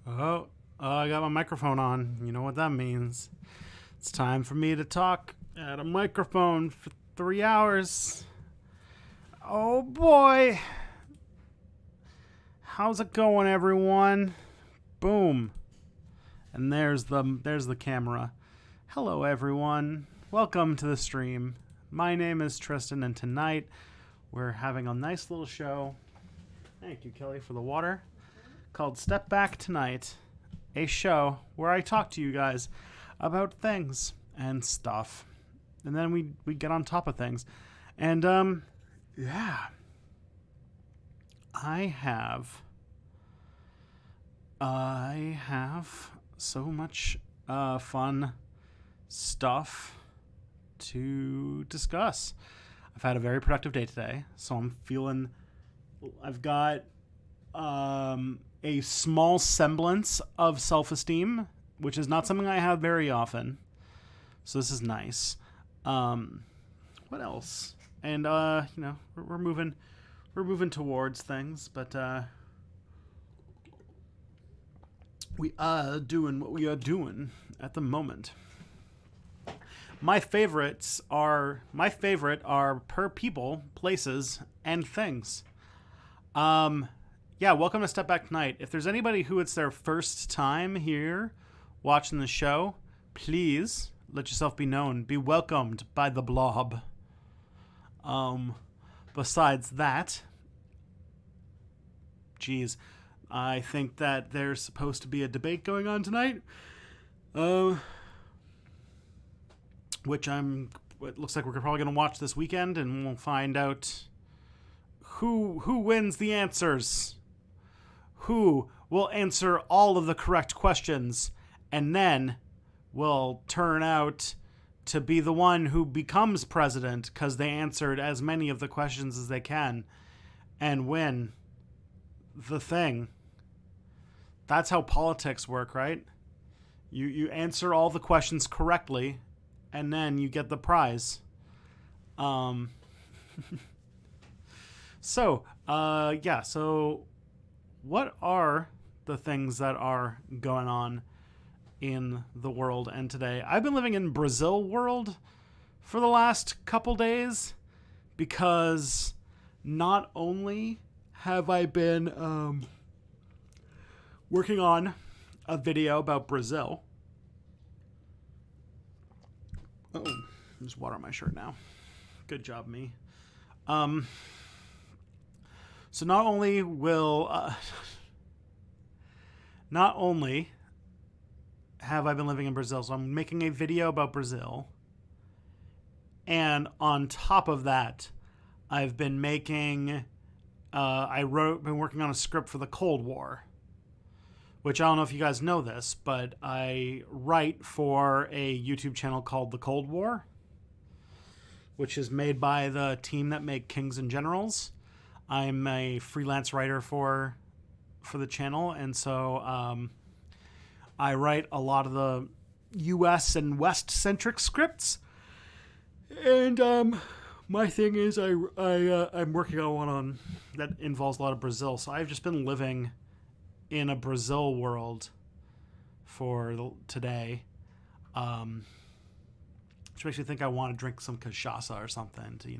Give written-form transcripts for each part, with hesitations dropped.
Oh, I got my microphone on. You know what that means. It's time for me to talk at a microphone for 3 hours. Oh boy. How's it going, everyone? Boom. And there's the camera. Hello, everyone. Welcome to the stream. My name is Tristan, and tonight we're having a nice little show. Thank you, Kelly, for the water. Called Step Back Tonight, a show where I talk to you guys about things and stuff, and then we get on top of things. And yeah, I have so much fun stuff to discuss. I've had a very productive day today, so I'm feeling I've got a small semblance of self-esteem, which is not something I have very often. So this is nice. What else? And we're moving towards things, but we are doing what we are doing at the moment. My favorite are per people, places, and things. Yeah, welcome to Step Back Tonight. If there's anybody who it's their first time here watching the show, please let yourself be known. Be welcomed by the blob. Besides that, geez, I think that there's supposed to be a debate going on tonight. Which it looks like we're probably going to watch this weekend, and we'll find out who wins the answers. Who will answer all of the correct questions and then will turn out to be the one who becomes president because they answered as many of the questions as they can and win the thing. That's how politics work, right? You answer all the questions correctly and then you get the prize. So what are the things that are going on in the world and today? I've been living in Brazil world for the last couple days because not only have I been working on a video about Brazil. There's water on my shirt now. Good job, me. So not only have I been living in Brazil, so I'm making a video about Brazil, and on top of that, I've been been working on a script for the Cold War, which I don't know if you guys know this, but I write for a YouTube channel called The Cold War, which is made by the team that make Kings and Generals. I'm a freelance writer for the channel, and so I write a lot of the U.S. and West-centric scripts. And my thing is I'm working on one that involves a lot of Brazil, so I've just been living in a Brazil world for today, which makes me think I want to drink some cachaça or something to,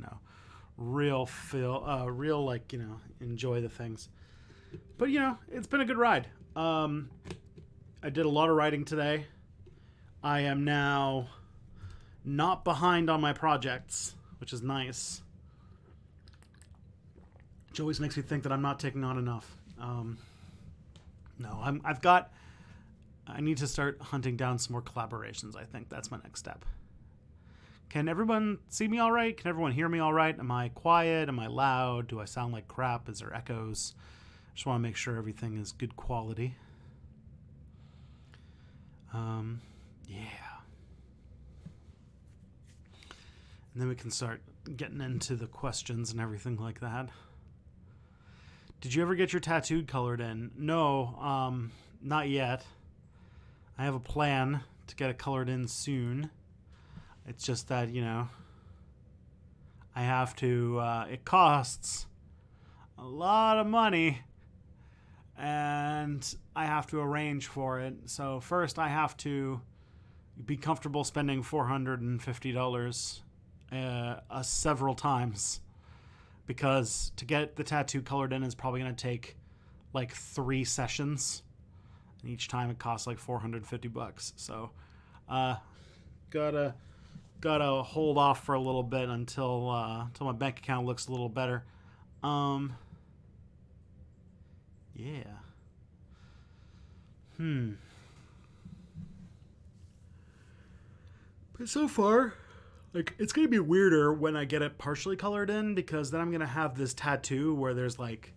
enjoy the things. But it's been a good ride. I did a lot of writing today. I am now not behind on my projects, which is nice. Which always makes me think that I'm not taking on enough. No, I need to start hunting down some more collaborations. I think that's my next step. Can everyone see me all right? Can everyone hear me all right? Am I quiet? Am I loud? Do I sound like crap? Is there echoes? Just want to make sure everything is good quality. Yeah. And then we can start getting into the questions and everything like that. Did you ever get your tattoo colored in? No, not yet. I have a plan to get it colored in soon. It's just that, I have to, it costs a lot of money and I have to arrange for it. So first I have to be comfortable spending $450 several times, because to get the tattoo colored in is probably going to take like 3 sessions, and each time it costs like $450. So gotta hold off for a little bit until my bank account looks a little better. Yeah. But so far, like, it's gonna be weirder when I get it partially colored in, because then I'm gonna have this tattoo where there's like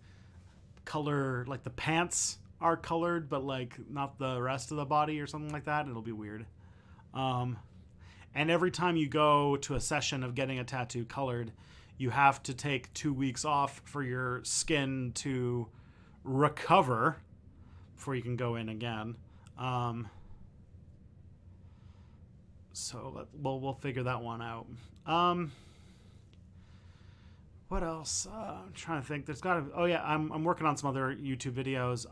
color, like the pants are colored, but like not the rest of the body or something like that. It'll be weird. And every time you go to a session of getting a tattoo colored, you have to take 2 weeks off for your skin to recover before you can go in again. So we'll figure that one out. What else? I'm trying to think. There's got to. Oh yeah, I'm working on some other YouTube videos.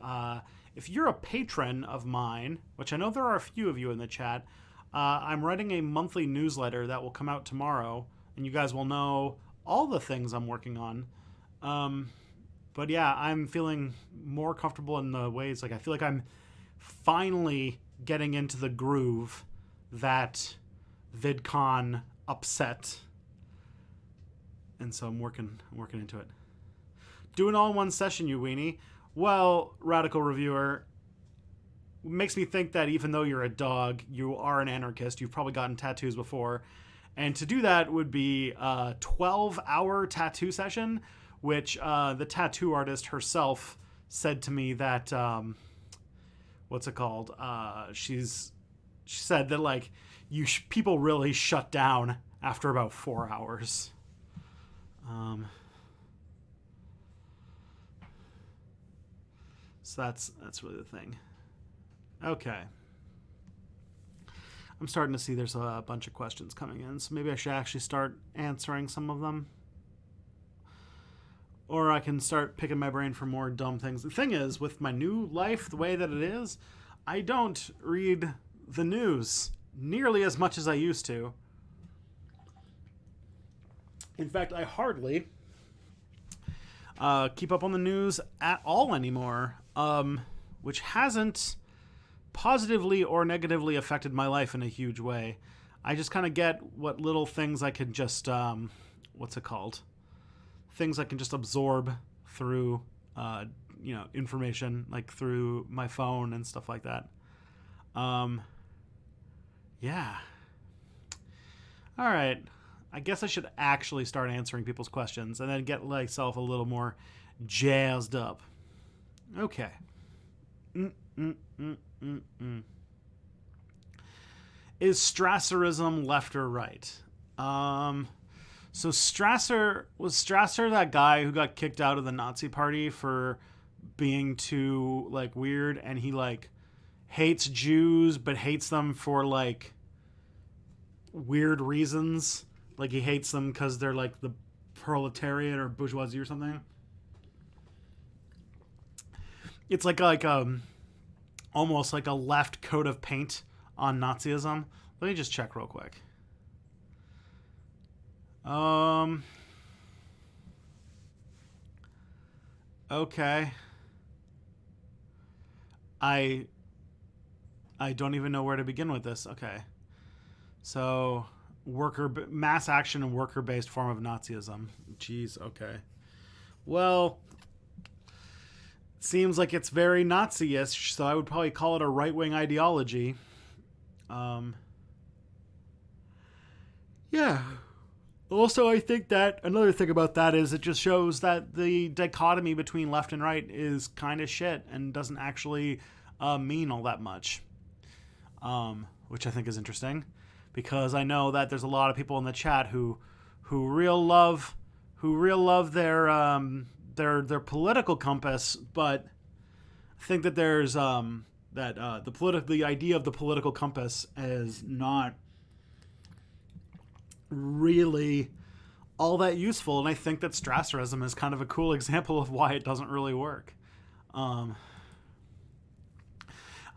If you're a patron of mine, which I know there are a few of you in the chat, I'm writing a monthly newsletter that will come out tomorrow, and you guys will know all the things I'm working on. But yeah, I'm feeling more comfortable in the ways. Like, I feel like I'm finally getting into the groove that VidCon upset, and so I'm working into it. Do it all in one session, you weenie. Well, Radical Reviewer, makes me think that even though you're a dog, you are an anarchist. You've probably gotten tattoos before, and to do that would be a 12-hour tattoo session, which the tattoo artist herself said to me that what's it called? She said that, like, people really shut down after about 4 hours. So that's really the thing. Okay. I'm starting to see there's a bunch of questions coming in, so maybe I should actually start answering some of them. Or I can start picking my brain for more dumb things. The thing is, with my new life, the way that it is, I don't read the news nearly as much as I used to. In fact, I hardly keep up on the news at all anymore, which hasn't positively or negatively affected my life in a huge way. I just kind of get what little things I can just, things I can just absorb through, information, like through my phone and stuff like that. Yeah. All right. I guess I should actually start answering people's questions and then get myself a little more jazzed up. Okay. Is Strasserism left or right? So was Strasser that guy who got kicked out of the Nazi party for being too, like, weird, and he, like, hates Jews but hates them for, like, weird reasons? Like, he hates them because they're, like, the proletariat or bourgeoisie or something? It's like almost like a left coat of paint on Nazism. Let me just check real quick. Okay. I don't even know where to begin with this. Okay. So, mass action and worker-based form of Nazism. Jeez, okay. Well, seems like it's very Nazi-ish, so I would probably call it a right-wing ideology. Yeah. Also, I think that another thing about that is it just shows that the dichotomy between left and right is kind of shit and doesn't actually mean all that much, which I think is interesting, because I know that there's a lot of people in the chat who real love their political compass, but I think that there's the idea of the political compass is not really all that useful, and I think that Strasserism is kind of a cool example of why it doesn't really work.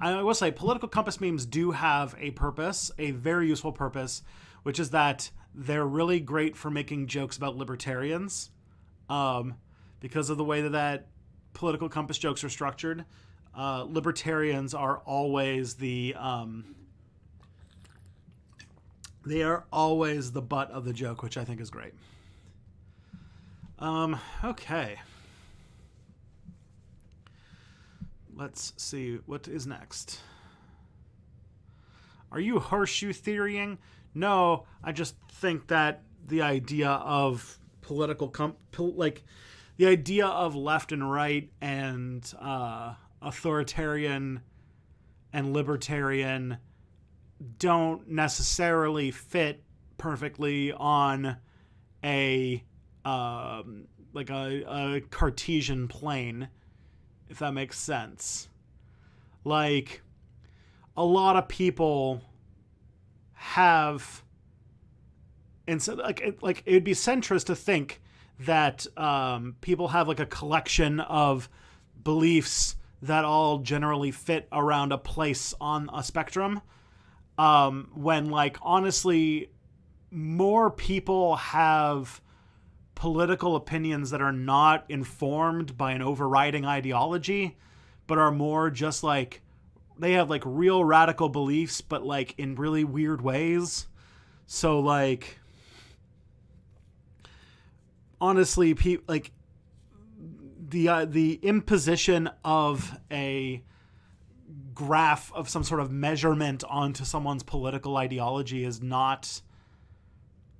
I will say political compass memes do have a purpose, a very useful purpose, which is that they're really great for making jokes about libertarians, because of the way that political compass jokes are structured. Libertarians are always they are always the butt of the joke, which I think is great. Okay. Let's see what is next. Are you horseshoe theorying? No, I just think that the idea of the idea of left and right and authoritarian and libertarian don't necessarily fit perfectly on a Cartesian plane, if that makes sense. Like, a lot of people have, and so it would be centrist to think that people have like a collection of beliefs that all generally fit around a place on a spectrum, when like honestly more people have political opinions that are not informed by an overriding ideology, but are more just like, they have like real radical beliefs, but like in really weird ways. So like, honestly, like the imposition of a graph of some sort of measurement onto someone's political ideology is not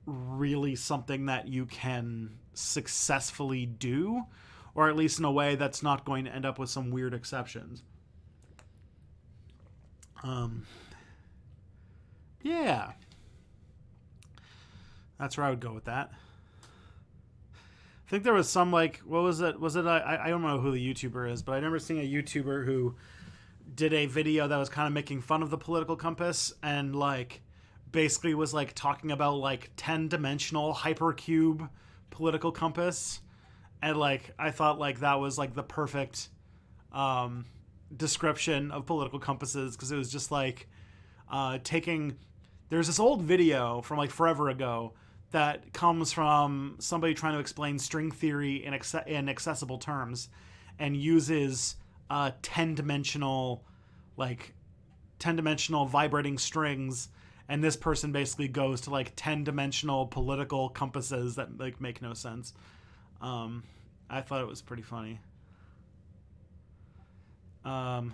really something that you can successfully do, or at least in a way that's not going to end up with some weird exceptions. Yeah, that's where I would go with that. I think there was some like, what was it? I don't know who the YouTuber is, but I remember seeing a YouTuber who did a video that was kind of making fun of the political compass and like basically was like talking about like 10-dimensional hypercube political compass, and like I thought like that was like the perfect description of political compasses, because it was just like there's this old video from like forever ago that comes from somebody trying to explain string theory in accessible terms, and uses 10-dimensional vibrating strings, and this person basically goes to like 10-dimensional political compasses that like make no sense. I thought it was pretty funny. That's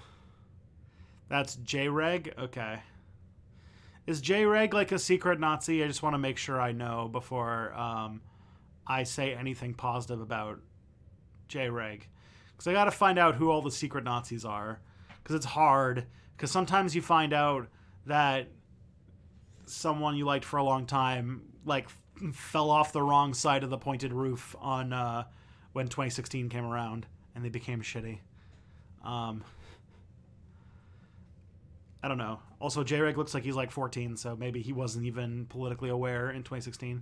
J-Reg? Okay. Is J-Reg like a secret Nazi? I just want to make sure I know before I say anything positive about J-Reg. Because I got to find out who all the secret Nazis are. Because it's hard. Because sometimes you find out that someone you liked for a long time like fell off the wrong side of the pointed roof on when 2016 came around, and they became shitty. I don't know. Also, J-Reg looks like he's like 14, so maybe he wasn't even politically aware in 2016.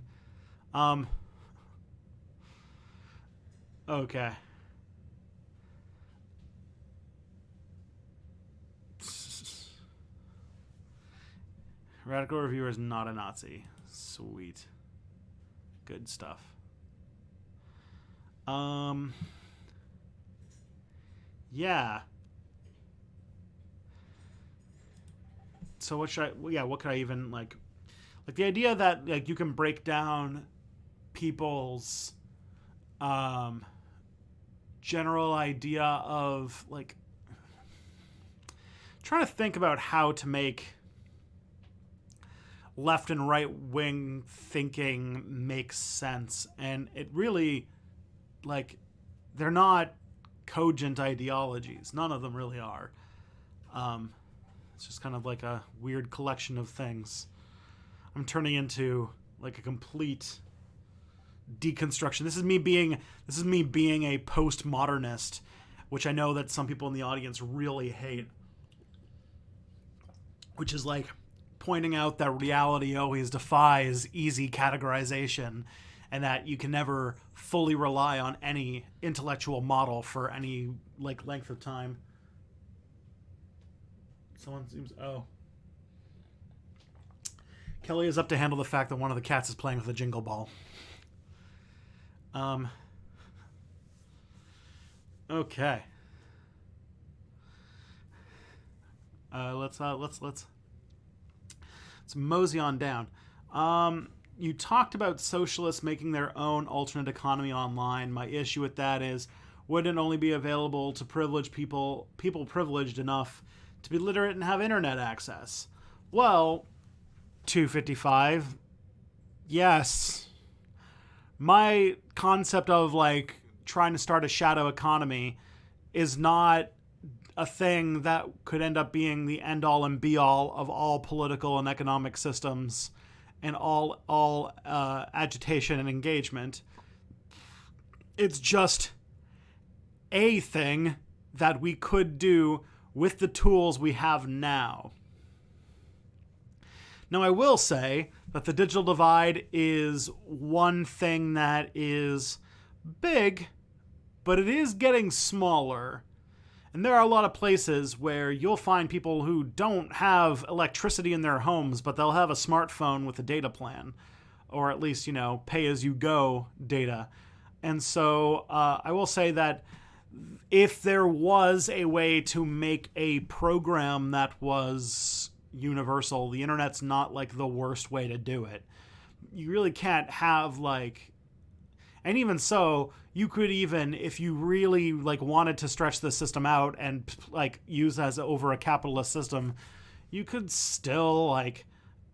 Okay. Radical Reviewer is not a Nazi. Sweet. Good stuff. Yeah. So what could I even like the idea that like you can break down people's general idea of like trying to think about how to make left and right wing thinking makes sense, and it really like they're not cogent ideologies. None of them really are. It's just kind of like a weird collection of things. I'm turning into like a complete deconstruction. This is me being a postmodernist, which I know that some people in the audience really hate. Which is like pointing out that reality always defies easy categorization, and that you can never fully rely on any intellectual model for any like length of time. Someone seems... Oh. Kelly is up to handle the fact that one of the cats is playing with a jingle ball. Okay. Let's mosey on down. You talked about socialists making their own alternate economy online. My issue with that is, wouldn't it only be available to privileged people privileged enough to be literate and have internet access? Well, 255, yes. My concept of like trying to start a shadow economy is not a thing that could end up being the end all and be all of all political and economic systems and all agitation and engagement. It's just a thing that we could do with the tools we have now. Now, I will say that the digital divide is one thing that is big, but it is getting smaller. And there are a lot of places where you'll find people who don't have electricity in their homes, but they'll have a smartphone with a data plan, or at least, pay-as-you-go data. And so I will say that if there was a way to make a program that was universal, the internet's not like the worst way to do it. You really can't have and even so, you could even, if you really wanted to stretch the system out and use as over a capitalist system, you could still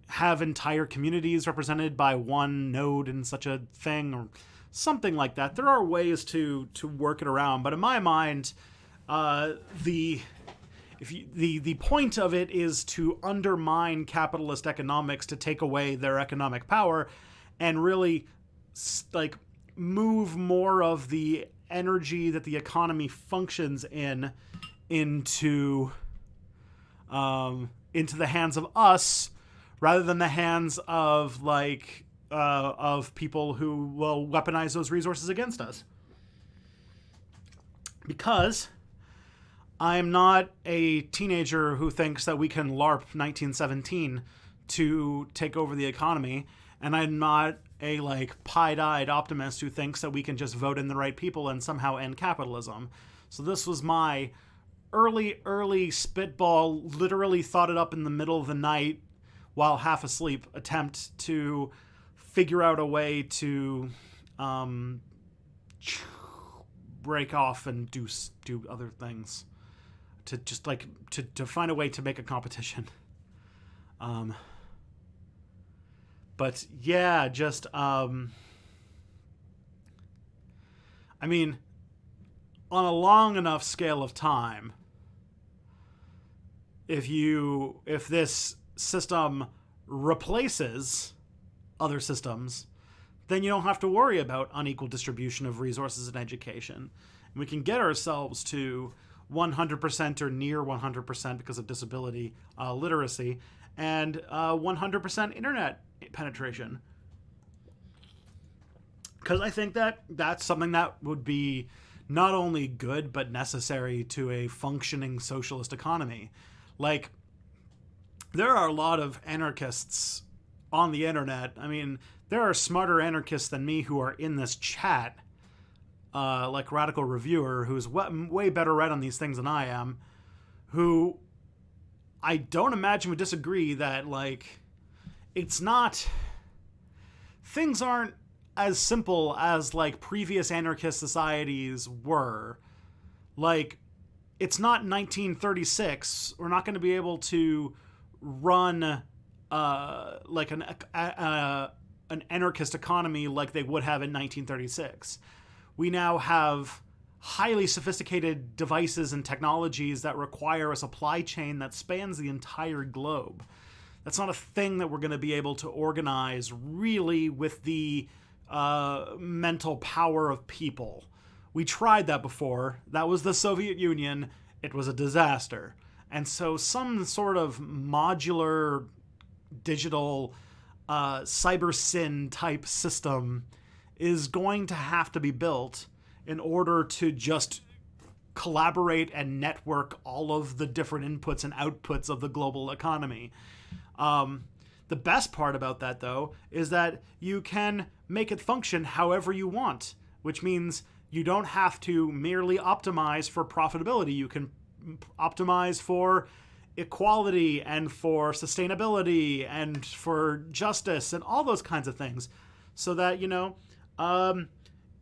have entire communities represented by one node in such a thing or something like that. There are ways to work it around, but in my mind, the point of it is to undermine capitalist economics, to take away their economic power and really move more of the energy that the economy functions into the hands of us rather than the hands of people who will weaponize those resources against us. Because I'm not a teenager who thinks that we can LARP 1917 to take over the economy, and I'm not a pied-eyed optimist who thinks that we can just vote in the right people and somehow end capitalism. So this was my early spitball, literally thought it up in the middle of the night while half asleep, attempt to figure out a way to break off and do other things. To just to find a way to make a competition. But yeah, just on a long enough scale of time, if this system replaces other systems, then you don't have to worry about unequal distribution of resources in education. And we can get ourselves to 100% or near 100% because of disability literacy, and 100% internet penetration. Because I think that that's something that would be not only good but necessary to a functioning socialist economy. There are a lot of anarchists on the internet. There are smarter anarchists than me who are in this chat, like Radical Reviewer, who's way better read on these things than I am, who I don't imagine would disagree that, it's not... Things aren't as simple as, previous anarchist societies were. It's not 1936. We're not going to be able to run, an anarchist economy like they would have in 1936. We now have highly sophisticated devices and technologies that require a supply chain that spans the entire globe. That's not a thing that we're going to be able to organize really with the mental power of people. We tried that before. That was the Soviet Union. It was a disaster. And so some sort of modular digital cyber sin type system is going to have to be built in order to just collaborate and network all of the different inputs and outputs of the global economy. The best part about that, though, is that you can make it function however you want, which means you don't have to merely optimize for profitability. You can optimize for equality and for sustainability and for justice and all those kinds of things, so that,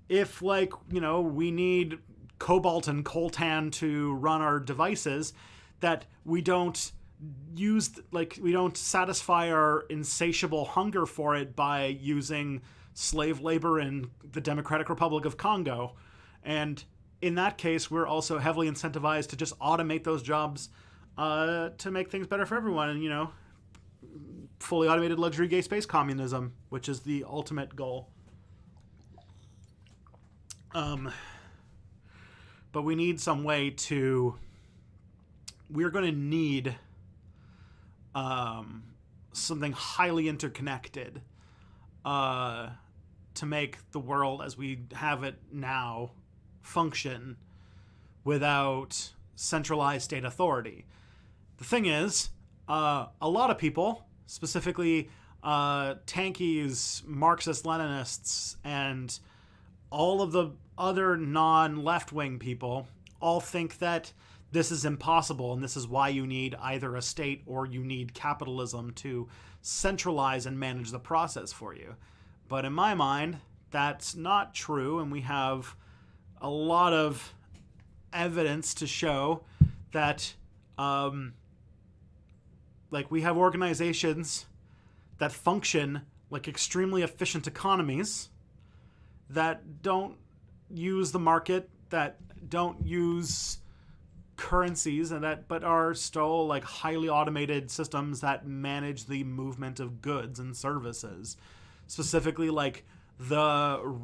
if, we need cobalt and coltan to run our devices, that we don't satisfy our insatiable hunger for it by using slave labor in the Democratic Republic of Congo. And in that case, we're also heavily incentivized to just automate those jobs to make things better for everyone. And, fully automated luxury gay space communism, which is the ultimate goal. But we need some way we're going to need something highly interconnected to make the world as we have it now function without centralized state authority. The thing is, a lot of people, specifically tankies, Marxist-Leninists, and all of the other non-left-wing people all think that this is impossible, and this is why you need either a state or you need capitalism to centralize and manage the process for you. But in my mind, that's not true, and we have a lot of evidence to show that, we have organizations that function like extremely efficient economies that don't use the market, that don't use currencies, but are still highly automated systems that manage the movement of goods and services. Specifically, the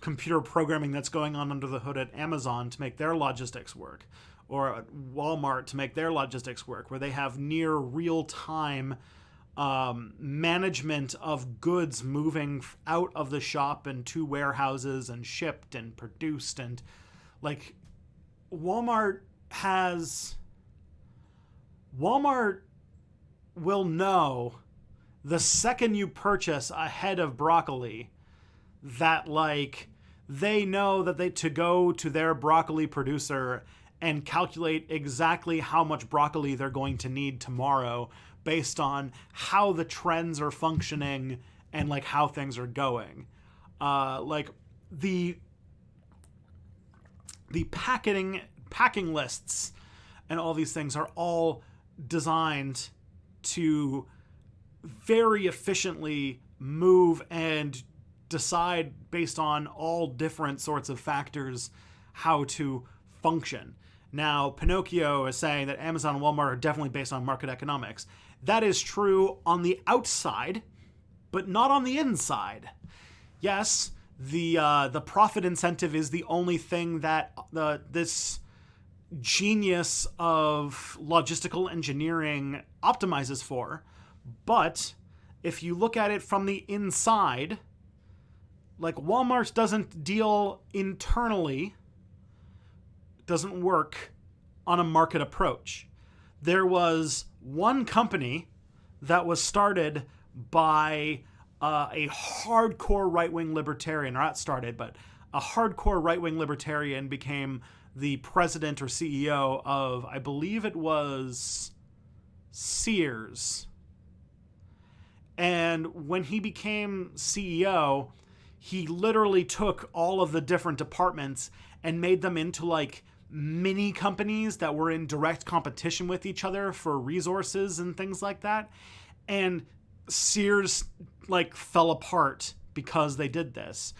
computer programming that's going on under the hood at Amazon to make their logistics work, or at Walmart to make their logistics work, where they have near real-time management of goods moving out of the shop and to warehouses and shipped and produced. And Walmart will know the second you purchase a head of broccoli that they know that to go to their broccoli producer and calculate exactly how much broccoli they're going to need tomorrow based on how the trends are functioning and how things are going. The packing lists and all these things are all designed to very efficiently move and decide based on all different sorts of factors how to function. Now, Pinocchio is saying that Amazon and Walmart are definitely based on market economics. That is true on the outside, but not on the inside. Yes, the profit incentive is the only thing that this genius of logistical engineering optimizes for. But if you look at it from the inside, Walmart doesn't deal internally, doesn't work on a market approach. There was one company that was started by a hardcore right-wing libertarian, or not started, but a hardcore right-wing libertarian became the president or CEO of, I believe it was Sears. And when he became CEO, he literally took all of the different departments and made them into mini companies that were in direct competition with each other for resources and things like that. And Sears fell apart because they did this.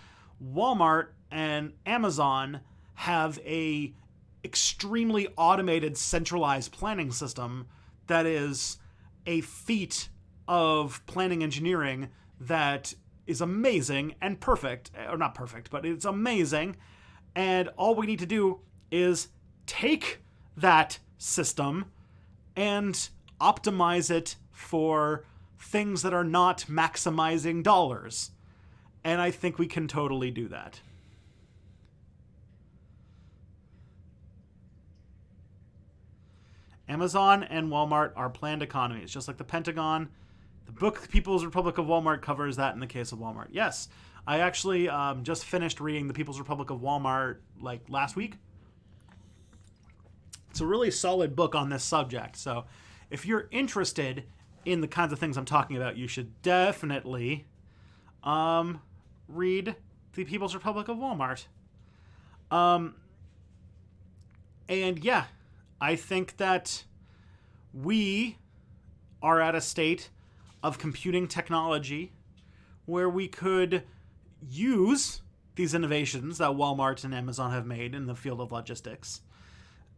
Walmart and Amazon have a extremely automated centralized planning system that is a feat of planning engineering that is amazing and perfect, or not perfect, but it's amazing. And all we need to do is take that system and optimize it for things that are not maximizing dollars. And I think we can totally do that. Amazon and Walmart are planned economies, just like the Pentagon. The book People's Republic of Walmart covers that in the case of Walmart. Yes, I actually just finished reading The People's Republic of Walmart like last week. It's a really solid book on this subject. So if you're interested in the kinds of things I'm talking about, you should definitely read The People's Republic of Walmart. And yeah, I think that we are at a state of computing technology where we could use these innovations that Walmart and Amazon have made in the field of logistics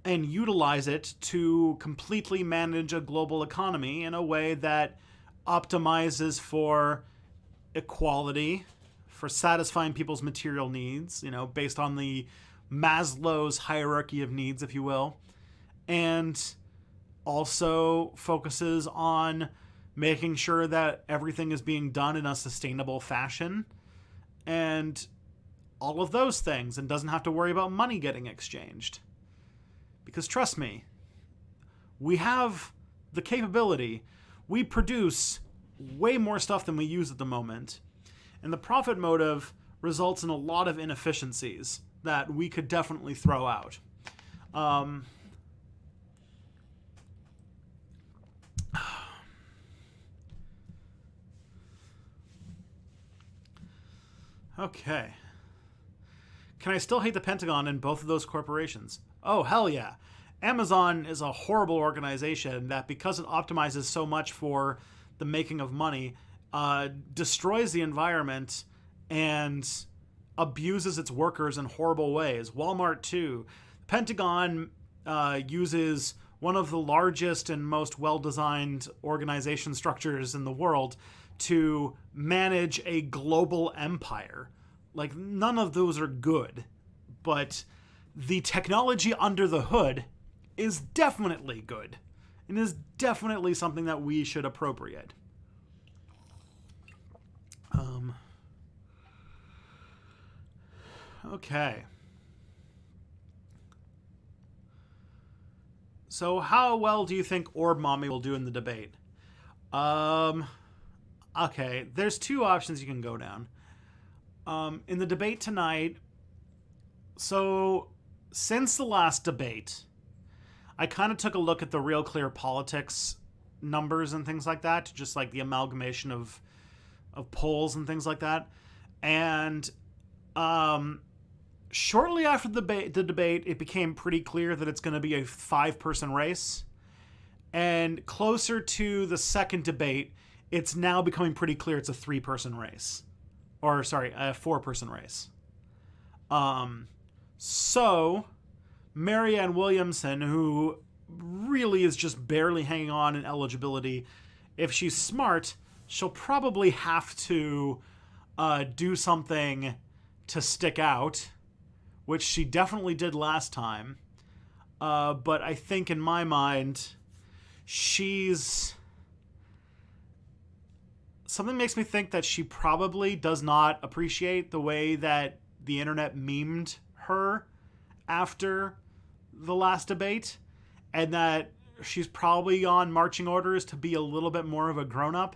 and utilize it to completely manage a global economy in a way that optimizes for equality, for satisfying people's material needs, based on the Maslow's hierarchy of needs, if you will, and also focuses on making sure that everything is being done in a sustainable fashion and all of those things, and doesn't have to worry about money getting exchanged. Because trust me, we have the capability. We produce way more stuff than we use at the moment. And the profit motive results in a lot of inefficiencies that we could definitely throw out. Okay. Can I still hate the Pentagon and both of those corporations? Oh, hell yeah. Amazon is a horrible organization that, because it optimizes so much for the making of money, destroys the environment and abuses its workers in horrible ways. Walmart, too. The Pentagon uses one of the largest and most well-designed organization structures in the world to manage a global empire. Like, none of those are good, but the technology under the hood is definitely good and is definitely something that we should appropriate. Okay. So how well do you think Orb Mommy will do in the debate? Okay, there's two options you can go down. In the debate tonight, so since the last debate, I kind of took a look at the Real Clear Politics numbers and things like that, just like the amalgamation of polls and things like that. And shortly after the debate, it became pretty clear that it's going to be a 5-person race. And closer to the second debate, it's now becoming pretty clear it's a 3-person race. Or, sorry, a 4-person race. So, Marianne Williamson, who really is just barely hanging on in eligibility, if she's smart, she'll probably have to do something to stick out, which she definitely did last time. But I think in my mind, something makes me think that she probably does not appreciate the way that the internet memed her after the last debate, and that she's probably on marching orders to be a little bit more of a grown-up.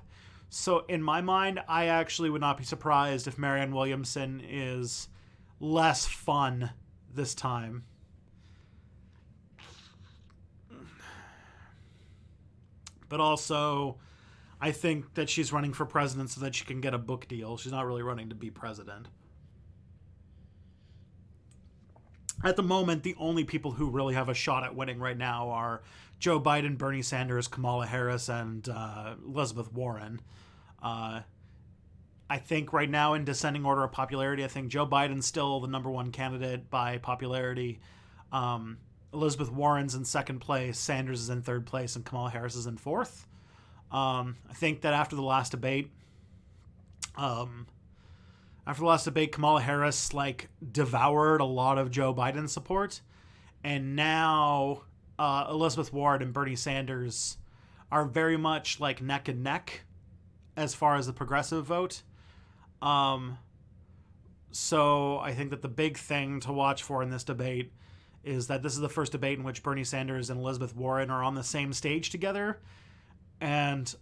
So in my mind, I actually would not be surprised if Marianne Williamson is less fun this time. But also, I think that she's running for president so that she can get a book deal. She's not really running to be president. At the moment, the only people who really have a shot at winning right now are Joe Biden, Bernie Sanders, Kamala Harris, and Elizabeth Warren. I think right now, in descending order of popularity, I think Joe Biden's still the number one candidate by popularity. Elizabeth Warren's in second place, Sanders is in third place, and Kamala Harris is in fourth. I think that after the last debate, Kamala Harris devoured a lot of Joe Biden's support, and now Elizabeth Warren and Bernie Sanders are very much neck and neck as far as the progressive vote. So I think that the big thing to watch for in this debate is that this is the first debate in which Bernie Sanders and Elizabeth Warren are on the same stage together. And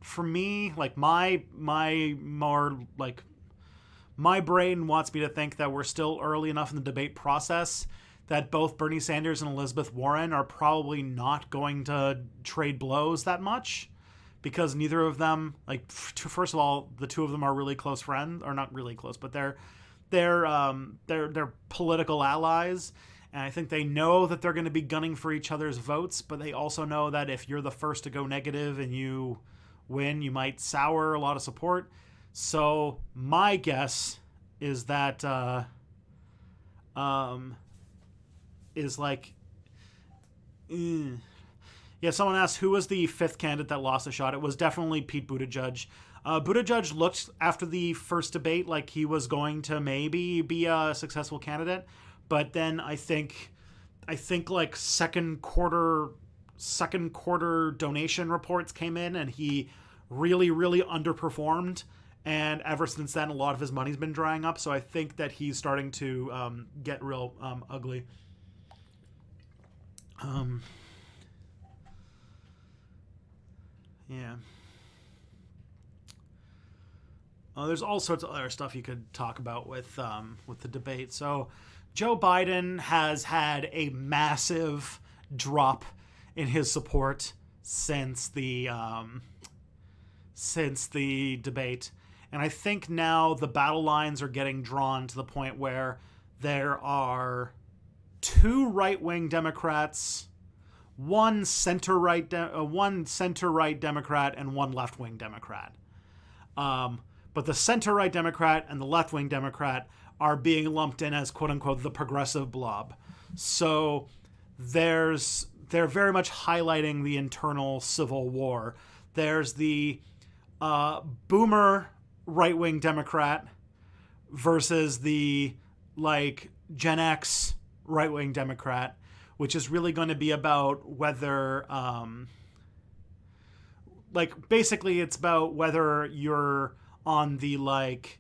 for me, like my more like my brain wants me to think that we're still early enough in the debate process that both Bernie Sanders and Elizabeth Warren are probably not going to trade blows that much, because neither of them, like, first of all, the two of them are really close friends, or not really close, but they're political allies. And I think they know that they're going to be gunning for each other's votes, but they also know that if you're the first to go negative and you win, you might sour a lot of support. So my guess is that is like, yeah, someone asked who was the fifth candidate that lost a shot. It was definitely Pete Buttigieg. Buttigieg looked after the first debate like he was going to maybe be a successful candidate, but then I think like second quarter donation reports came in and he really underperformed, and ever since then a lot of his money's been drying up. So I think that he's starting to get real ugly. Yeah. There's all sorts of other stuff you could talk about with the debate. So Joe Biden has had a massive drop in his support since the debate. And I think now the battle lines are getting drawn to the point where there are two right-wing Democrats, one center-right Democrat, and one left-wing Democrat. But the center-right Democrat and the left-wing Democrat are being lumped in as quote-unquote the progressive blob. So they're very much highlighting the internal civil war. There's the boomer right-wing Democrat versus the like Gen X right-wing Democrat, which is really going to be about whether like basically it's about whether you're on the like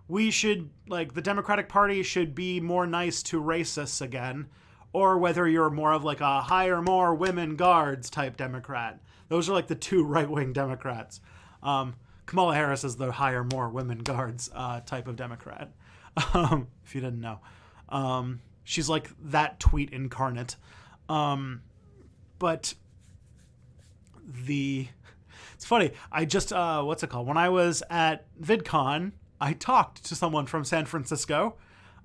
we should like the Democratic Party should be more nice to racists again, or whether you're more of like a hire more women guards type Democrat. Those are like the two right-wing Democrats. Kamala Harris is the hire more women guards type of Democrat, if you didn't know. She's like that tweet incarnate. But it's funny. I just, what's it called? When I was at VidCon, I talked to someone from San Francisco.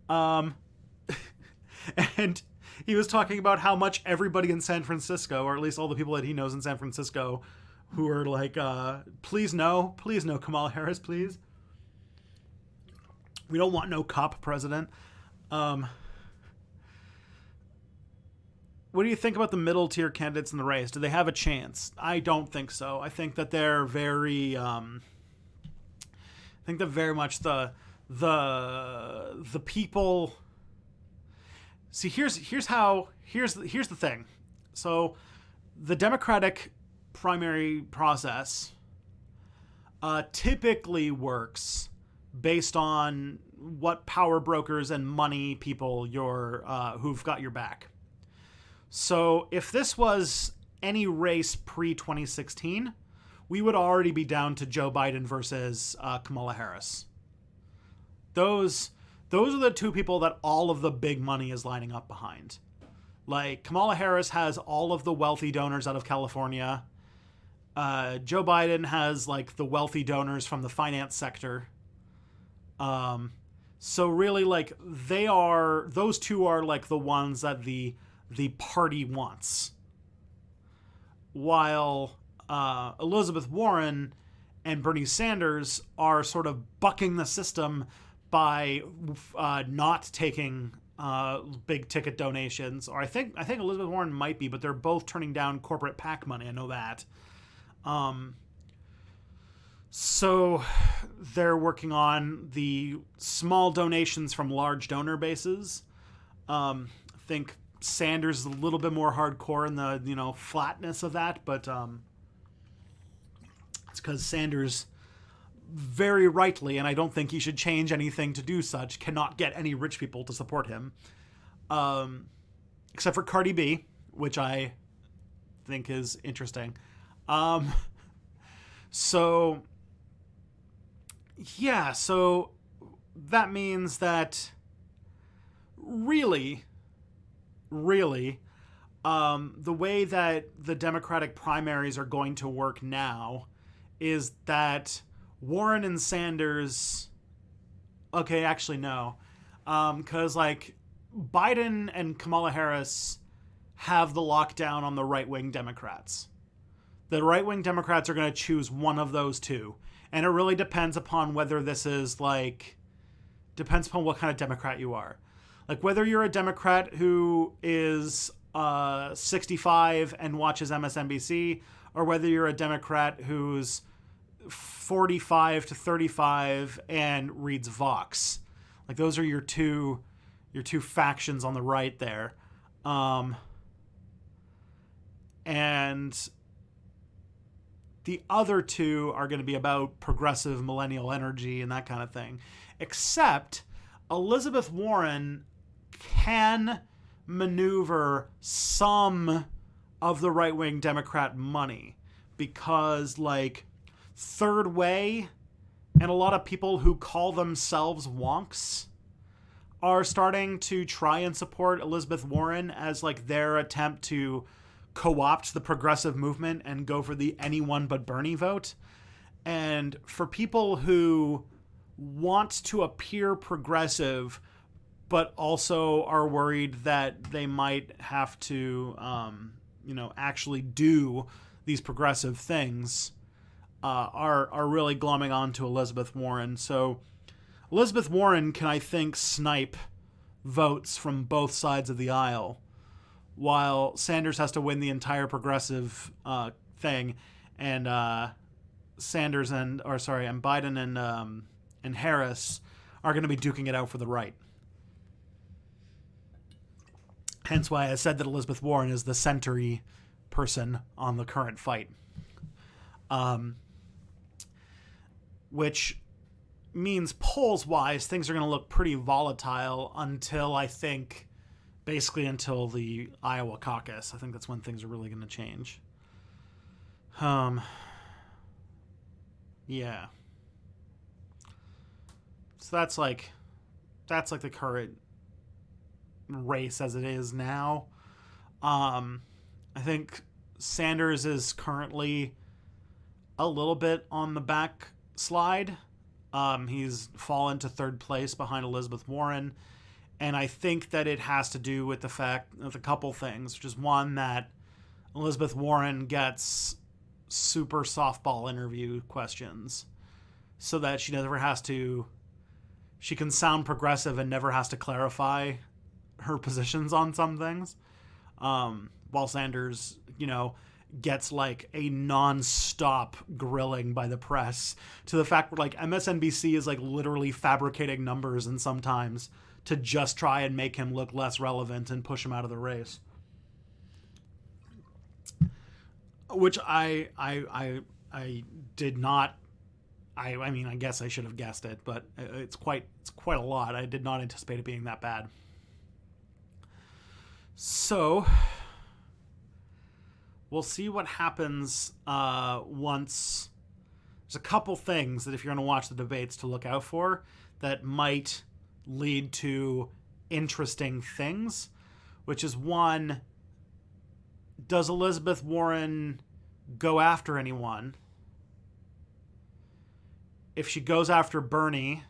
And he was talking about how much everybody in San Francisco, or at least all the people that he knows in San Francisco, who are like, please no Kamala Harris, please. We don't want no cop president. What do you think about the middle tier candidates in the race? Do they have a chance? I don't think so. I think that they're very, very much the people. See, here's the thing. So the Democratic primary process typically works based on what power brokers and money people who've got your back. So if this was any race pre-2016, we would already be down to Joe Biden versus Kamala Harris. Those are the two people that all of the big money is lining up behind. Like, Kamala Harris has all of the wealthy donors out of California. Joe Biden has, like, the wealthy donors from the finance sector. So really, like, those two are, like, the ones that the party wants. While Elizabeth Warren and Bernie Sanders are sort of bucking the system by not taking big ticket donations. Or I think Elizabeth Warren might be, but they're both turning down corporate PAC money. I know that. So they're working on the small donations from large donor bases. I think Sanders is a little bit more hardcore in the flatness of that, but it's because Sanders very rightly, and I don't think he should change anything to do such, cannot get any rich people to support him. except for Cardi B, which I think is interesting. Um, so yeah, so that means that really, really, the way that the Democratic primaries are going to work now is that Warren and Sanders. Okay, actually, no. Because, like, Biden and Kamala Harris have the lockdown on the right-wing Democrats. The right-wing Democrats are going to choose one of those two. And it really depends upon whether this is, like, depends upon what kind of Democrat you are. Like, whether you're a Democrat who is 65 and watches MSNBC, or whether you're a Democrat who's 45 to 35 and reads Vbucks. Like, those are your two factions on the right there. And the other two are going to be about progressive millennial energy and that kind of thing. Except Elizabeth Warren can maneuver some of the right-wing Democrat money because, like, Third Way and a lot of people who call themselves wonks are starting to try and support Elizabeth Warren as, like, their attempt to co-opt the progressive movement and go for the anyone but Bernie vote. And for people who want to appear progressive but also are worried that they might have to actually do these progressive things, are really glomming on to Elizabeth Warren. So Elizabeth Warren can, I think, snipe votes from both sides of the aisle, while Sanders has to win the entire progressive thing, and Biden and Harris are going to be duking it out for the right. Hence why I said that Elizabeth Warren is the center-y person on the current fight. Which means polls-wise, things are going to look pretty volatile until, I think, basically until the Iowa caucus. I think that's when things are really going to change. Yeah. So that's like the current race as it is now. I think Sanders is currently a little bit on the backslide. He's fallen to third place behind Elizabeth Warren. And I think that it has to do with the fact of a couple things, which is one, that Elizabeth Warren gets super softball interview questions so that she can sound progressive and never has to clarify her positions on some things. While Sanders, gets like a non-stop grilling by the press, to the fact where, like, MSNBC is like literally fabricating numbers and sometimes to just try and make him look less relevant and push him out of the race. Which I did not. I mean, I guess I should have guessed it, but it's quite a lot. I did not anticipate it being that bad. So we'll see what happens once. There's a couple things that, if you're going to watch the debates, to look out for that might lead to interesting things, which is, one, does Elizabeth Warren go after anyone? If she goes after Bernie,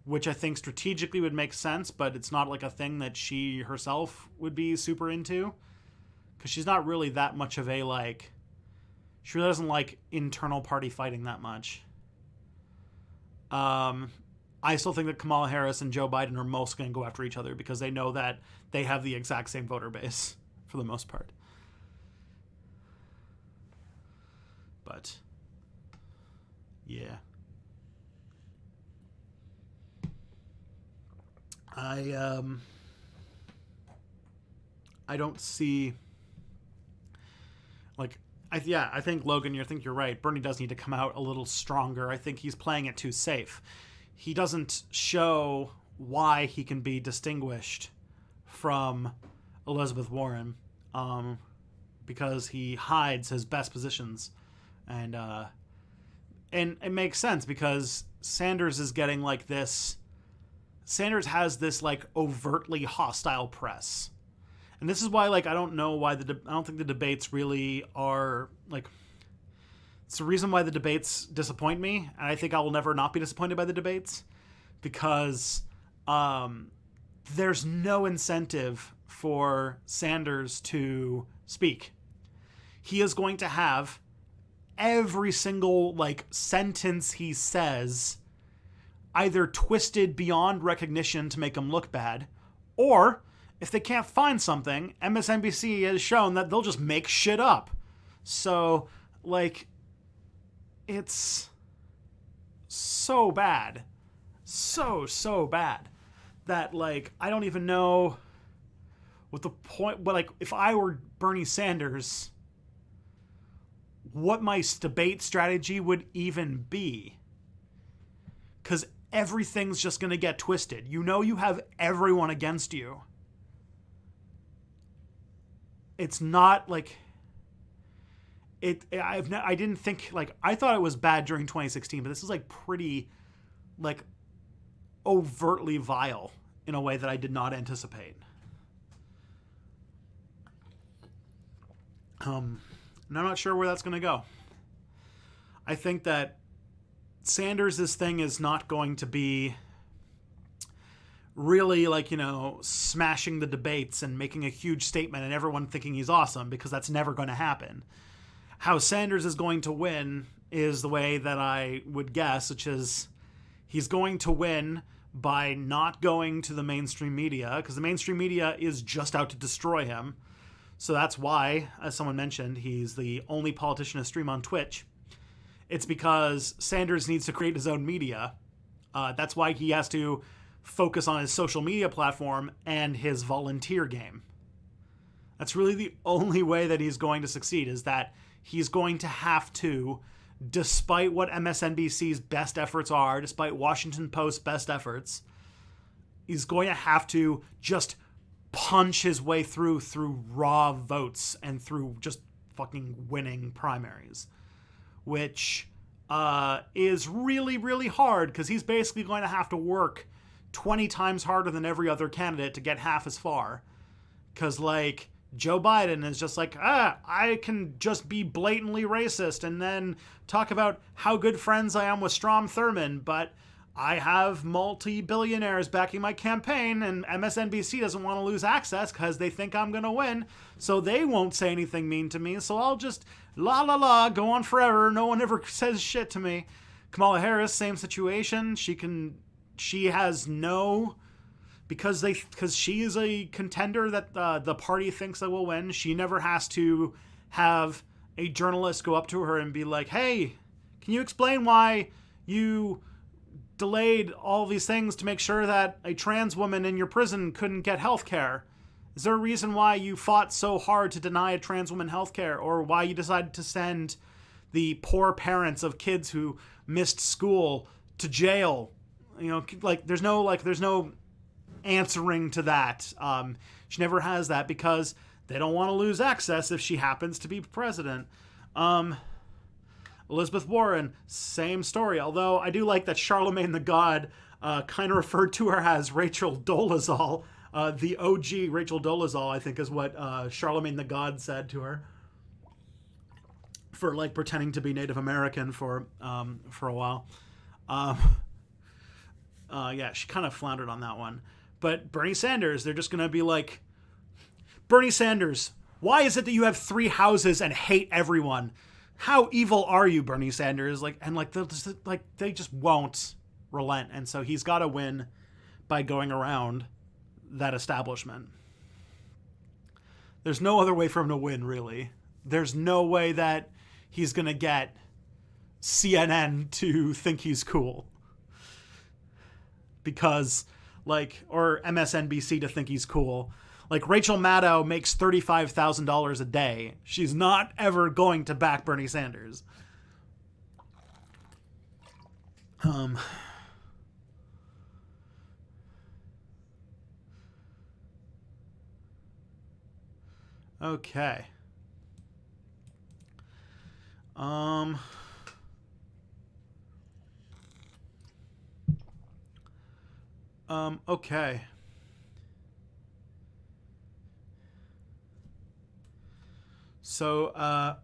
which I think strategically would make sense, but it's not like a thing that she herself would be super into, because she's not really that much of a, like, she really doesn't like internal party fighting that much. I still think that Kamala Harris and Joe Biden are most going to go after each other because they know that they have the exact same voter base for the most part. But yeah. I don't see, like, I think, Logan, you're right. Bernie does need to come out a little stronger. I think he's playing it too safe. He doesn't show why he can be distinguished from Elizabeth Warren, because he hides his best positions, and it makes sense because Sanders is getting like this. Sanders has this like overtly hostile press, and this is why like I don't know why I don't think the debates really are like. It's the reason why the debates disappoint me, and I think I will never not be disappointed by the debates, because there's no incentive for Sanders to speak. He is going to have every single like sentence he says either twisted beyond recognition to make him look bad, or if they can't find something, MSNBC has shown that they'll just make shit up. So like, it's so bad, so bad that like I don't even know what the point. But like, if I were Bernie Sanders, what my debate strategy would even be, because everything's just going to get twisted. You know, you have everyone against you. It's not like I didn't think, like, I thought it was bad during 2016, but this is like pretty like overtly vile in a way that I did not anticipate. And I'm not sure where that's going to go. I think that Sanders' thing is not going to be really like, you know, smashing the debates and making a huge statement and everyone thinking he's awesome, because that's never going to happen. How Sanders is going to win is the way that I would guess, which is he's going to win by not going to the mainstream media, because the mainstream media is just out to destroy him. So that's why, as someone mentioned, he's the only politician to stream on Twitch. It's because Sanders needs to create his own media. That's why he has to focus on his social media platform and his volunteer game. That's really the only way that he's going to succeed, is that he's going to have to, despite what MSNBC's best efforts are, despite Washington Post's best efforts, he's going to have to just punch his way through raw votes and through just fucking winning primaries, which is really, really hard, because he's basically going to have to work 20 times harder than every other candidate to get half as far. Because, like, Joe Biden is just like, I can just be blatantly racist and then talk about how good friends I am with Strom Thurmond, but I have multi-billionaires backing my campaign, and MSNBC doesn't want to lose access because they think I'm going to win, so they won't say anything mean to me, so I'll just go on forever. No one ever says shit to me. Kamala Harris, same situation. She has no... Because she is a contender that the party thinks that will win, she never has to have a journalist go up to her and be like, hey, can you explain why you delayed all these things to make sure that a trans woman in your prison couldn't get health care? Is there a reason why you fought so hard to deny a trans woman health care, or why you decided to send the poor parents of kids who missed school to jail? You know, like, there's no answering to that. She never has that, because they don't want to lose access if she happens to be president. Elizabeth Warren, same story. Although I do like that Charlemagne the God kind of referred to her as Rachel Dolezal. The OG Rachel Dolezal, I think, is what Charlemagne the God said to her for like pretending to be Native American for a while. Yeah, she kind of floundered on that one. But Bernie Sanders, they're just going to be like, Bernie Sanders, why is it that you have 3 houses and hate everyone? How evil are you, Bernie Sanders? They just won't relent. And so he's got to win by going around that establishment. There's no other way for him to win, really. There's no way that he's going to get CNN to think he's cool. Because... or MSNBC to think he's cool. Like, Rachel Maddow makes $35,000 a day. She's not ever going to back Bernie Sanders. Okay. Um. Okay. So, all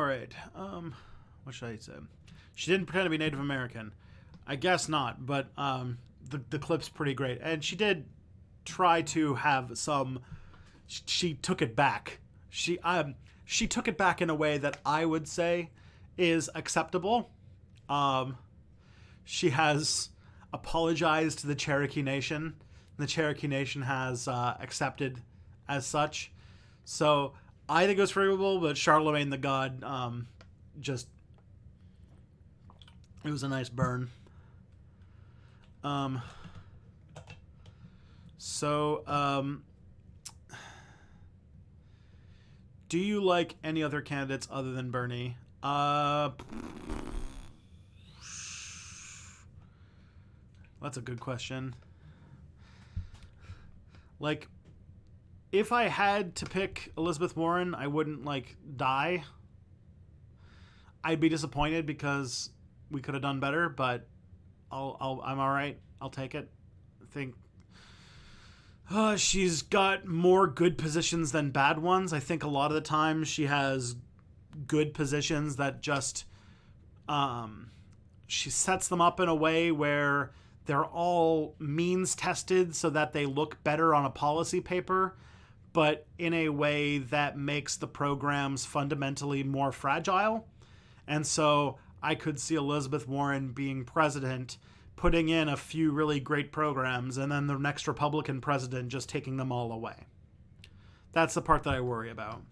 right. What should I say? She didn't pretend to be Native American. I guess not, but the clip's pretty great, and she did try to have some. She took it back. She took it back in a way that I would say is acceptable. Um, she has apologized to the Cherokee Nation. The Cherokee Nation has accepted as such. So I think it was forgivable, but Charlemagne the God, just it was a nice burn. Um, so, do you like any other candidates other than Bernie? That's a good question. Like, if I had to pick Elizabeth Warren, I wouldn't like die. I'd be disappointed because we could have done better, but I'm all right. I'll take it. I think she's got more good positions than bad ones. I think a lot of the time she has good positions that just she sets them up in a way where they're all means tested so that they look better on a policy paper, but in a way that makes the programs fundamentally more fragile. And so I could see Elizabeth Warren being president, putting in a few really great programs, and then the next Republican president just taking them all away. That's the part that I worry about.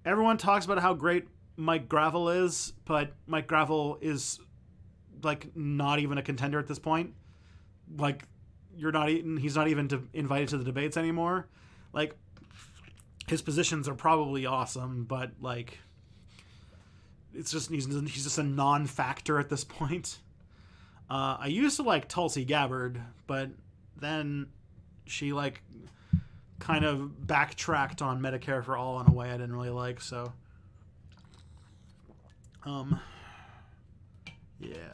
Everyone talks about how great Mike Gravel is, but Mike Gravel is like not even a contender at this point. Like, he's not even invited to the debates anymore. Like, his positions are probably awesome, but like, it's just he's just a non-factor at this point. I used to like Tulsi Gabbard, but then she like kind of backtracked on Medicare for All in a way I didn't really like. So, yeah.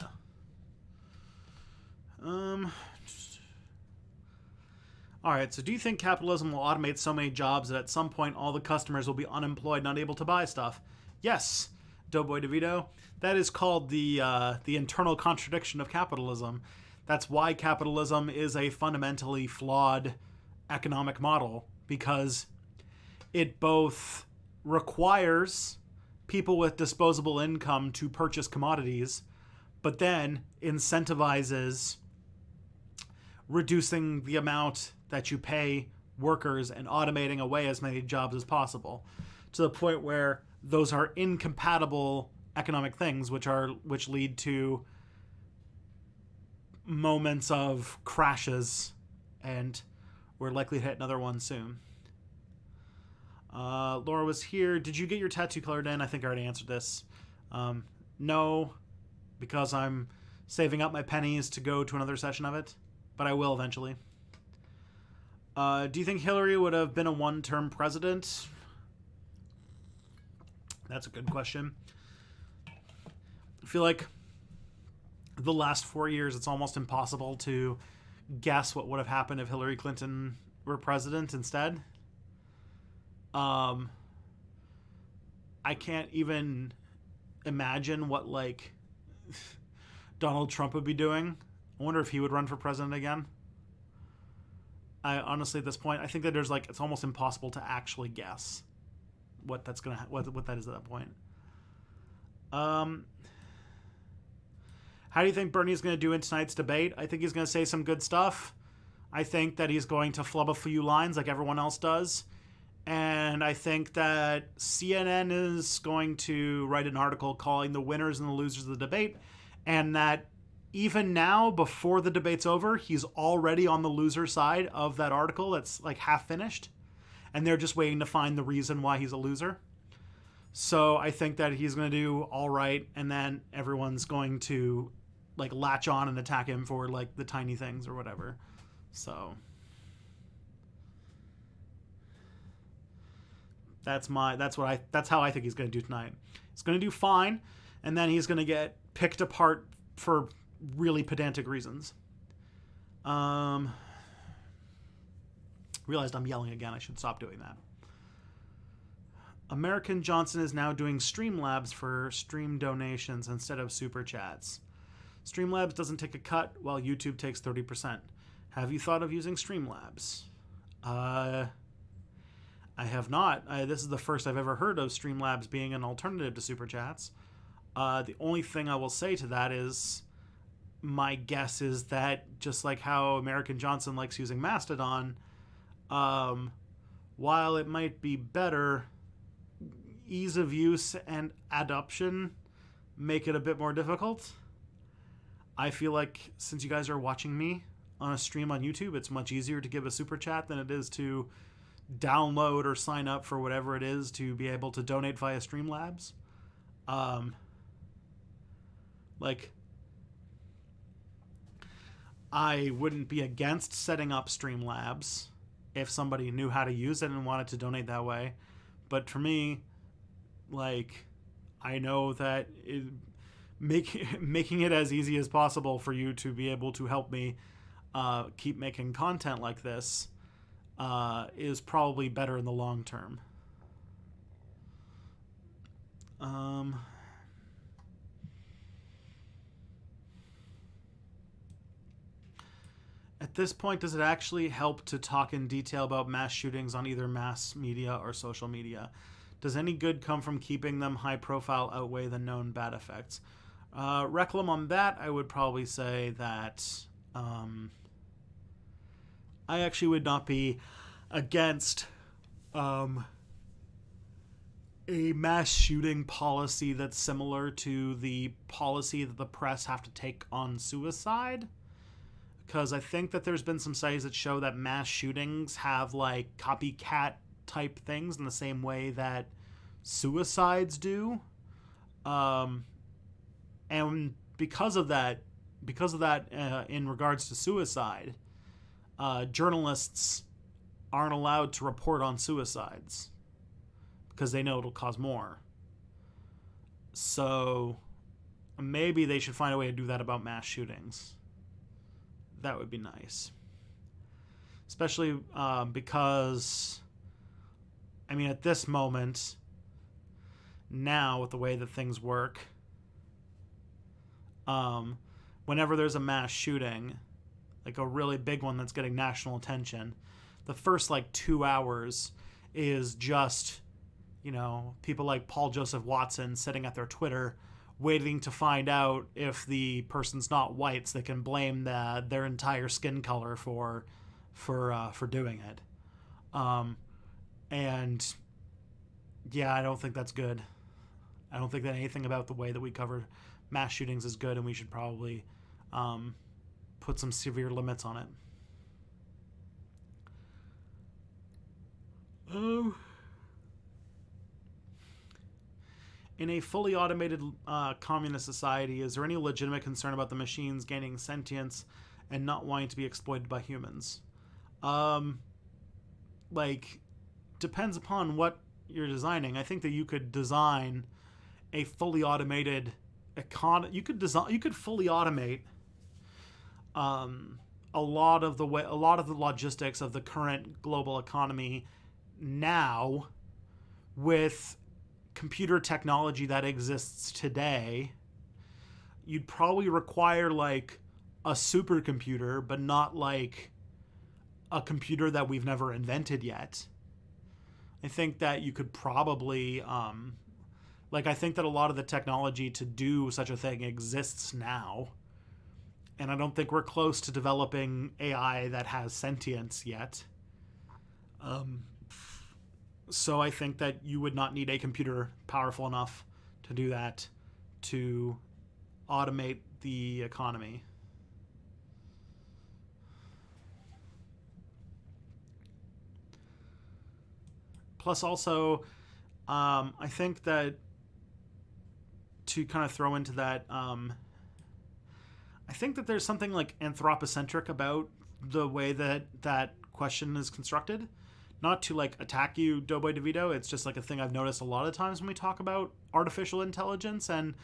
All right. So, do you think capitalism will automate so many jobs that at some point all the customers will be unemployed, not able to buy stuff? Yes, Doughboy DeVito. That is called the internal contradiction of capitalism. That's why capitalism is a fundamentally flawed economic model, because it both requires people with disposable income to purchase commodities, but then incentivizes reducing the amount that you pay workers and automating away as many jobs as possible, to the point where those are incompatible economic things, which lead to moments of crashes, and we're likely to hit another one soon. Laura was here. Did you get your tattoo colored in? I think I already answered this. No, because I'm saving up my pennies to go to another session of it, but I will eventually. Do you think Hillary would have been a one-term president? That's a good question. I feel like the last 4 years, it's almost impossible to guess what would have happened if Hillary Clinton were president instead. I can't even imagine what like Donald Trump would be doing. I wonder if he would run for president again. I honestly, at this point, I think that there's like, it's almost impossible to actually guess what that's gonna what that is at that point. How do you think Bernie's going to do in tonight's debate? I think he's going to say some good stuff. I think that he's going to flub a few lines like everyone else does. And I think that CNN is going to write an article calling the winners and the losers of the debate. And that even now, before the debate's over, he's already on the loser side of that article that's like half finished. And they're just waiting to find the reason why he's a loser. So I think that he's going to do all right. And then everyone's going to like latch on and attack him for like the tiny things or whatever. So that's how I think he's going to do tonight. He's going to do fine, and then he's going to get picked apart for really pedantic reasons. Realized I'm yelling again. I should stop doing that. American Johnson is now doing Streamlabs for stream donations instead of super chats. Streamlabs doesn't take a cut while YouTube takes 30%. Have you thought of using Streamlabs? I have not. This is the first I've ever heard of Streamlabs being an alternative to super chats. The only thing I will say to that is my guess is that just like how American Johnson likes using Mastodon, while it might be better, ease of use and adoption make it a bit more difficult. I feel like since you guys are watching me on a stream on YouTube, it's much easier to give a super chat than it is to download or sign up for whatever it is to be able to donate via Streamlabs. Like, I wouldn't be against setting up Streamlabs if somebody knew how to use it and wanted to donate that way. But for me, like, I know that making it as easy as possible for you to be able to help me keep making content like this is probably better in the long term. At this point, does it actually help to talk in detail about mass shootings on either mass media or social media? Does any good come from keeping them high profile outweigh the known bad effects? Reclam on that, I would probably say that I actually would not be against a mass shooting policy that's similar to the policy that the press have to take on suicide. Because I think that there's been some studies that show that mass shootings have like copycat type things in the same way that suicides do. And because of that, in regards to suicide, journalists aren't allowed to report on suicides because they know it'll cause more. So maybe they should find a way to do that about mass shootings. That would be nice. Especially because, I mean, at this moment, now with the way that things work, whenever there's a mass shooting, like a really big one that's getting national attention, the first like 2 hours is just, you know, people like Paul Joseph Watson sitting at their Twitter waiting to find out if the person's not white so they can blame their entire skin color for doing it. And yeah, I don't think that's good. I don't think that anything about the way that we cover mass shootings is good, and we should probably put some severe limits on it. In a fully automated communist society, is there any legitimate concern about the machines gaining sentience and not wanting to be exploited by humans? Like, depends upon what you're designing. I think that you could design a fully automated you could fully automate a lot of the logistics of the current global economy now with computer technology that exists today. You'd probably require like a supercomputer, but not like a computer that we've never invented yet. I think that you could probably I think that a lot of the technology to do such a thing exists now, and I don't think we're close to developing AI that has sentience yet. So I think that you would not need a computer powerful enough to do that, to automate the economy. Plus also, I think that to kind of throw into that, I think that there's something like anthropocentric about the way that that question is constructed. Not to like attack you, Doughboy DeVito. It's just like a thing I've noticed a lot of times when we talk about artificial intelligence and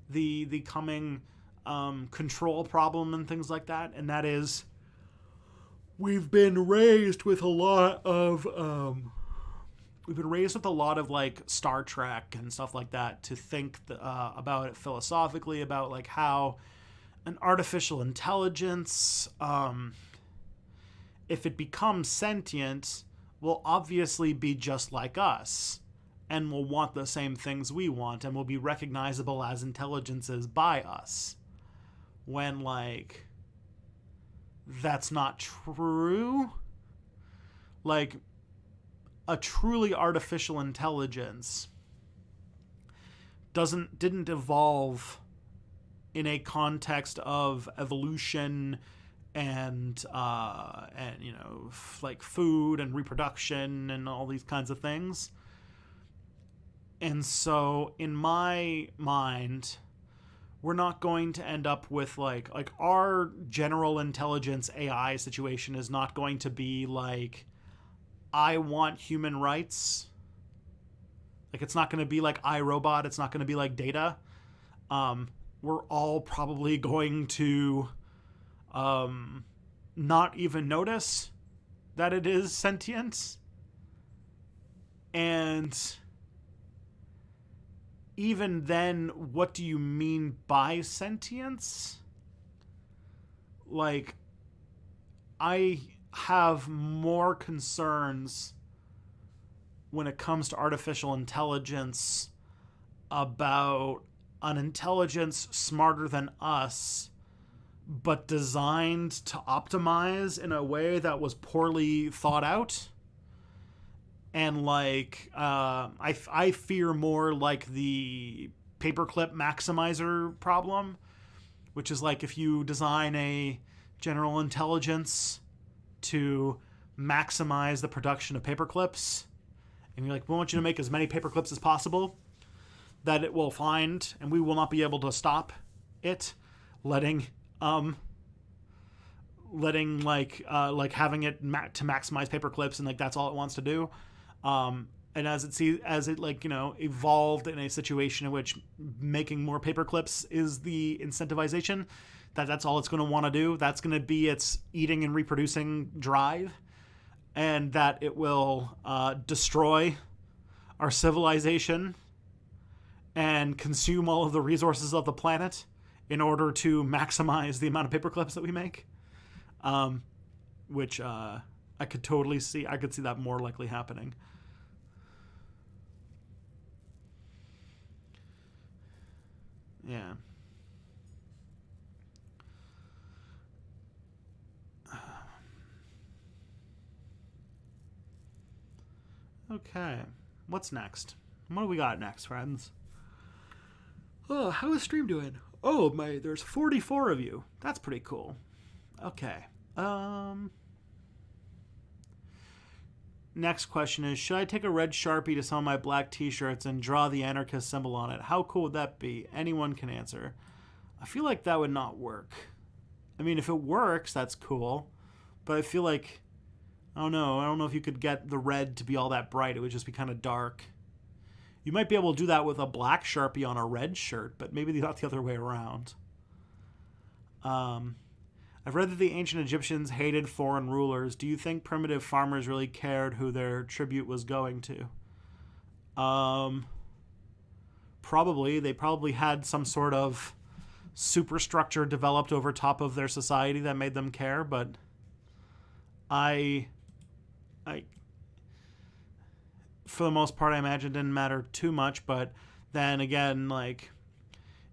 the coming control problem and things like that. And that is, we've been raised with a lot of like Star Trek and stuff like that to think about it philosophically, about like how an artificial intelligence, if it becomes sentient, will obviously be just like us and will want the same things we want and will be recognizable as intelligences by us. When, like, that's not true. Like, a truly artificial intelligence didn't evolve in a context of evolution and you know, like food and reproduction and all these kinds of things. And so in my mind, we're not going to end up with like our general intelligence AI situation is not going to be like, I want human rights. Like, it's not going to be like iRobot. It's not going to be like Data. We're all probably going to not even notice that it is sentient. And even then, what do you mean by sentience? Like, I have more concerns when it comes to artificial intelligence about an intelligence smarter than us, but designed to optimize in a way that was poorly thought out. And like, I fear more like the paperclip maximizer problem, which is like if you design a general intelligence to maximize the production of paperclips, and you're like, we want you to make as many paperclips as possible, that it will find, and we will not be able to stop it, letting like having it to maximize paperclips, and like that's all it wants to do. And as it like, you know, evolved in a situation in which making more paperclips is the incentivization, that's all it's going to want to do. That's going to be its eating and reproducing drive, and that it will destroy our civilization and consume all of the resources of the planet in order to maximize the amount of paperclips that we make. Which I could totally see. I could see that more likely happening. Yeah. Okay. What's next? What do we got next, friends? Oh, how is stream doing? Oh, there's 44 of you. That's pretty cool. Okay. Next question is, should I take a red Sharpie to some of my black t-shirts and draw the anarchist symbol on it? How cool would that be? Anyone can answer. I feel like that would not work. I mean, if it works, that's cool. But I feel like, I don't know if you could get the red to be all that bright. It would just be kind of dark. You might be able to do that with a black Sharpie on a red shirt, but maybe not the other way around. I've read that the ancient Egyptians hated foreign rulers. Do you think primitive farmers really cared who their tribute was going to? Probably. They probably had some sort of superstructure developed over top of their society that made them care, but I for the most part, I imagine it didn't matter too much. But then again, like,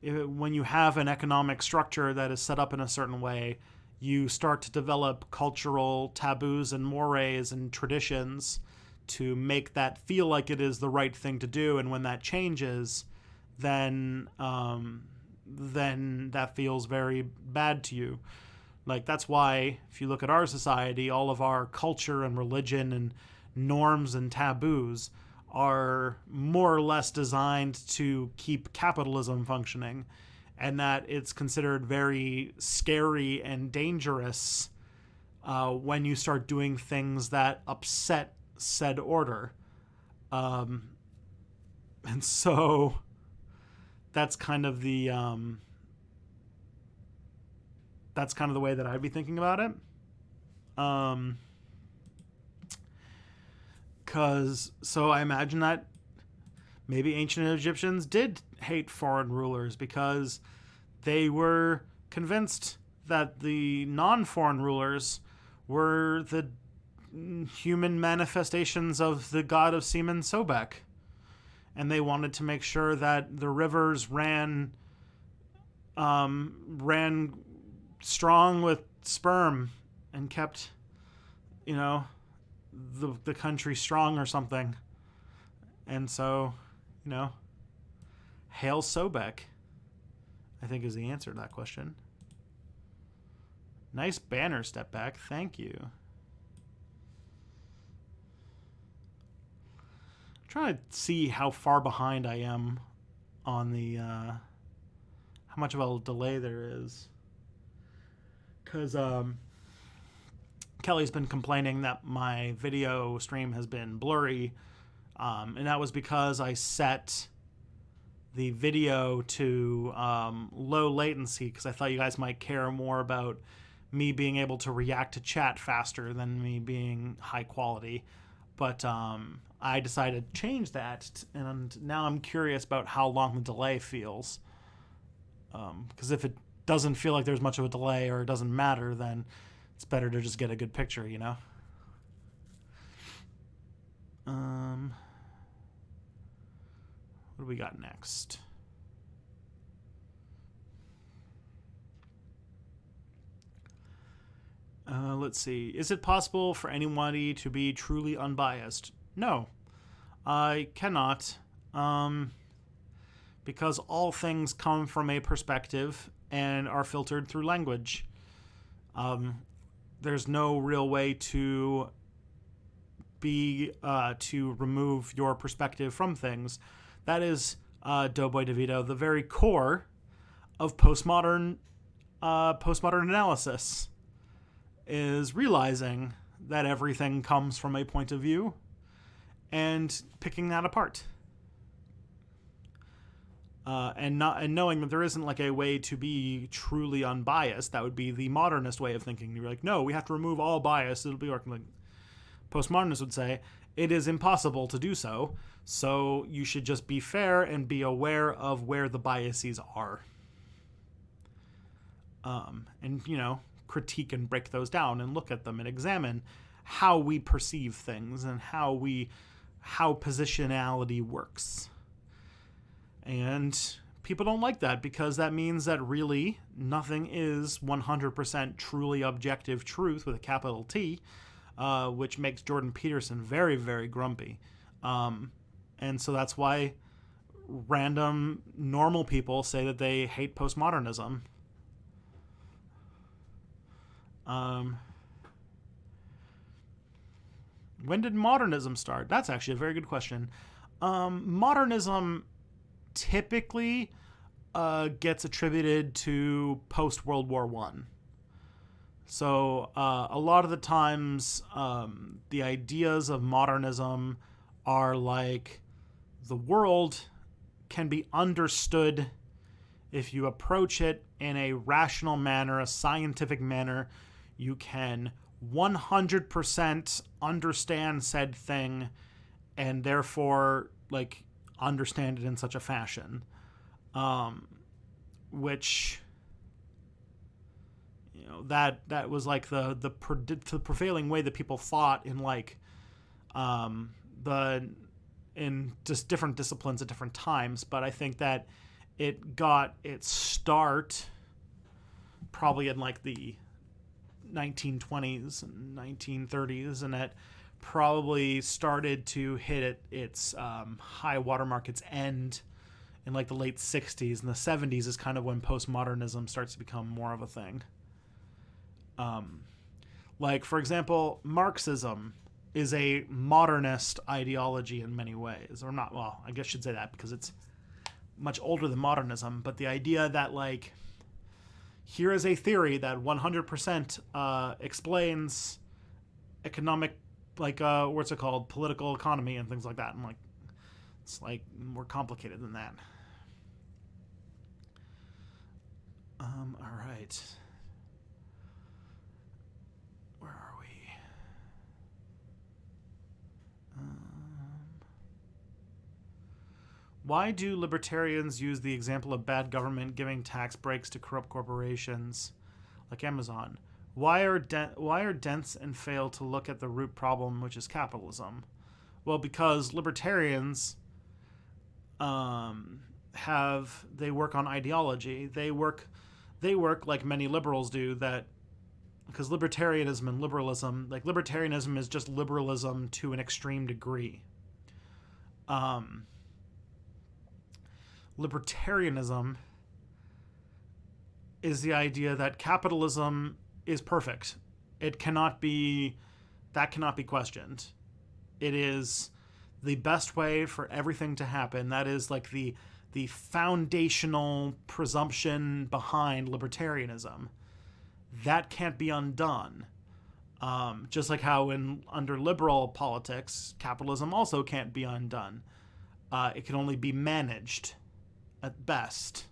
when you have an economic structure that is set up in a certain way, you start to develop cultural taboos and mores and traditions to make that feel like it is the right thing to do. And when that changes, then that feels very bad to you. Like, that's why if you look at our society, all of our culture and religion and norms and taboos are more or less designed to keep capitalism functioning and that it's considered very scary and dangerous when you start doing things that upset said order. And so that's kind of the way that I'd be thinking about it. So I imagine that maybe ancient Egyptians did hate foreign rulers because they were convinced that the non-foreign rulers were the human manifestations of the god of semen Sobek. And they wanted to make sure that the rivers ran strong with sperm and kept, the country strong or something. And so, hail Sobek, I think, is the answer to that question. Nice banner, Step Back. Thank you. I'm trying to see how far behind I am on the how much of a delay there is. Because Kelly's been complaining that my video stream has been blurry. And that was because I set the video to low latency because I thought you guys might care more about me being able to react to chat faster than me being high quality. But I decided to change that, and now I'm curious about how long the delay feels. Because if it doesn't feel like there's much of a delay or it doesn't matter, then it's better to just get a good picture, What do we got next? Let's see. Is it possible for anybody to be truly unbiased? No, I cannot. Because all things come from a perspective and are filtered through language. There's no real way to remove your perspective from things. That is, Doughboy DeVito, the very core of postmodern analysis, is realizing that everything comes from a point of view and picking that apart. And knowing that there isn't like a way to be truly unbiased. That would be the modernist way of thinking. You're like, no, we have to remove all bias. It'll be working. Like postmodernists would say, it is impossible to do so. So you should just be fair and be aware of where the biases are. And critique and break those down and look at them and examine how we perceive things and how positionality works. And people don't like that because that means that really nothing is 100% truly objective truth with a capital T, which makes Jordan Peterson very, very grumpy. And so that's why random normal people say that they hate postmodernism. When did modernism start? That's actually a very good question. Modernism typically gets attributed to post-World War I. So a lot of the times the ideas of modernism are like the world can be understood if you approach it in a rational manner, a scientific manner. You can 100% understand said thing and therefore understand it in such a fashion, which that was like the prevailing way that people thought in in just different disciplines at different times. But I think that it got its start probably in the 1920s and 1930s, and it probably started to hit its high watermark, its end in the late 60s, and the 70s is kind of when postmodernism starts to become more of a thing. For example, Marxism is a modernist ideology in many ways, or not. Well, I guess I should say that because it's much older than modernism, but the idea that like here is a theory that 100% explains economic, like what's it called, political economy and things like that. And like it's like more complicated than that. All right. Where are we? Why do libertarians use the example of bad government giving tax breaks to corrupt corporations like Amazon? Why are dense and fail to look at the root problem, which is capitalism? Well, because libertarians they work on ideology. They work like many liberals do, that because libertarianism and liberalism, like libertarianism is just liberalism to an extreme degree. Libertarianism is the idea that capitalism is perfect. That cannot be questioned. It is the best way for everything to happen. That is like the foundational presumption behind libertarianism. That can't be undone. Just like how under liberal politics, capitalism also can't be undone. It can only be managed at best.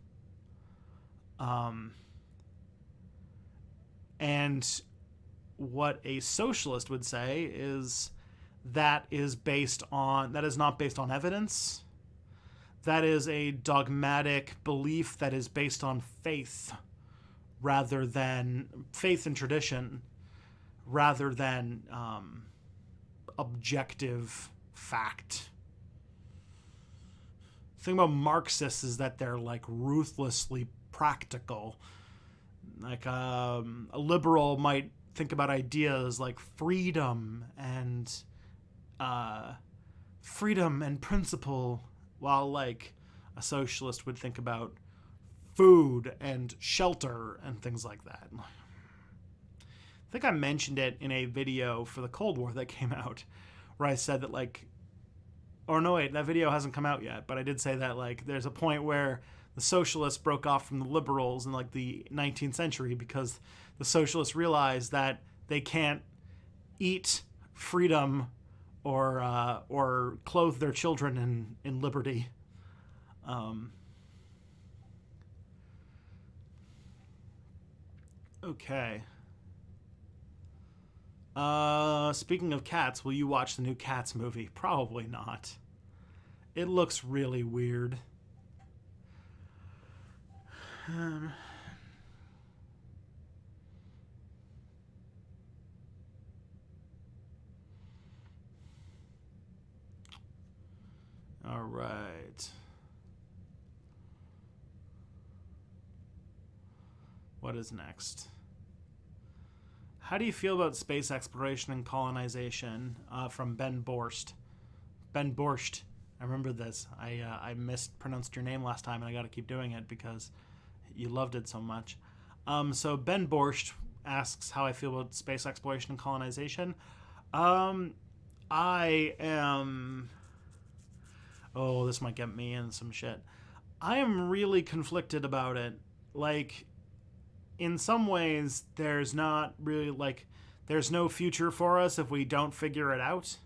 And what a socialist would say is that is not based on evidence. That is a dogmatic belief that is based on faith rather than faith and tradition, rather than objective fact. The thing about Marxists is that they're like ruthlessly practical. Like a liberal might think about ideas like freedom and principle, while like a socialist would think about food and shelter and things like that. I think I mentioned it in a video for the Cold War that came out, where I said that like, or no wait, that video hasn't come out yet, but I did say that like there's a point where the socialists broke off from the liberals in like the 19th century because the socialists realized that they can't eat freedom or clothe their children in liberty. Okay. Speaking of cats, will you watch the new Cats movie? Probably not. It looks really weird. All right. What is next? How do you feel about space exploration and colonization? From Ben Borscht. Ben Borscht. I remember this. I mispronounced your name last time, and I got to keep doing it because you loved it so much. So Ben Borscht asks how I feel about space exploration and colonization. I am... Oh, this might get me in some shit. I am really conflicted about it. Like, in some ways, there's not really, like, there's no future for us if we don't figure it out.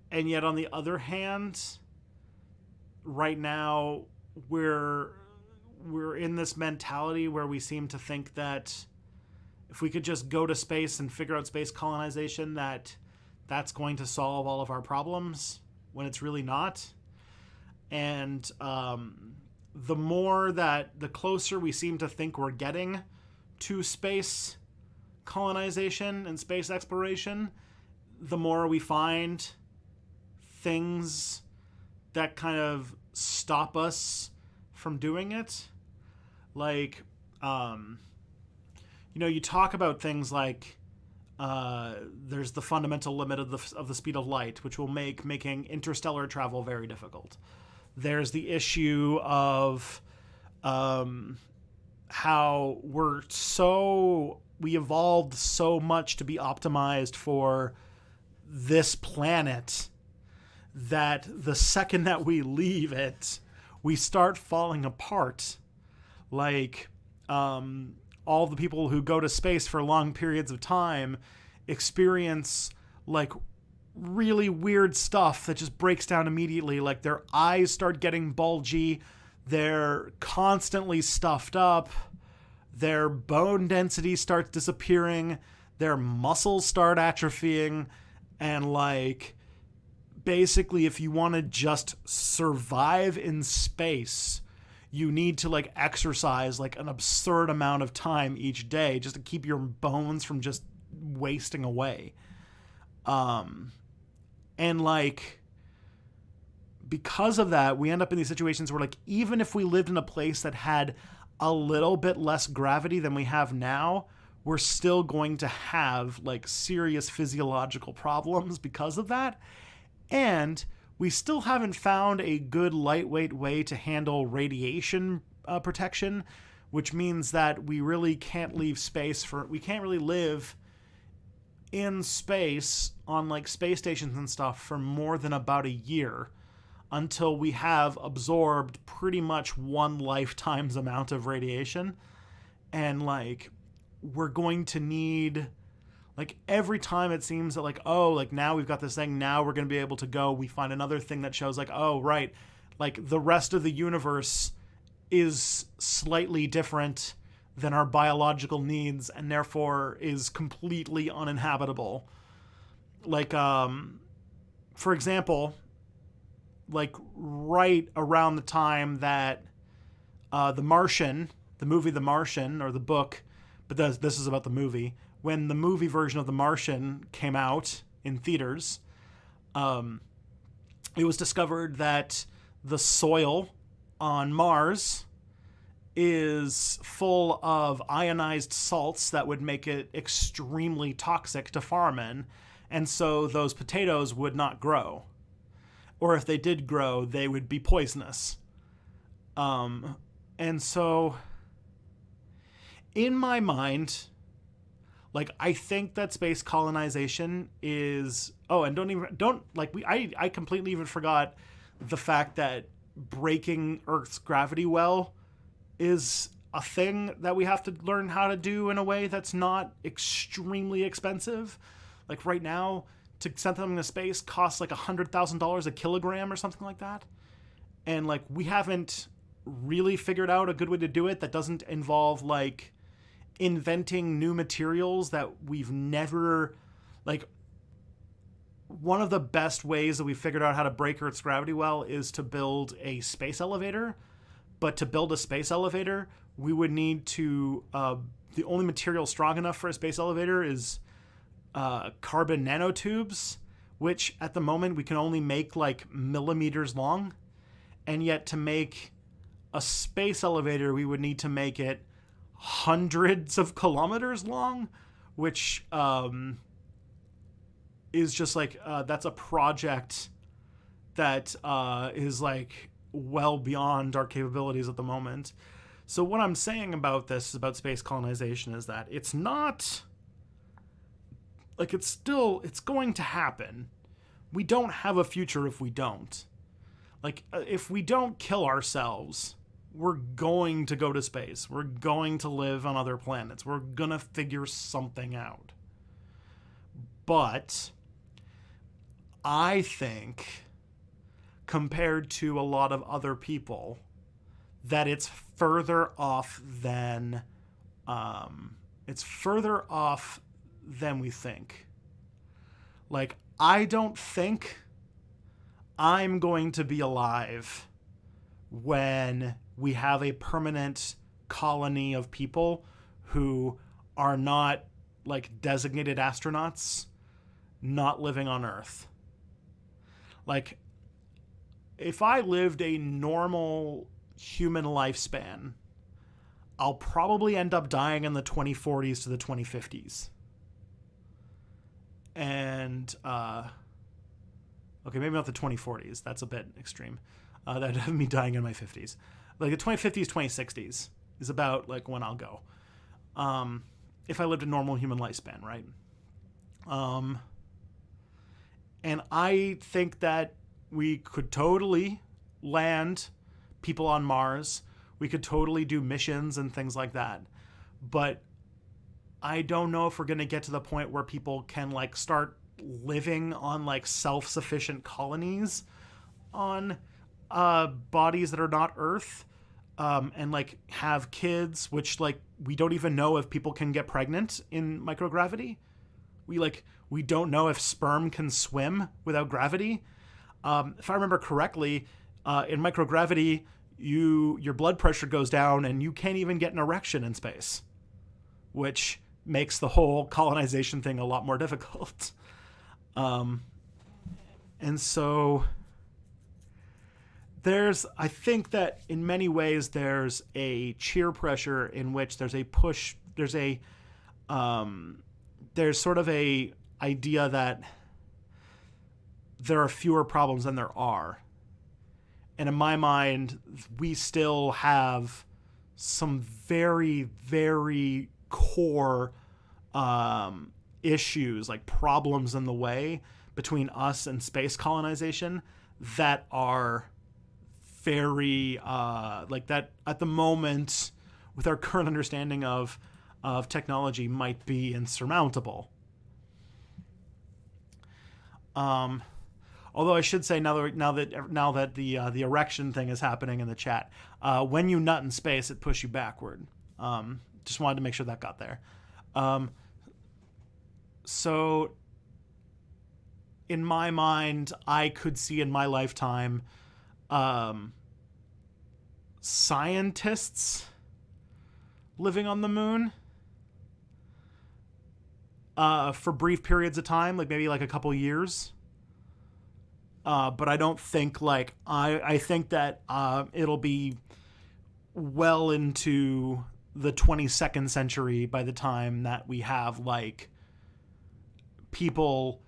And yet, on the other hand, right now, we're in this mentality where we seem to think that if we could just go to space and figure out space colonization, that's going to solve all of our problems, when it's really not. And the closer we seem to think we're getting to space colonization and space exploration, the more we find things that kind of stop us from doing it. Like, you talk about things like there's the fundamental limit of the speed of light, which will making interstellar travel very difficult. There's the issue of how we evolved so much to be optimized for this planet that the second that we leave it, we start falling apart. Like, all the people who go to space for long periods of time experience like really weird stuff that just breaks down immediately. Like their eyes start getting bulgy, they're constantly stuffed up, their bone density starts disappearing, their muscles start atrophying, and like basically if you want to just survive in space, you need to like exercise like an absurd amount of time each day just to keep your bones from just wasting away. And like because of that, we end up in these situations where like even if we lived in a place that had a little bit less gravity than we have now, we're still going to have like serious physiological problems because of that. And we still haven't found a good lightweight way to handle radiation protection, which means that we really can't leave space we can't really live in space on like space stations and stuff for more than about a year until we have absorbed pretty much one lifetime's amount of radiation. And like we're going to need, like every time it seems that like, oh, like now we've got this thing, now we're going to be able to go, we find another thing that shows like, oh, right, like the rest of the universe is slightly different than our biological needs and therefore is completely uninhabitable. Like, for example, like right around the time that The Martian, the movie The Martian, or the book, but this is about the movie, when the movie version of The Martian came out in theaters, it was discovered that the soil on Mars is full of ionized salts that would make it extremely toxic to farm, and so those potatoes would not grow. Or if they did grow, they would be poisonous. And so, in my mind, like, I think that space colonization is... Oh, and I completely even forgot the fact that breaking Earth's gravity well is a thing that we have to learn how to do in a way that's not extremely expensive. Like right now, to send something to space costs like $100,000 a kilogram or something like that. And like we haven't really figured out a good way to do it that doesn't involve like inventing new materials that we've never, like, one of the best ways that we figured out how to break Earth's gravity well is to build a space elevator. But to build a space elevator, we would need to, the only material strong enough for a space elevator is carbon nanotubes, which at the moment we can only make like millimeters long. And yet to make a space elevator, we would need to make it hundreds of kilometers long, which is just like, that's a project that is like well beyond our capabilities at the moment. So what I'm saying about this, about space colonization, is that it's not like, it's going to happen. We don't have a future if we don't. Like, if we don't kill ourselves, we're going to go to space. We're going to live on other planets. We're going to figure something out. But I think, compared to a lot of other people, that it's further off than we think. Like, I don't think I'm going to be alive when we have a permanent colony of people who are not like designated astronauts not living on Earth. Like, if I lived a normal human lifespan, I'll probably end up dying in the 2040s to the 2050s. And, okay, maybe not the 2040s. That's a bit extreme. That'd have me dying in my 50s. Like the 2050s, 2060s is about like when I'll go. If I lived a normal human lifespan, right? And I think that we could totally land people on Mars. We could totally do missions and things like that. But I don't know if we're going to get to the point where people can like start living on like self-sufficient colonies on bodies that are not Earth, and like have kids, which like we don't even know if people can get pregnant in microgravity. We don't know if sperm can swim without gravity. If I remember correctly, in microgravity, your blood pressure goes down and you can't even get an erection in space, which makes the whole colonization thing a lot more difficult. And so I think that in many ways there's a cheer pressure in which there's a push, there's sort of a idea that there are fewer problems than there are. And in my mind, we still have some very, very core issues, like problems in the way between us and space colonization that are very, like that at the moment, with our current understanding of technology, might be insurmountable. Although I should say now that the erection thing is happening in the chat, when you nut in space, it pushes you backward. Just wanted to make sure that got there. So in my mind, I could see in my lifetime scientists living on the moon for brief periods of time, like maybe like a couple years. But I don't think like I think that it'll be well into the 22nd century by the time that we have like people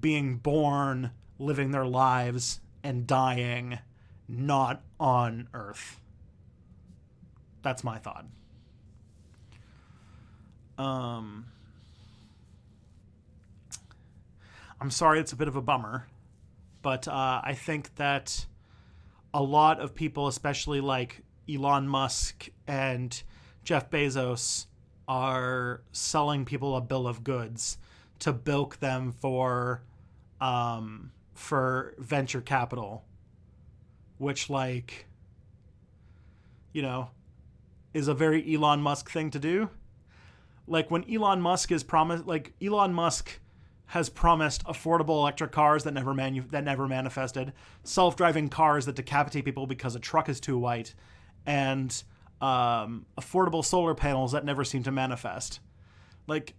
being born, living their lives, and dying not on Earth. That's my thought. I'm sorry, it's a bit of a bummer. But I think that a lot of people, especially like Elon Musk and Jeff Bezos, are selling people a bill of goods to bilk them for venture capital, which, like, you know, is a very Elon Musk thing to do. Like when Elon Musk has promised affordable electric cars that never manifested, self-driving cars that decapitate people because a truck is too white, and affordable solar panels that never seem to manifest. Like,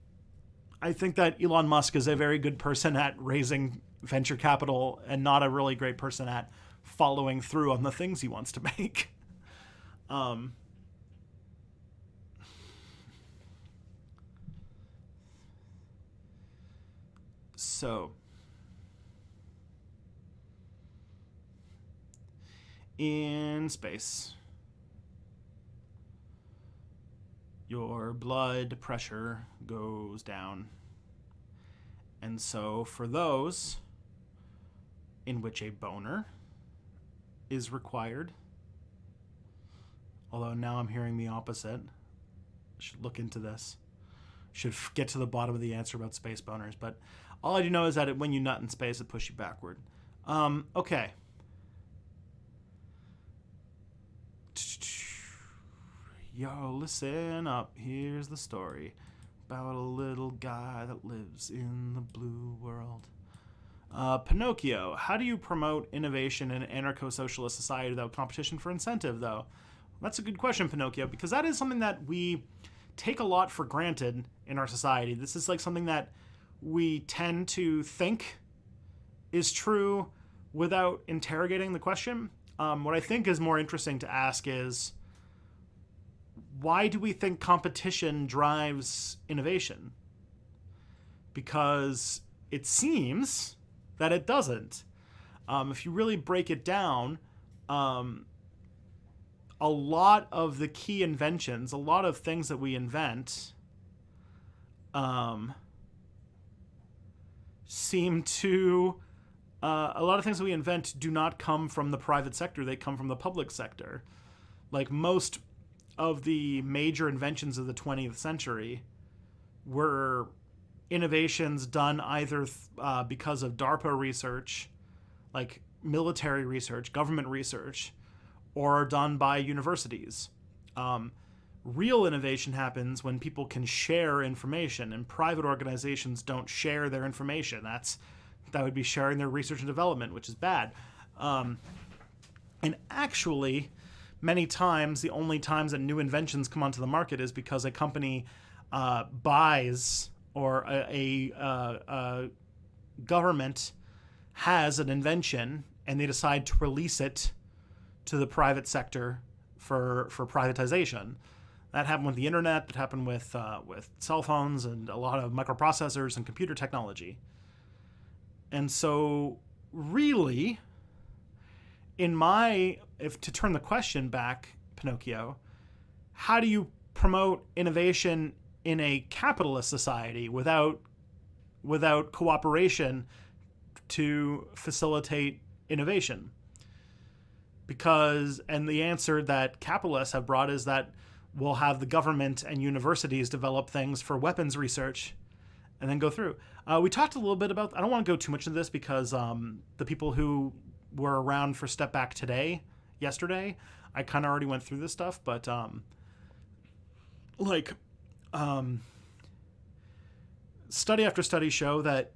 I think that Elon Musk is a very good person at raising venture capital and not a really great person at following through on the things he wants to make. So, in space, your blood pressure goes down. And so for those in which a boner is required, although now I'm hearing the opposite, I should look into this. Should get to the bottom of the answer about space boners, but all I do know is that when you nut in space, it pushes you backward. Okay. Yo, listen up. Here's the story about a little guy that lives in the blue world. Pinocchio. How do you promote innovation in an anarcho-socialist society without competition for incentive, though? That's a good question, Pinocchio, because that is something that we take a lot for granted in our society. This is like something that we tend to think is true without interrogating the question. What I think is more interesting to ask is, why do we think competition drives innovation? Because it seems that it doesn't. If you really break it down, a lot of the key inventions, a lot of things that we invent, seem to a lot of things that we invent do not come from the private sector. They come from the public sector. Like most of the major inventions of the 20th century were innovations done either because of DARPA research, like military research, government research, or done by universities. Real innovation happens when people can share information, and private organizations don't share their information. That would be sharing their research and development, which is bad. And actually, many times, the only times that new inventions come onto the market is because a company buys, or a government has an invention and they decide to release it to the private sector for privatization. That happened with the internet. That happened with cell phones and a lot of microprocessors and computer technology. And so, really, if to turn the question back, Pinocchio, how do you promote innovation in a capitalist society without cooperation to facilitate innovation? And the answer that capitalists have brought is that we'll have the government and universities develop things for weapons research and then go through. We talked a little bit about, I don't want to go too much into this because the people who were around for Step Back yesterday, I kind of already went through this stuff, but study after study show that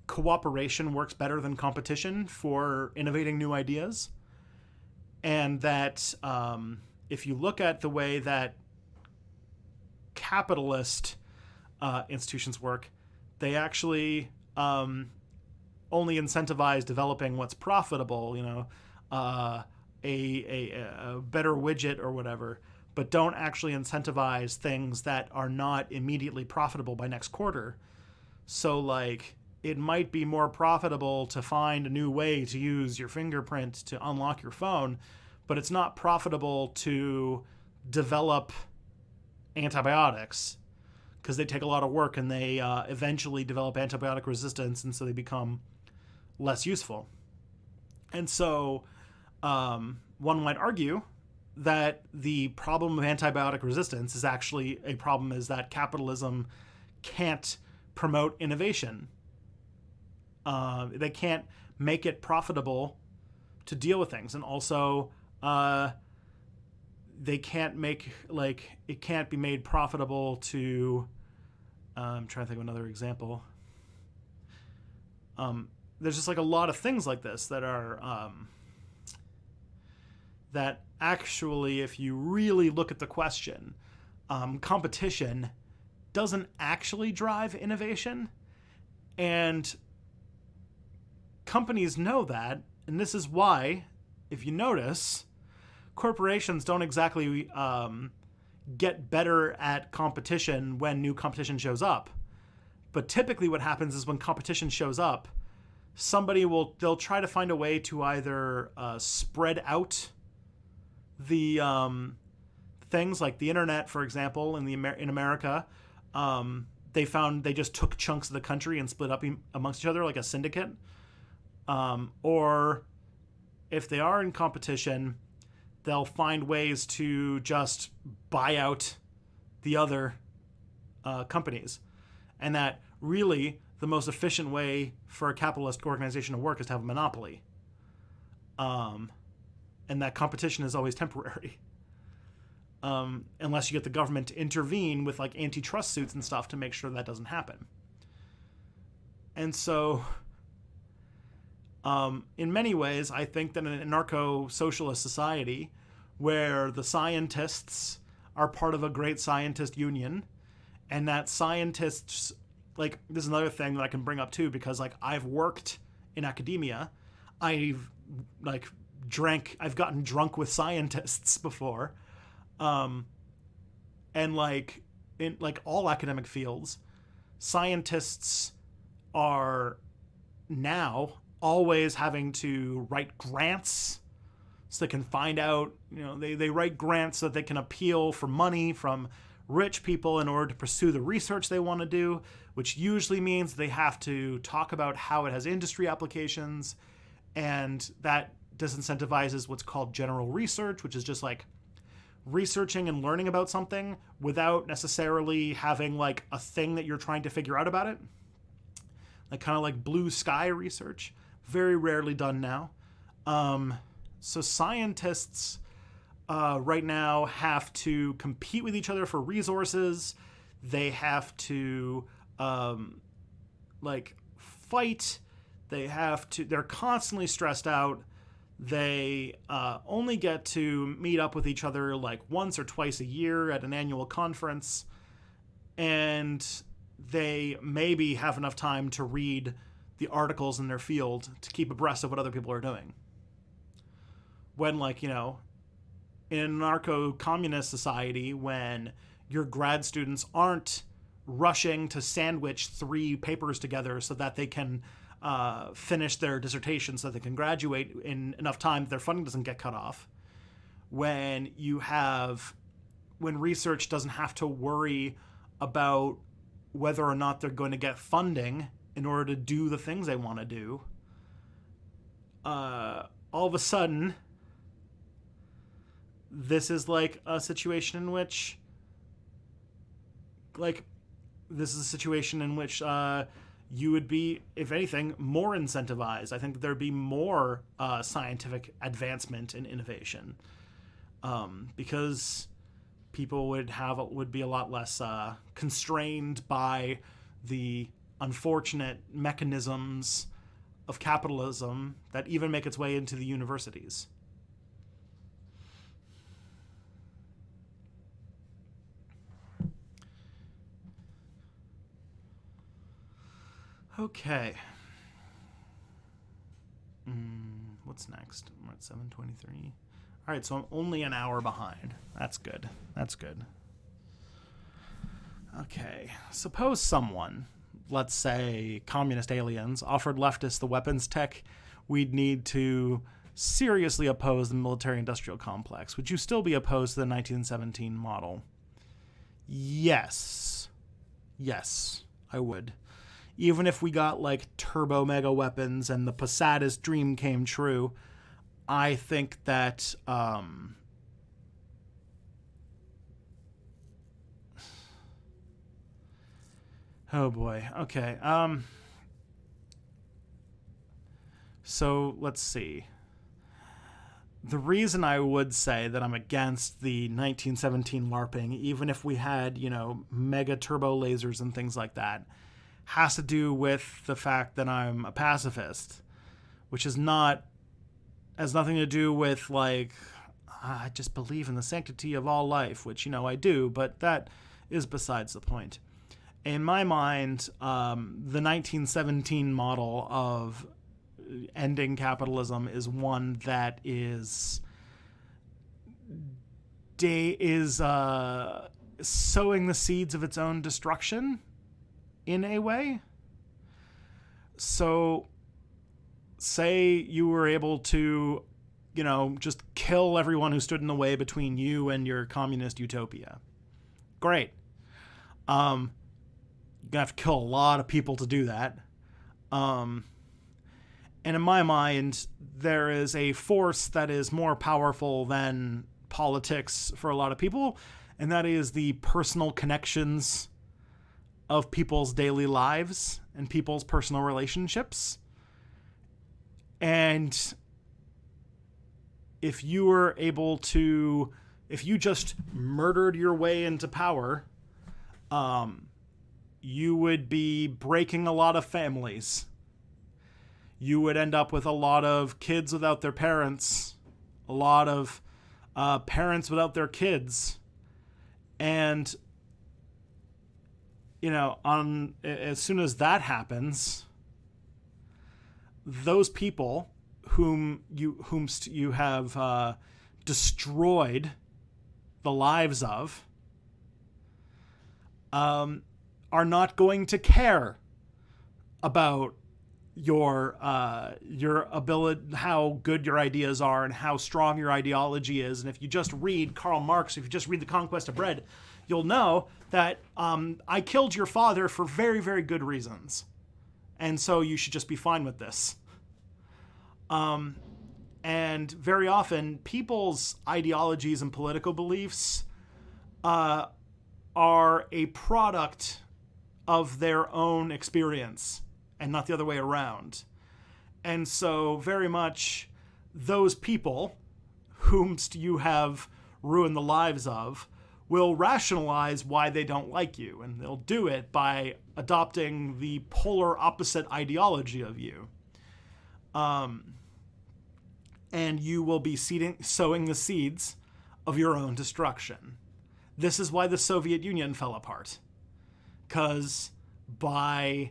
cooperation works better than competition for innovating new ideas. And that if you look at the way that capitalist institutions work, they actually only incentivize developing what's profitable, a better widget or whatever, but don't actually incentivize things that are not immediately profitable by next quarter. So, like, it might be more profitable to find a new way to use your fingerprint to unlock your phone, but it's not profitable to develop antibiotics because they take a lot of work and they eventually develop antibiotic resistance, and so they become less useful. And so one might argue that the problem of antibiotic resistance is actually a problem is that capitalism can't promote innovation. They can't make it profitable to deal with things. And also, they can't it can't be made profitable to, I'm trying to think of another example. There's just like a lot of things like this that are, that actually, if you really look at the question, competition doesn't actually drive innovation. And companies know that, and this is why, if you notice, corporations don't exactly get better at competition when new competition shows up. But typically what happens is when competition shows up, they'll try to find a way to either spread out the things, like the internet, for example, in America. They just took chunks of the country and split up amongst each other like a syndicate. Or if they are in competition, they'll find ways to just buy out the other companies. And that really the most efficient way for a capitalist organization to work is to have a monopoly. And that competition is always temporary. Unless you get the government to intervene with like antitrust suits and stuff to make sure that doesn't happen. And so, in many ways, I think that in an anarcho-socialist society where the scientists are part of a great scientist union, and that scientists, like, this is another thing that I can bring up too, because like I've worked in academia, I've gotten drunk with scientists before, and like in like all academic fields, scientists are now always having to write grants so they can find out, they write grants so that they can appeal for money from rich people in order to pursue the research they want to do, which usually means they have to talk about how it has industry applications, and that disincentivizes what's called general research, which is just like researching and learning about something without necessarily having like a thing that you're trying to figure out about it. Like kind of like blue sky research. Very rarely done now. So scientists right now have to compete with each other for resources. They have to like fight. They're constantly stressed out. They only get to meet up with each other like once or twice a year at an annual conference. And they maybe have enough time to read the articles in their field to keep abreast of what other people are doing. When, like, you know, in an anarcho-communist society, when your grad students aren't rushing to sandwich 3 papers together so that they can finish their dissertation so that they can graduate in enough time that their funding doesn't get cut off, when research doesn't have to worry about whether or not they're going to get funding in order to do the things they want to do, all of a sudden, this is like a situation in which, you would be, if anything, more incentivized. I think there'd be more scientific advancement and innovation, because people would be a lot less constrained by the unfortunate mechanisms of capitalism that even make its way into the universities. Okay. What's next? We're at 7:23. All right, so I'm only an hour behind. That's good. Okay. Suppose someone, let's say communist aliens, offered leftists the weapons tech we'd need to seriously oppose the military-industrial complex. Would you still be opposed to the 1917 model? Yes. Yes, I would. Even if we got like turbo mega weapons and the Posadist dream came true, I think that oh boy. Okay. So let's see. The reason I would say that I'm against the 1917 LARPing, even if we had, you know, mega turbo lasers and things like that, has to do with the fact that I'm a pacifist, which has nothing to do with like, I just believe in the sanctity of all life, which, you know, I do, but that is besides the point. In my mind, the 1917 model of ending capitalism is one that is sowing the seeds of its own destruction in a way. So say you were able to, you know, just kill everyone who stood in the way between you and your communist utopia. Great. You're gonna have to kill a lot of people to do that. And in my mind, there is a force that is more powerful than politics for a lot of people, and that is the personal connections of people's daily lives and people's personal relationships. And if you just murdered your way into power, you would be breaking a lot of families. You would end up with a lot of kids without their parents, a lot of parents without their kids. And, you know, as soon as that happens, those people whom you have destroyed the lives of are not going to care about your ability, how good your ideas are and how strong your ideology is. And if you just read Karl Marx, if you just read The Conquest of Bread, you'll know that I killed your father for very, very good reasons. And so you should just be fine with this. And very often, people's ideologies and political beliefs are a product of their own experience and not the other way around. And so very much those people whomst you have ruined the lives of will rationalize why they don't like you, and they'll do it by adopting the polar opposite ideology of you. And you will be sowing the seeds of your own destruction. This is why the Soviet Union fell apart. Because by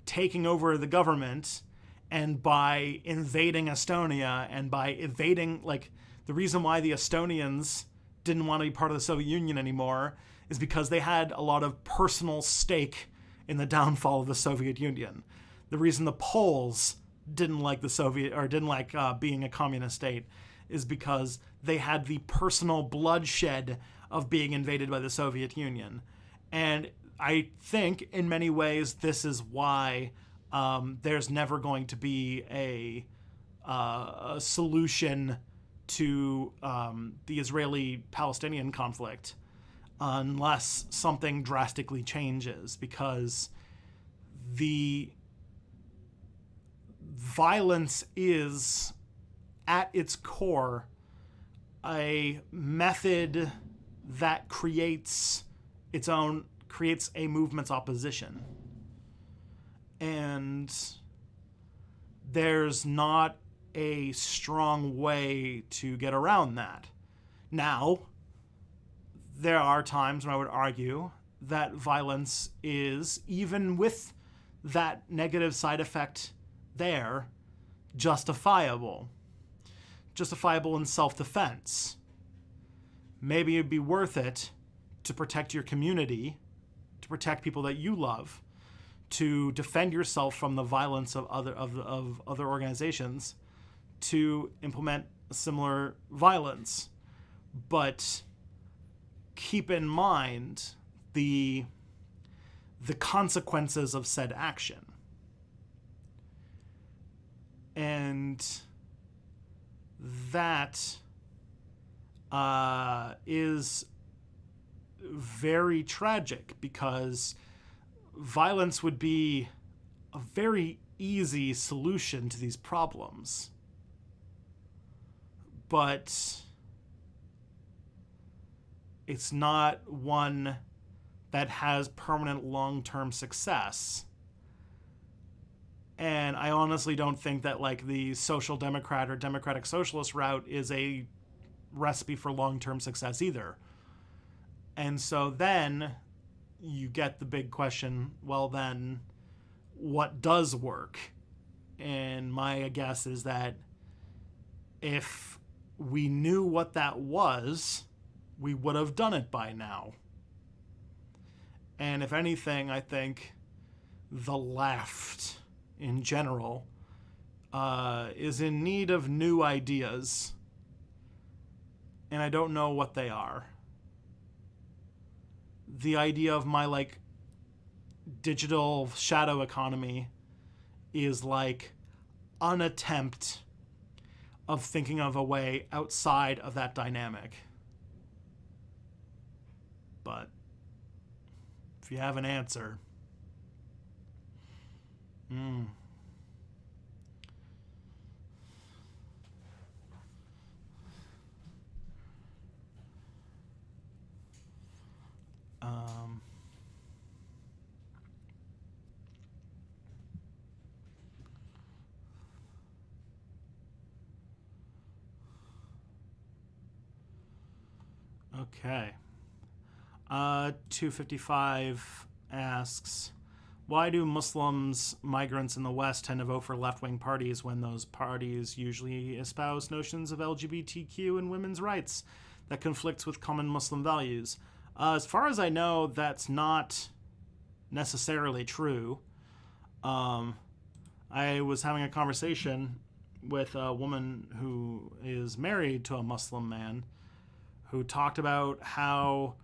taking over the government and by invading Estonia and by evading, like, the reason why the Estonians didn't want to be part of the Soviet Union anymore is because they had a lot of personal stake in the downfall of the Soviet Union. The reason the Poles didn't like the Soviet, or didn't like being a communist state, is because they had the personal bloodshed of being invaded by the Soviet Union. And I think in many ways this is why there's never going to be a solution to the Israeli-Palestinian conflict unless something drastically changes, because the violence is at its core a method that creates a movement's opposition. And there's not a strong way to get around that. Now, there are times when I would argue that violence is, even with that negative side effect there, justifiable in self-defense. Maybe it'd be worth it to protect your community, to protect people that you love, to defend yourself from the violence of other organizations, to implement similar violence. But keep in mind the consequences of said action. And that is very tragic, because violence would be a very easy solution to these problems. But it's not one that has permanent long-term success. And I honestly don't think that, like, the social democrat or democratic socialist route is a recipe for long-term success either. And so then you get the big question, well then, what does work? And my guess is that if we knew what that was, we would have done it by now. And if anything, I think the left in general is in need of new ideas. And I don't know what they are. The idea of my, like, digital shadow economy is like an attempt of thinking of a way outside of that dynamic. But if you have an answer, okay. 255 asks, why do Muslims, migrants in the West tend to vote for left-wing parties when those parties usually espouse notions of LGBTQ and women's rights that conflicts with common Muslim values? As far as I know, that's not necessarily true. I was having a conversation with a woman who is married to a Muslim man who talked about how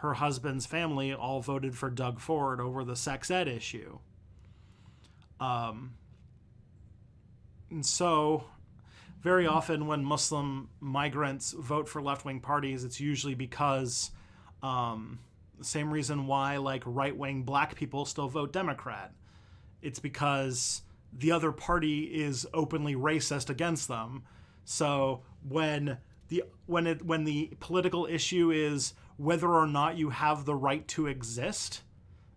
her husband's family all voted for Doug Ford over the sex ed issue. And so very often when Muslim migrants vote for left-wing parties, it's usually because the same reason why like right-wing black people still vote Democrat. It's because the other party is openly racist against them. So when the political issue is whether or not you have the right to exist,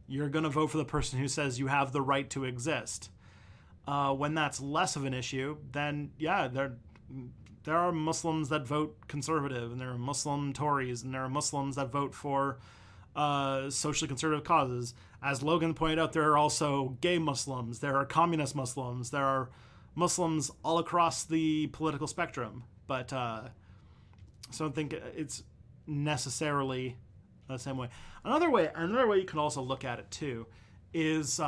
you're going to vote for the person who says you have the right to exist. When that's less of an issue, then yeah, there are Muslims that vote conservative, and there are Muslim Tories, and there are Muslims that vote for socially conservative causes. As Logan pointed out, there are also gay Muslims, there are communist Muslims, there are Muslims all across the political spectrum. But so I don't think it's necessarily the same way. Another way you can also look at it too is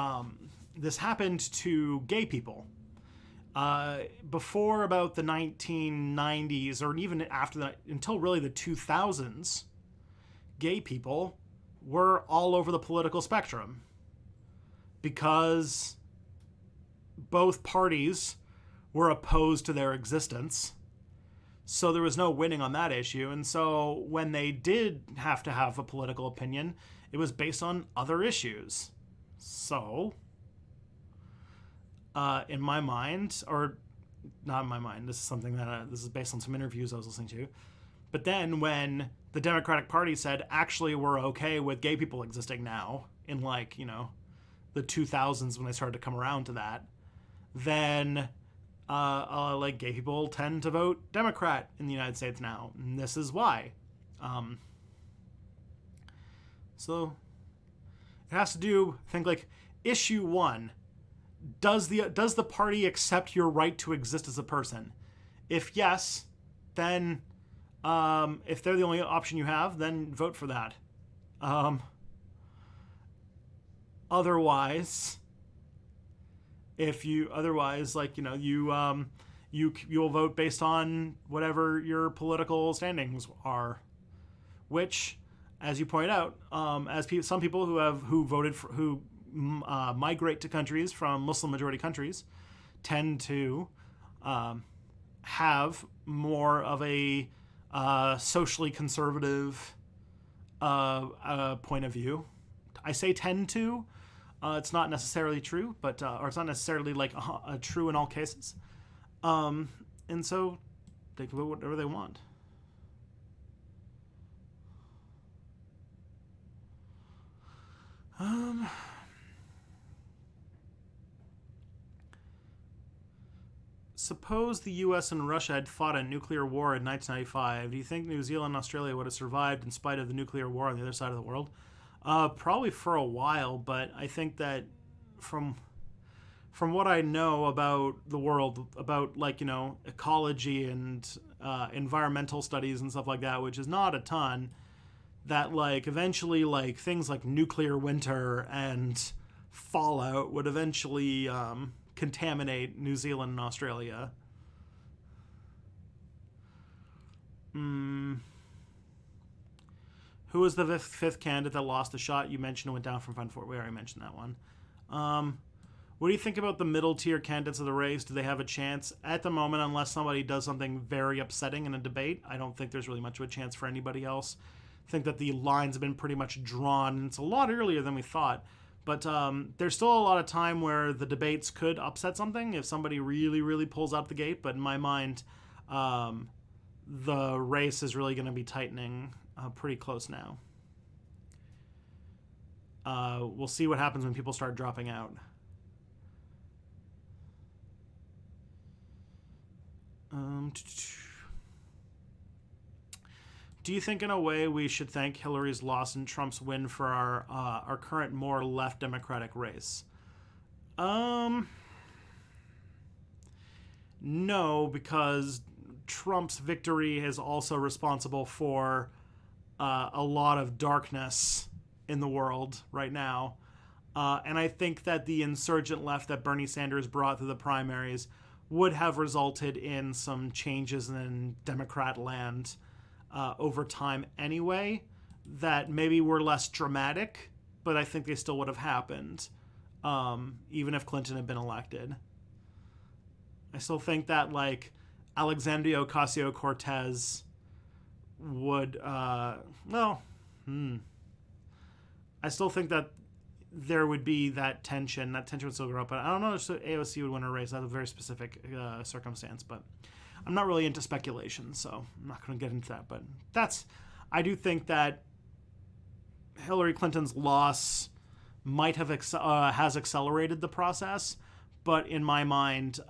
this happened to gay people. Before about the 1990s, or even after that, until really the 2000s, gay people were all over the political spectrum because both parties were opposed to their existence. So there was no winning on that issue. And so when they did have to have a political opinion, it was based on other issues. So in my mind, or not in my mind, this is something that this is based on some interviews I was listening to. But then when the Democratic Party said, actually, we're okay with gay people existing now, in like, the 2000s when they started to come around to that, then like gay people tend to vote Democrat in the United States now. And this is why. So it has to do, I think, like issue one. Does the party accept your right to exist as a person? If yes, then if they're the only option you have, then vote for that. Otherwise, you'll vote based on whatever your political standings are, which, as you point out, some people who migrate to countries from Muslim majority countries tend to have more of a socially conservative point of view. I say tend to. It's not necessarily true, but or it's not necessarily like true in all cases. And so they can vote whatever they want. Suppose the US and Russia had fought a nuclear war in 1995. Do you think New Zealand and Australia would have survived in spite of the nuclear war on the other side of the world? Probably for a while, but I think that from what I know about the world, about ecology and environmental studies and stuff like that, which is not a ton, that eventually things like nuclear winter and fallout would eventually contaminate New Zealand and Australia. Who was the fifth candidate that lost the shot? You mentioned it went down from Fund 4. We already mentioned that one. What do you think about the middle tier candidates of the race? Do they have a chance? At the moment, unless somebody does something very upsetting in a debate, I don't think there's really much of a chance for anybody else. I think that the lines have been pretty much drawn, and it's a lot earlier than we thought. But there's still a lot of time where the debates could upset something if somebody really, really pulls out the gate. But in my mind, the race is really going to be tightening pretty close now. We'll see what happens when people start dropping out. Do you think, in a way, we should thank Hillary's loss and Trump's win for our current more left Democratic race? No, because Trump's victory is also responsible for a lot of darkness in the world right now. And I think that the insurgent left that Bernie Sanders brought to the primaries would have resulted in some changes in Democrat land over time anyway. that maybe were less dramatic, but I think they still would have happened, even if Clinton had been elected. I still think that, like, Alexandria Ocasio-Cortez would, I still think that there would be that tension. That tension would still grow up. But I don't know if AOC would win a race. That's a very specific circumstance. But I'm not really into speculation, so I'm not going to get into that. But I do think that Hillary Clinton's loss might have has accelerated the process, but in my mind,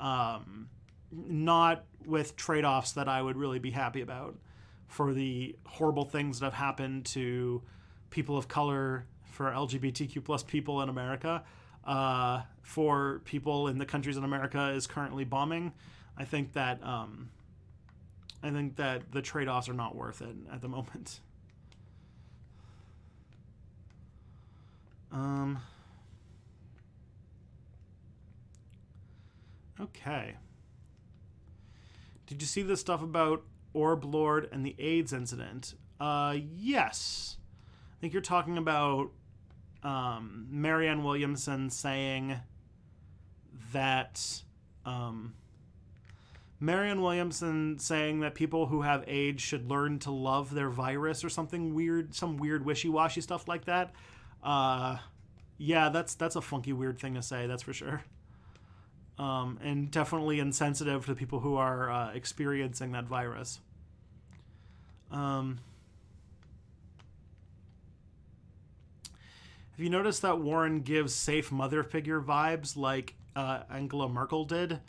not with trade-offs that I would really be happy about for the horrible things that have happened to people of color, for LGBTQ plus people in America, for people in the countries in America is currently bombing. I think that the trade-offs are not worth it at the moment. Okay. Did you see the stuff about Orb Lord and the AIDS incident? Yes. I think you're talking about Marianne Williamson saying that people who have AIDS should learn to love their virus or something weird, some weird wishy-washy stuff like that. Yeah, that's a funky, weird thing to say, that's for sure. And definitely insensitive to people who are experiencing that virus. Have you noticed that Warren gives safe mother figure vibes like Angela Merkel did?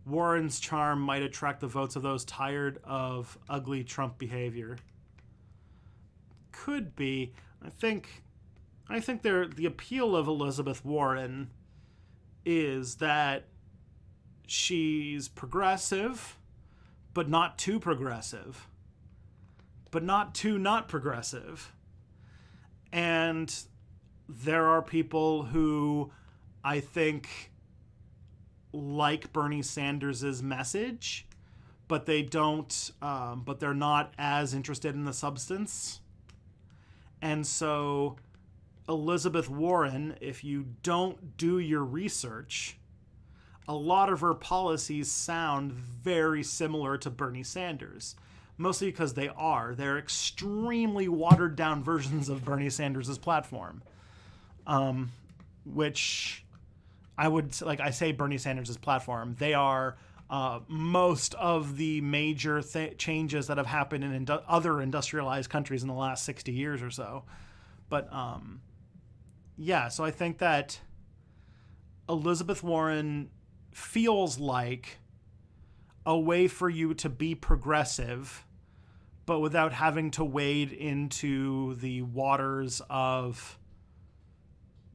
Warren's charm might attract the votes of those tired of ugly Trump behavior. Could be. I think the appeal of Elizabeth Warren is that she's progressive, but not too progressive, but not too not progressive. And there are people who I think like Bernie Sanders' message, but they don't, but they're not as interested in the substance. And so Elizabeth Warren, if you don't do your research, a lot of her policies sound very similar to Bernie Sanders. Mostly because they are. They're extremely watered down versions of Bernie Sanders' platform. Which I would, like I say Bernie Sanders' platform, they are most of the major changes that have happened in other industrialized countries in the last 60 years or so. But yeah, so I think that Elizabeth Warren feels like a way for you to be progressive, but without having to wade into the waters of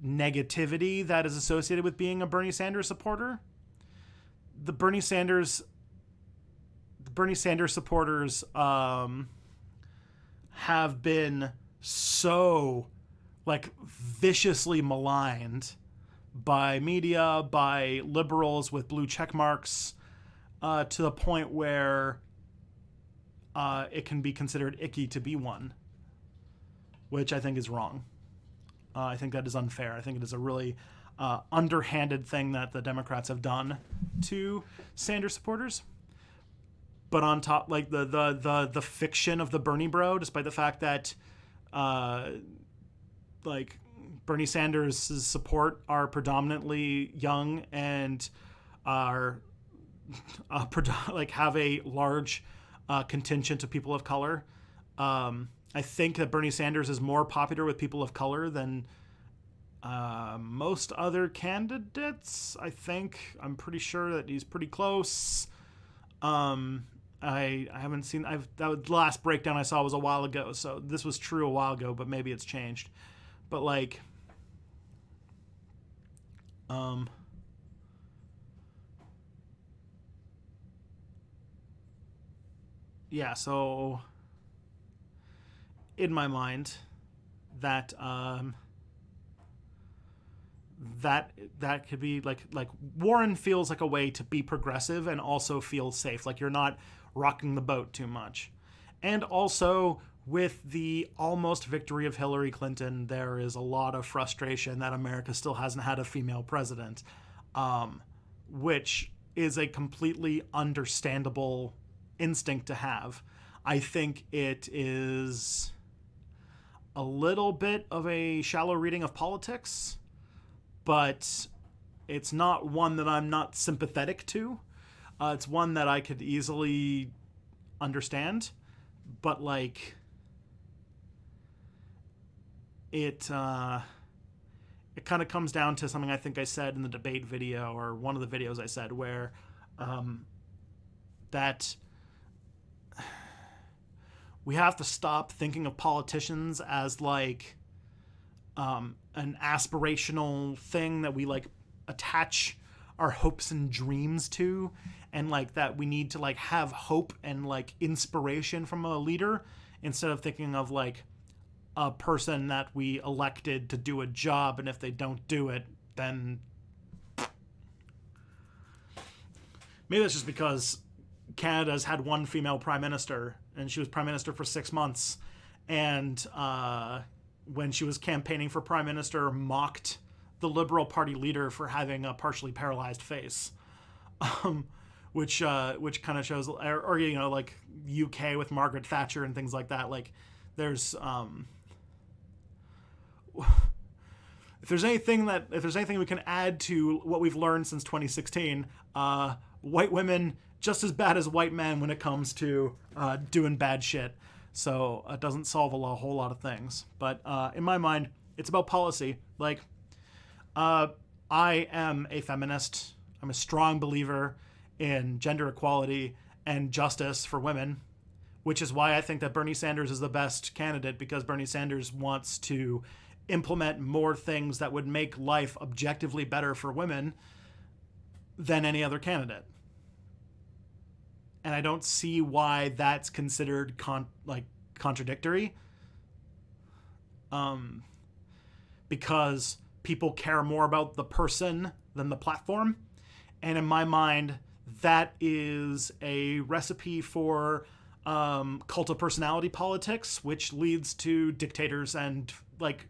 negativity that is associated with being a Bernie Sanders supporter. The Bernie Sanders supporters have been so like viciously maligned by media, by liberals with blue check marks, to the point where it can be considered icky to be one, which I think is wrong. I think that is unfair. I think it is a really underhanded thing that the Democrats have done to Sanders supporters. But on top, like the fiction of the Bernie bro, despite the fact that like Bernie Sanders' support are predominantly young and are like have a large contingent of people of color. I think that Bernie Sanders is more popular with people of color than most other candidates. I'm pretty sure that he's pretty close. I haven't seen. The last breakdown I saw was a while ago, so this was true a while ago, but maybe it's changed. But like, yeah. So in my mind, that that could be like Warren feels like a way to be progressive and also feel safe, like you're not rocking the boat too much. And also with the almost victory of Hillary Clinton, there is a lot of frustration that America still hasn't had a female president, which is a completely understandable instinct to have. I think it is a little bit of a shallow reading of politics, but it's not one that I'm not sympathetic to. It's one that I could easily understand, but like it kind of comes down to something I think I said in the debate video, or one of the videos I said, where that we have to stop thinking of politicians as like an aspirational thing that we like attach our hopes and dreams to, and like that we need to like have hope and like inspiration from a leader, instead of thinking of like a person that we elected to do a job, and if they don't do it, then maybe that's just because Canada's had one female prime minister, and she was prime minister for 6 months, and when she was campaigning for prime minister, mocked the Liberal Party leader for having a partially paralyzed face, which kind of shows, or you know, like UK with Margaret Thatcher and things like that. Like, there's if there's anything we can add to what we've learned since 2016, white women just as bad as white men when it comes to doing bad shit. So it doesn't solve a whole lot of things. But in my mind, it's about policy. Like, I am a feminist. I'm a strong believer in gender equality and justice for women, which is why I think that Bernie Sanders is the best candidate, because Bernie Sanders wants to implement more things that would make life objectively better for women than any other candidate. And I don't see why that's considered contradictory. Because people care more about the person than the platform. And in my mind, that is a recipe for cult of personality politics, which leads to dictators and like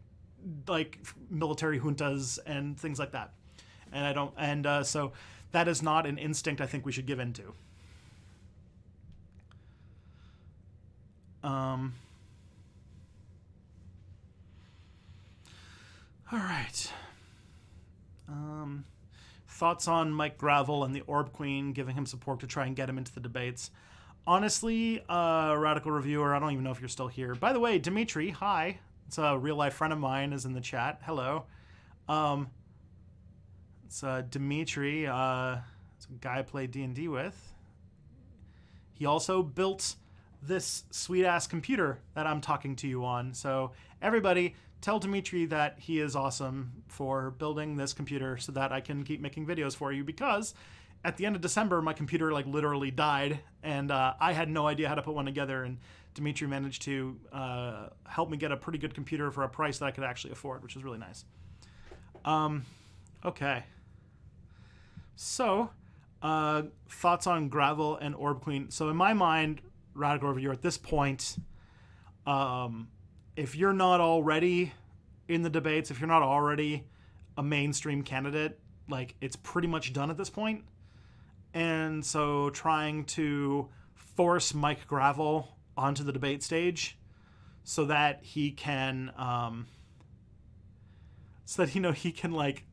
military juntas and things like that. And so that is not an instinct I think we should give into. All right. Thoughts on Mike Gravel and the Orb Queen giving him support to try and get him into the debates. Honestly, Radical Reviewer, I don't even know if you're still here. By the way, Dimitri, hi. It's a real-life friend of mine is in the chat. Hello. It's Dimitri. It's a guy I play D&D with. He also built this sweet-ass computer that I'm talking to you on. So everybody, tell Dimitri that he is awesome for building this computer so that I can keep making videos for you, because at the end of December, my computer like literally died, and I had no idea how to put one together, and Dimitri managed to help me get a pretty good computer for a price that I could actually afford, which is really nice. Okay. So, thoughts on Gravel and Orb Queen. So in my mind, Radical Reviewer, at this point, if you're not already in the debates, if you're not already a mainstream candidate, like, it's pretty much done at this point. And so trying to force Mike Gravel onto the debate stage so that he can he can like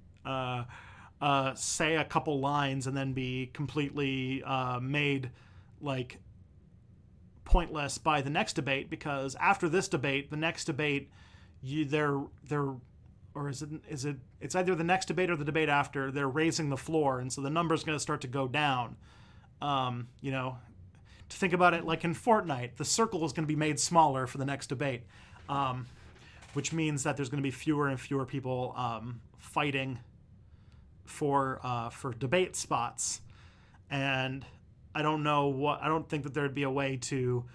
say a couple lines and then be completely made like pointless by the next debate, because after this debate, the next debate, it's either the next debate or the debate after, they're raising the floor, and so the number's going to start to go down. To think about it like in Fortnite, the circle is going to be made smaller for the next debate, which means that there's going to be fewer and fewer people fighting for debate spots. And I don't think that there'd be a way to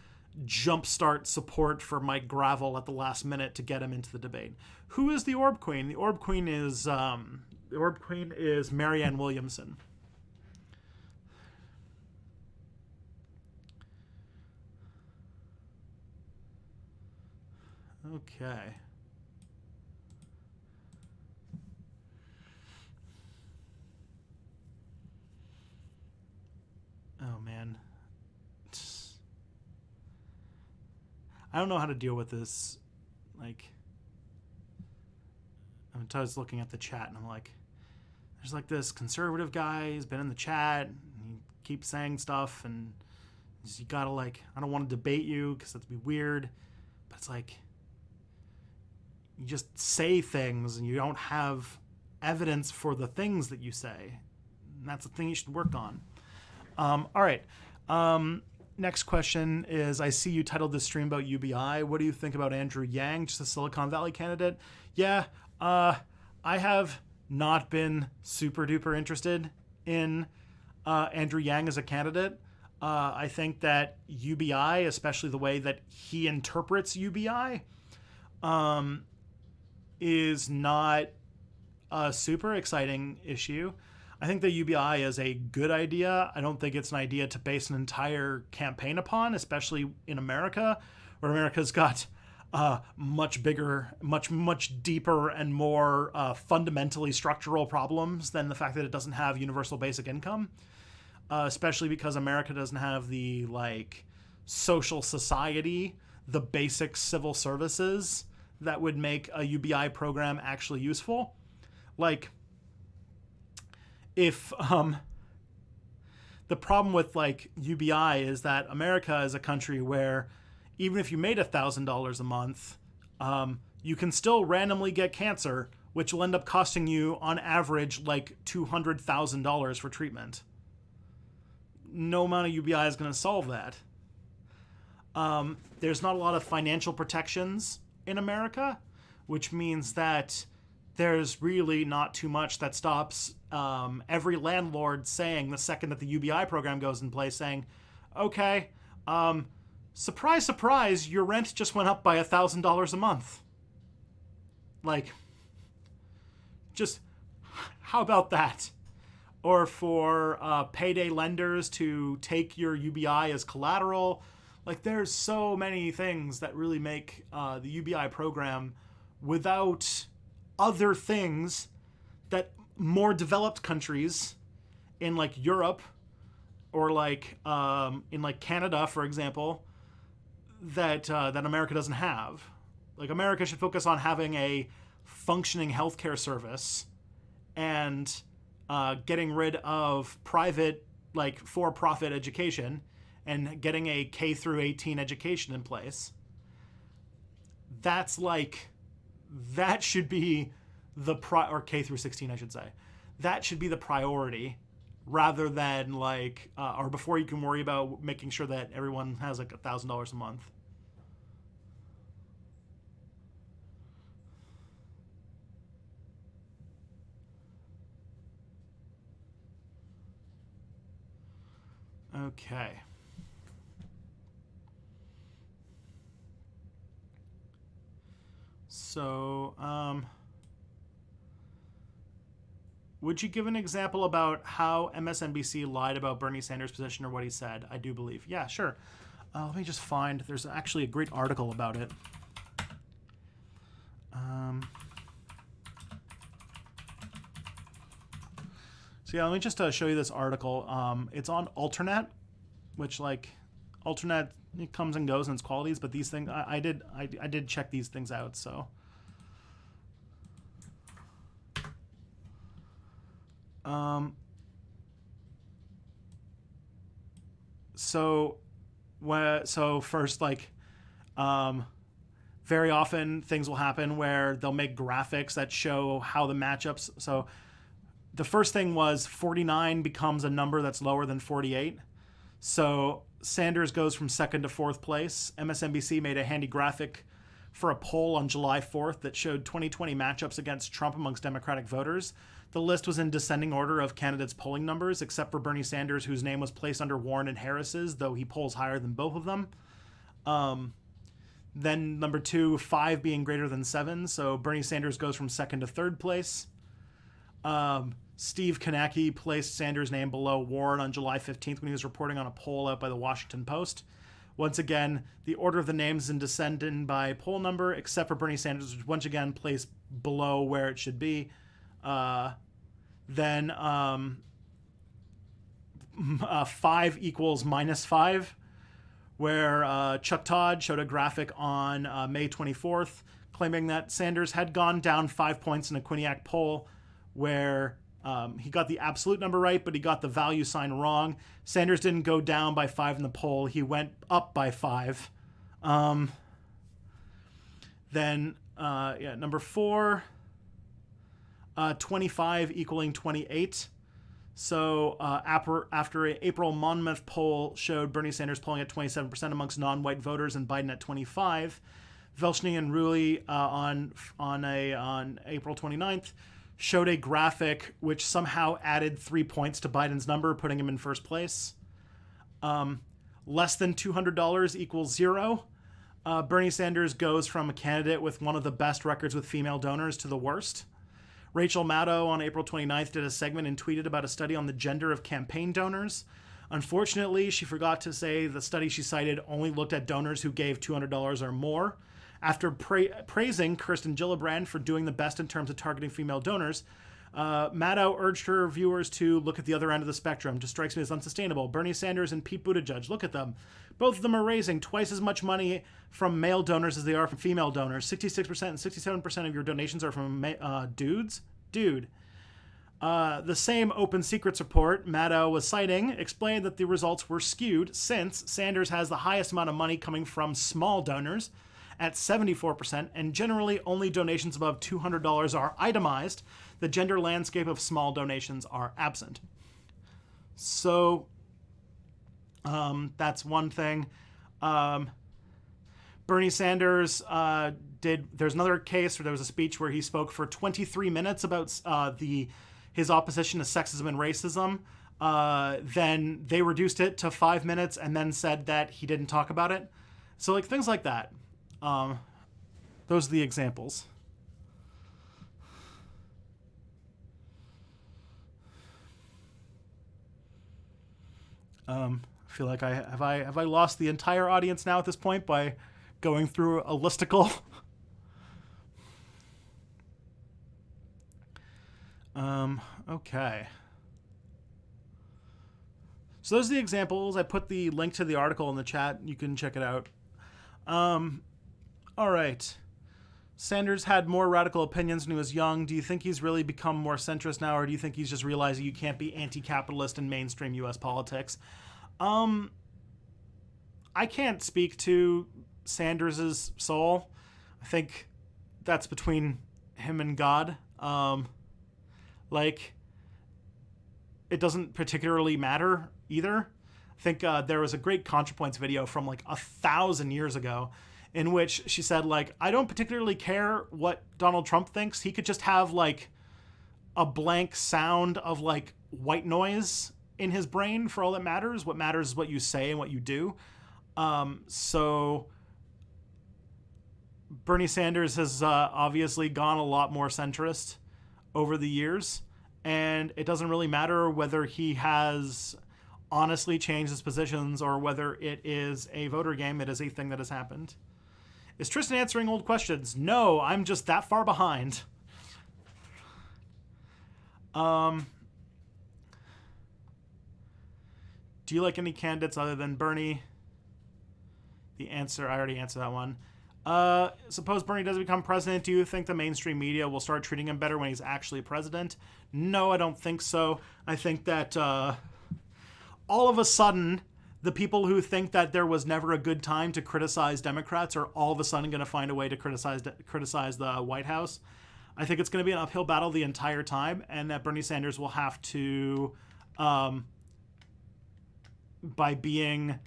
jumpstart support for Mike Gravel at the last minute to get him into the debate. Who is the Orb Queen? The Orb Queen is Marianne Williamson. Okay. Oh, man. I don't know how to deal with this. Like, I was looking at the chat and I'm like, there's like this conservative guy. He's been in the chat. And he keeps saying stuff, and you gotta like, I don't want to debate you because that'd be weird. But it's like, you just say things and you don't have evidence for the things that you say. And that's the thing you should work on. All right. Next question is, I see you titled this stream about UBI. What do you think about Andrew Yang, just a Silicon Valley candidate? Yeah, I have not been super duper interested in Andrew Yang as a candidate. I think that UBI, especially the way that he interprets UBI, is not a super exciting issue. I think the UBI is a good idea. I don't think it's an idea to base an entire campaign upon, especially in America, where America's got much bigger, much deeper and more fundamentally structural problems than the fact that it doesn't have universal basic income, especially because America doesn't have the like social society, the basic civil services that would make a UBI program actually useful. Like, if the problem with like UBI is that America is a country where even if you made $1,000 a month, you can still randomly get cancer, which will end up costing you on average like $200,000 for treatment. No amount of UBI is going to solve that. There's not a lot of financial protections in America, which means that there's really not too much that stops every landlord saying, the second that the UBI program goes in place, saying, okay, surprise, surprise, your rent just went up by $1,000 a month. Like, just how about that? Or for payday lenders to take your UBI as collateral. Like, there's so many things that really make the UBI program, without other things that more developed countries in like Europe or like in like Canada, for example, that America doesn't have. Like, America should focus on having a functioning healthcare service and getting rid of private, like for-profit education and getting a K through 18 education in place. That's like, that should be the or K through 16, I should say. That should be the priority, rather than like, or before you can worry about making sure that everyone has like $1,000 a month. Okay. So, would you give an example about how MSNBC lied about Bernie Sanders' position or what he said? I do believe. Yeah, sure. Let me just find, there's actually a great article about it. So yeah, let me just show you this article. It's on Alternet, which like, Alternet, it comes and goes in its qualities, but these things, I did check these things out, so. So first, like, very often things will happen where they'll make graphics that show how the matchups. So the first thing was 49 becomes a number that's lower than 48. So Sanders goes from second to fourth place. MSNBC made a handy graphic for a poll on July 4th that showed 2020 matchups against Trump amongst Democratic voters. The list was in descending order of candidates' polling numbers, except for Bernie Sanders, whose name was placed under Warren and Harris's, though he polls higher than both of them. Then number 2, 5 being greater than 7, so Bernie Sanders goes from second to third place. Steve Kanacki placed Sanders' name below Warren on July 15th when he was reporting on a poll out by the Washington Post. Once again, the order of the names in descending by poll number, except for Bernie Sanders, which once again placed below where it should be. Then 5 equals -5, where Chuck Todd showed a graphic on May 24th claiming that Sanders had gone down 5 points in a Quinnipiac poll where he got the absolute number right, but he got the value sign wrong. Sanders didn't go down by 5 in the poll. He went up by 5. Number 4, 25 equaling 28. So after an April Monmouth poll showed Bernie Sanders polling at 27% amongst non-white voters and Biden at 25%, Velchny and Rulli on April 29th showed a graphic which somehow added 3 points to Biden's number, putting him in first place. Less than $200 equals 0. Bernie Sanders goes from a candidate with one of the best records with female donors to the worst. Rachel Maddow on April 29th did a segment and tweeted about a study on the gender of campaign donors. Unfortunately, she forgot to say the study she cited only looked at donors who gave $200 or more. After praising Kirsten Gillibrand for doing the best in terms of targeting female donors, Maddow urged her viewers to look at the other end of the spectrum. Just strikes me as unsustainable. Bernie Sanders and Pete Buttigieg, look at them. Both of them are raising twice as much money from male donors as they are from female donors. 66% and 67% of your donations are from dudes? Dude. The same Open Secrets report Maddow was citing explained that the results were skewed since Sanders has the highest amount of money coming from small donors at 74%, and generally only donations above $200 are itemized. The gender landscape of small donations are absent. So that's one thing. Bernie Sanders there's another case where there was a speech where he spoke for 23 minutes about his opposition to sexism and racism. Then they reduced it to 5 minutes and then said that he didn't talk about it. So like things like that. Those are the examples. I feel like have I lost the entire audience now at this point by going through a listicle? Okay. So those are the examples. I put the link to the article in the chat. You can check it out. All right. Sanders had more radical opinions when he was young. Do you think he's really become more centrist now, or do you think he's just realizing you can't be anti-capitalist in mainstream U.S. politics? I can't speak to Sanders's soul. I think that's between him and God. It doesn't particularly matter either. I think there was a great ContraPoints video from like 1,000 years ago in which she said, like, I don't particularly care what Donald Trump thinks. He could just have like a blank sound of like white noise in his brain for all that matters. What matters is what you say and what you do. So Bernie Sanders has obviously gone a lot more centrist over the years, and it doesn't really matter whether he has honestly changed his positions or whether it is a voter game. It is a thing that has happened. Is Tristan answering old questions? No, I'm just that far behind. Do you like any candidates other than Bernie? The answer, I already answered that one. Suppose Bernie does become president. Do you think the mainstream media will start treating him better when he's actually president? No, I don't think so. I think that all of a sudden, the people who think that there was never a good time to criticize Democrats are all of a sudden going to find a way to criticize the White House. I think it's going to be an uphill battle the entire time, and that Bernie Sanders will have to, by being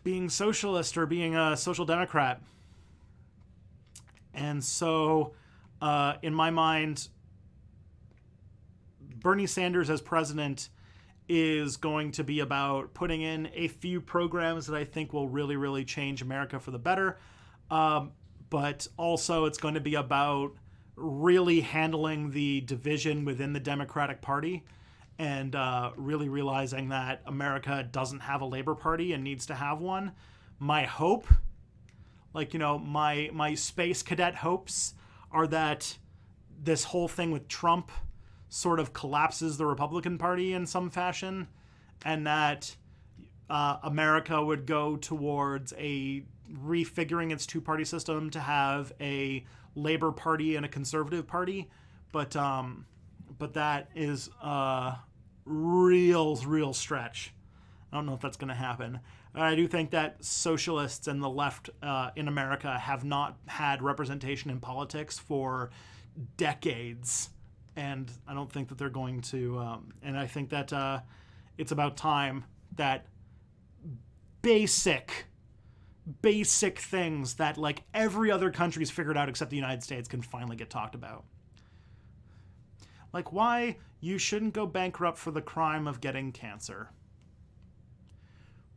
being socialist or being a social democrat. And so, in my mind, Bernie Sanders as president is going to be about putting in a few programs that I think will really, really change America for the better. But also it's going to be about really handling the division within the Democratic Party and really realizing that America doesn't have a Labor Party and needs to have one. My hope, my space cadet hopes, are that this whole thing with Trump sort of collapses the Republican Party in some fashion, and that America would go towards a refiguring its two-party system to have a Labor Party and a Conservative Party, but that is a real stretch. I don't know if that's going to happen. I do think that socialists and the left in America have not had representation in politics for decades, and I don't think that they're going to. And I think that it's about time that basic things that like every other country's figured out except the United States can finally get talked about. Like why you shouldn't go bankrupt for the crime of getting cancer.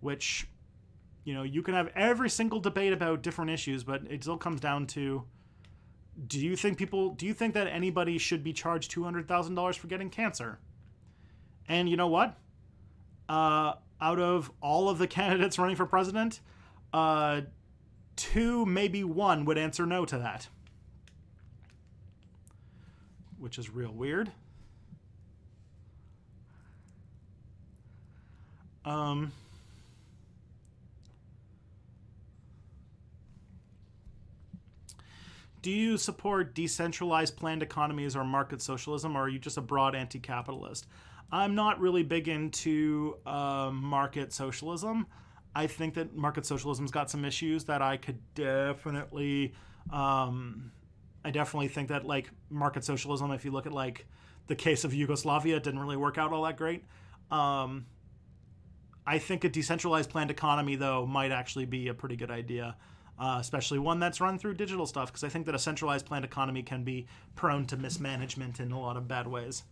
Which, you can have every single debate about different issues, but it still comes down to, do you think that anybody should be charged $200,000 for getting cancer? And you know what? Out of all of the candidates running for president, 2, maybe 1 would answer no to that. Which is real weird. Do you support decentralized planned economies or market socialism, or are you just a broad anti-capitalist? I'm not really big into market socialism. I think that market socialism's got some issues that I could definitely... I definitely think that, like, market socialism, if you look at, like, the case of Yugoslavia, it didn't really work out all that great. I think a decentralized planned economy, though, might actually be a pretty good idea. Especially one that's run through digital stuff, because I think that a centralized planned economy can be prone to mismanagement in a lot of bad ways.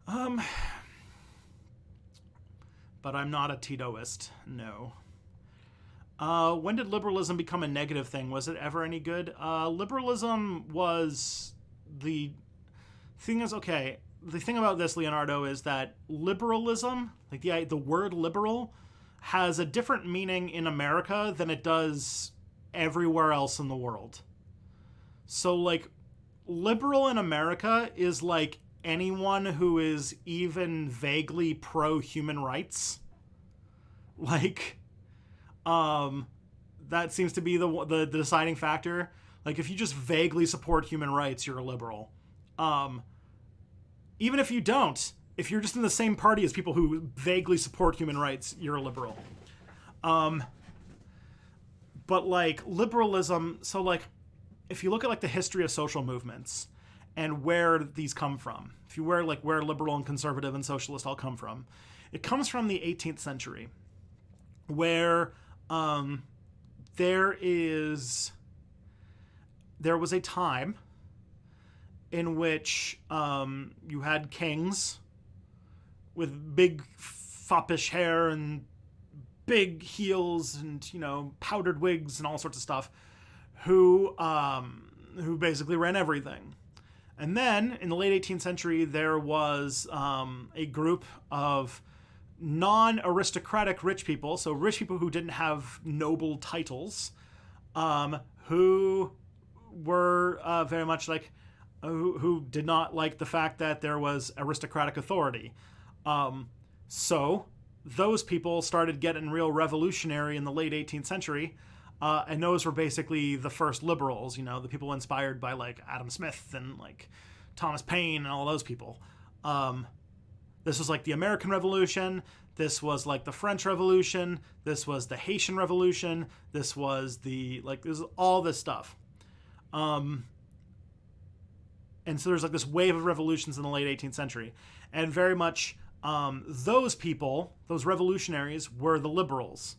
But I'm not a Titoist, no. When did liberalism become a negative thing? Was it ever any good? Liberalism was the thing is, okay, the thing about this, Leonardo, is that liberalism, like the word liberal, has a different meaning in America than it does everywhere else in the world. So, like, liberal in America is like anyone who is even vaguely pro-human rights. Like, that seems to be the deciding factor. Like, if you just vaguely support human rights, you're a liberal. Even if you don't, if you're just in the same party as people who vaguely support human rights, you're a liberal. But, like, liberalism, so, like, if you look at, like, the history of social movements and where these come from, if you where liberal and conservative and socialist all come from, it comes from the 18th century, where there was a time in which you had kings with big foppish hair and big heels and, powdered wigs and all sorts of stuff, who basically ran everything. And then in the late 18th century, there was a group of non-aristocratic rich people, so rich people who didn't have noble titles, who were very much like, who did not like the fact that there was aristocratic authority. So those people started getting real revolutionary in the late 18th century, and those were basically the first liberals, the people inspired by, like, Adam Smith and, like, Thomas Paine and all those people. This was, like, the American Revolution. This was, like, the French Revolution. This was the Haitian Revolution. This was this is all this stuff. And so there's, like, this wave of revolutions in the late 18th century. And very much those people, those revolutionaries, were the liberals.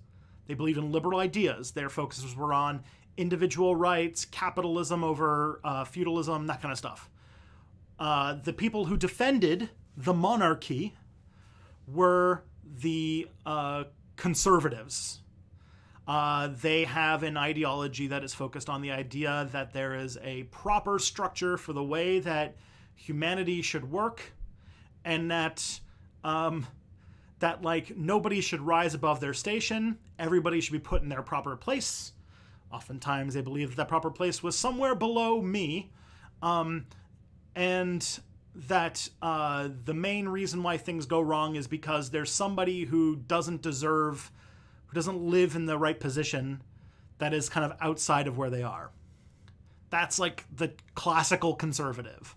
They believed in liberal ideas. Their focuses were on individual rights, capitalism over feudalism, that kind of stuff. The people who defended the monarchy were the conservatives. They have an ideology that is focused on the idea that there is a proper structure for the way that humanity should work, and that that like nobody should rise above their station. Everybody should be put in their proper place. Oftentimes, they believe that proper place was somewhere below me, and that the main reason why things go wrong is because there's somebody who doesn't live in the right position, that is kind of outside of where they are. That's like the classical conservative.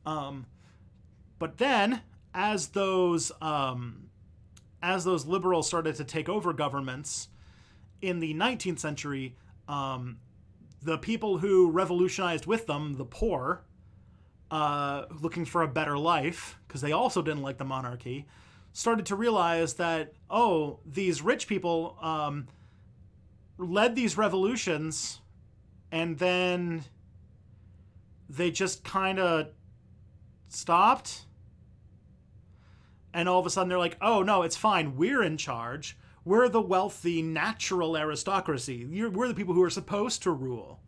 But then, as those liberals started to take over governments in the 19th century, the people who revolutionized with them, the poor, looking for a better life, because they also didn't like the monarchy, started to realize that, oh, these rich people led these revolutions, and then they just kind of stopped. And all of a sudden they're like, oh, no, it's fine. We're in charge. We're the wealthy, natural aristocracy. We're the people who are supposed to rule.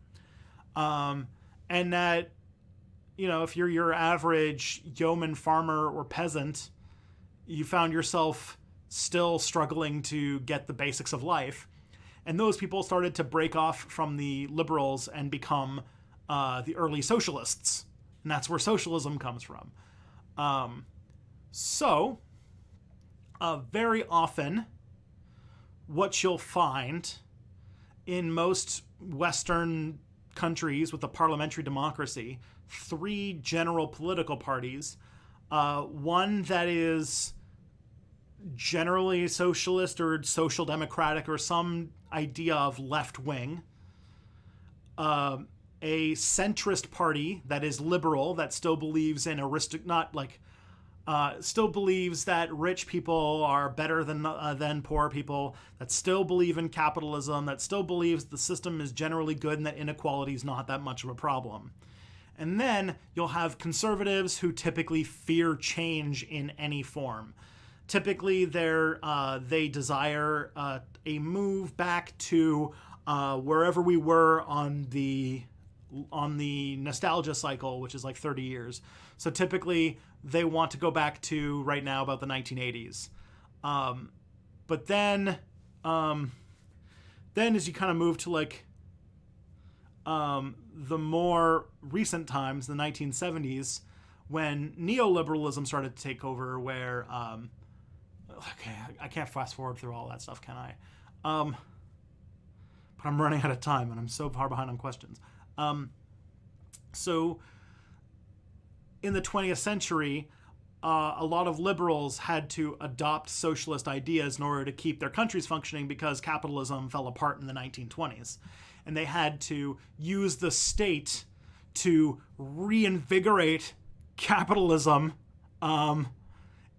And that, if you're your average yeoman, farmer, or peasant, you found yourself still struggling to get the basics of life. And those people started to break off from the liberals and become the early socialists. And that's where socialism comes from. So, very often, what you'll find in most Western countries with a parliamentary democracy, 3 general political parties, one that is generally socialist or social democratic or some idea of left wing, a centrist party that is liberal, that still believes in still believes that rich people are better than poor people, that still believe in capitalism, that still believes the system is generally good and that inequality is not that much of a problem. And then you'll have conservatives who typically fear change in any form. Typically, they desire a move back to wherever we were on the nostalgia cycle, which is like 30 years. So typically, they want to go back to right now about the 1980s. But then as you kind of move to like the more recent times, the 1970s, when neoliberalism started to take over, where okay, I can't fast forward through all that stuff, can I? But I'm running out of time, and I'm so far behind on questions. So in the 20th century, a lot of liberals had to adopt socialist ideas in order to keep their countries functioning, because capitalism fell apart in the 1920s. And they had to use the state to reinvigorate capitalism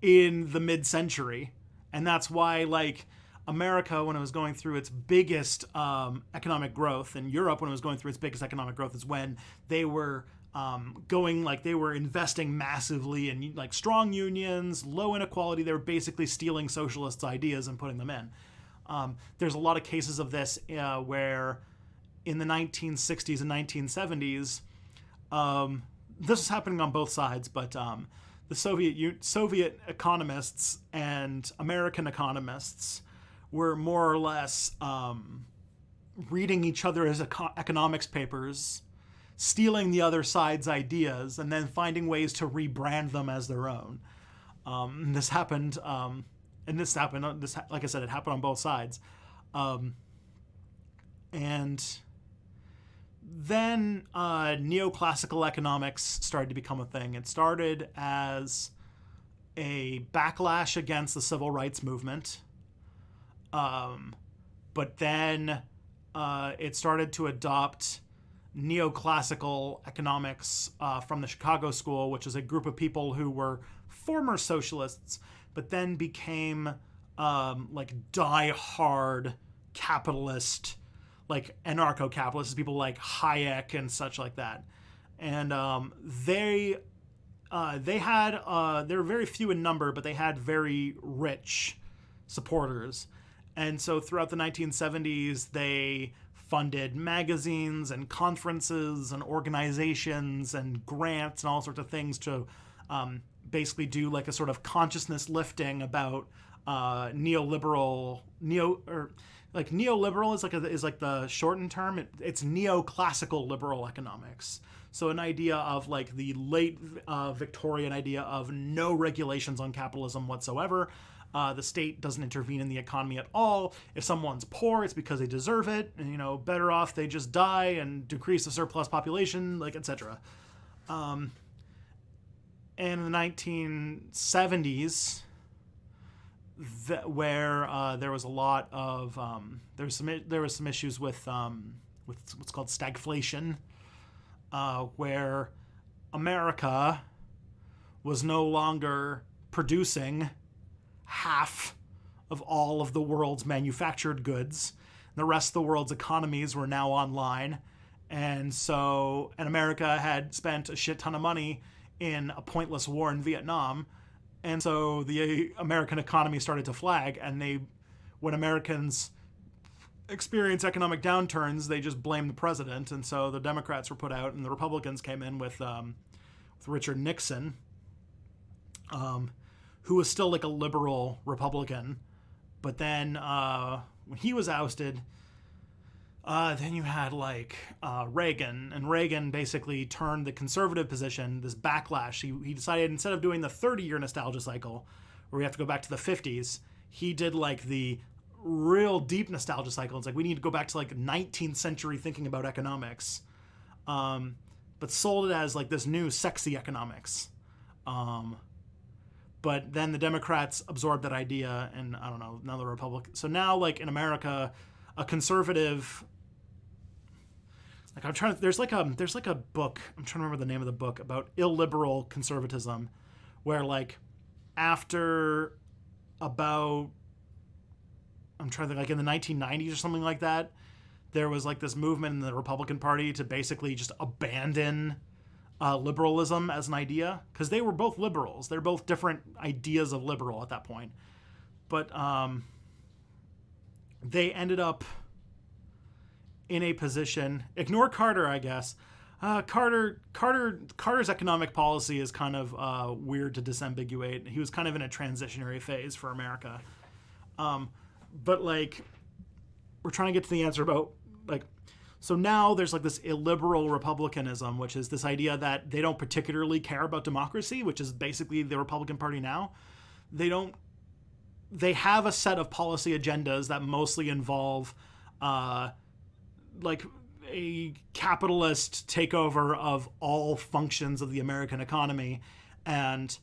in the mid-century. And that's why, like, America, when it was going through its biggest economic growth, and Europe, when it was going through its biggest economic growth, is when they were they were investing massively in like strong unions, low inequality. They were basically stealing socialists' ideas and putting them in. There's a lot of cases of this where in the 1960s and 1970s, this was happening on both sides, but the Soviet economists and American economists were more or less reading each other's economics papers, stealing the other side's ideas, and then finding ways to rebrand them as their own. This happened, like I said, it happened on both sides. And then neoclassical economics started to become a thing. It started as a backlash against the civil rights movement. But then it started to adopt neoclassical economics from the Chicago School, which is a group of people who were former socialists, but then became like die-hard capitalist, like anarcho-capitalists, people like Hayek and such like that. And they were very few in number, but they had very rich supporters. And so throughout the 1970s, they funded magazines and conferences and organizations and grants and all sorts of things to basically do like a sort of consciousness lifting about neoliberal is like the shortened term. It's neoclassical liberal economics. So an idea of like the late Victorian idea of no regulations on capitalism whatsoever. The state doesn't intervene in the economy at all. If someone's poor, it's because they deserve it, and better off they just die and decrease the surplus population, like etc. And in the 1970s, where there was a lot of there was some issues with what's called stagflation, where America was no longer producing half of all of the world's manufactured goods. The rest of the world's economies were now online. And America had spent a shit ton of money in a pointless war in Vietnam. And so the American economy started to flag. And when Americans experience economic downturns, they just blame the president. And so the Democrats were put out and the Republicans came in with Richard Nixon, who was still like a liberal Republican. But then when he was ousted, then you had like Reagan, and Reagan basically turned the conservative position, this backlash. He decided instead of doing the 30-year nostalgia cycle, where we have to go back to the 50s, he did like the real deep nostalgia cycle. It's like we need to go back to like 19th century thinking about economics, but sold it as like this new sexy economics. But then the Democrats absorbed that idea, and I don't know, now the Republicans. So now, like in America, a conservative, like there's like a book, I'm trying to remember the name of the book, about illiberal conservatism, where like after about, I'm trying to think, like in the 1990s or something like that, there was like this movement in the Republican Party to basically just abandon liberalism as an idea, because they were both liberals. They're both different ideas of liberal at that point. But they ended up in a position, ignore Carter, I guess. Carter's economic policy is kind of weird to disambiguate. He was kind of in a transitionary phase for America. But like, we're trying to get to the answer about like, so now there's like this illiberal republicanism, which is this idea that they don't particularly care about democracy, which is basically the Republican Party now. They have a set of policy agendas that mostly involve like a capitalist takeover of all functions of the American economy, and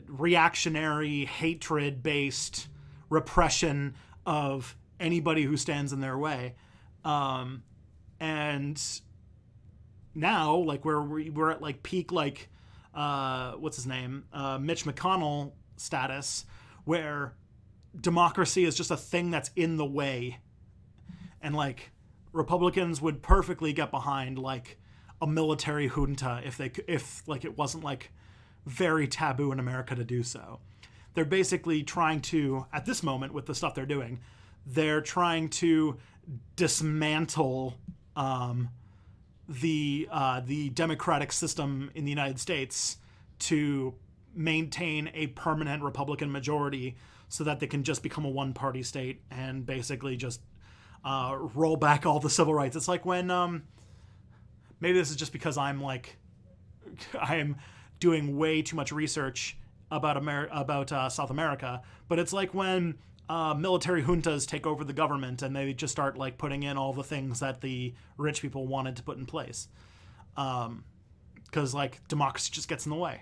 reactionary, hatred-based repression of anybody who stands in their way. And now, like, we're at like peak, like, what's his name? Mitch McConnell status, where democracy is just a thing that's in the way. And like, Republicans would perfectly get behind like a military junta if it wasn't like very taboo in America to do so. They're basically trying to, at this moment with the stuff they're doing, they're trying to dismantle the democratic system in the United States to maintain a permanent Republican majority, so that they can just become a one-party state and basically just roll back all the civil rights. It's like when maybe this is just because I am doing way too much research about South America, but it's like when military juntas take over the government and they just start like putting in all the things that the rich people wanted to put in place, because like democracy just gets in the way.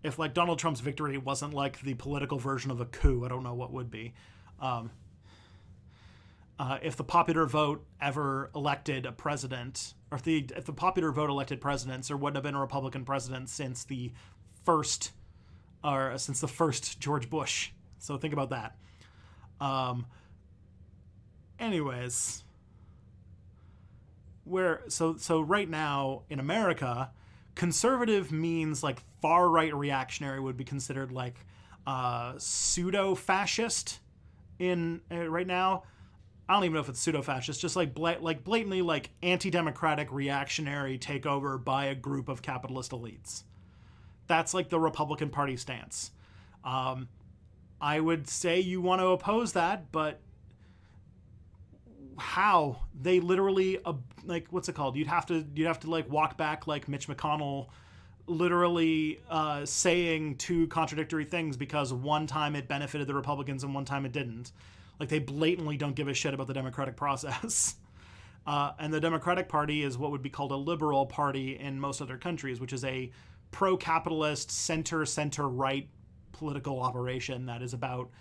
If like Donald Trump's victory wasn't like the political version of a coup, I don't know what would be. If the popular vote ever elected a president, or if the popular vote elected presidents, there wouldn't have been a Republican president since the first George Bush. So think about that. Anyways, so right now in America, conservative means like far right reactionary would be considered like pseudo fascist in right now. I don't even know if it's pseudo-fascist, just like blatantly like anti-democratic reactionary takeover by a group of capitalist elites. That's like the Republican Party stance. I would say you want to oppose that, but how? They literally like, what's it called? You'd have to like walk back like Mitch McConnell literally saying two contradictory things because one time it benefited the Republicans and one time it didn't. Like, they blatantly don't give a shit about the democratic process. And the Democratic Party is what would be called a liberal party in most other countries, which is a pro-capitalist, center-right political operation that is about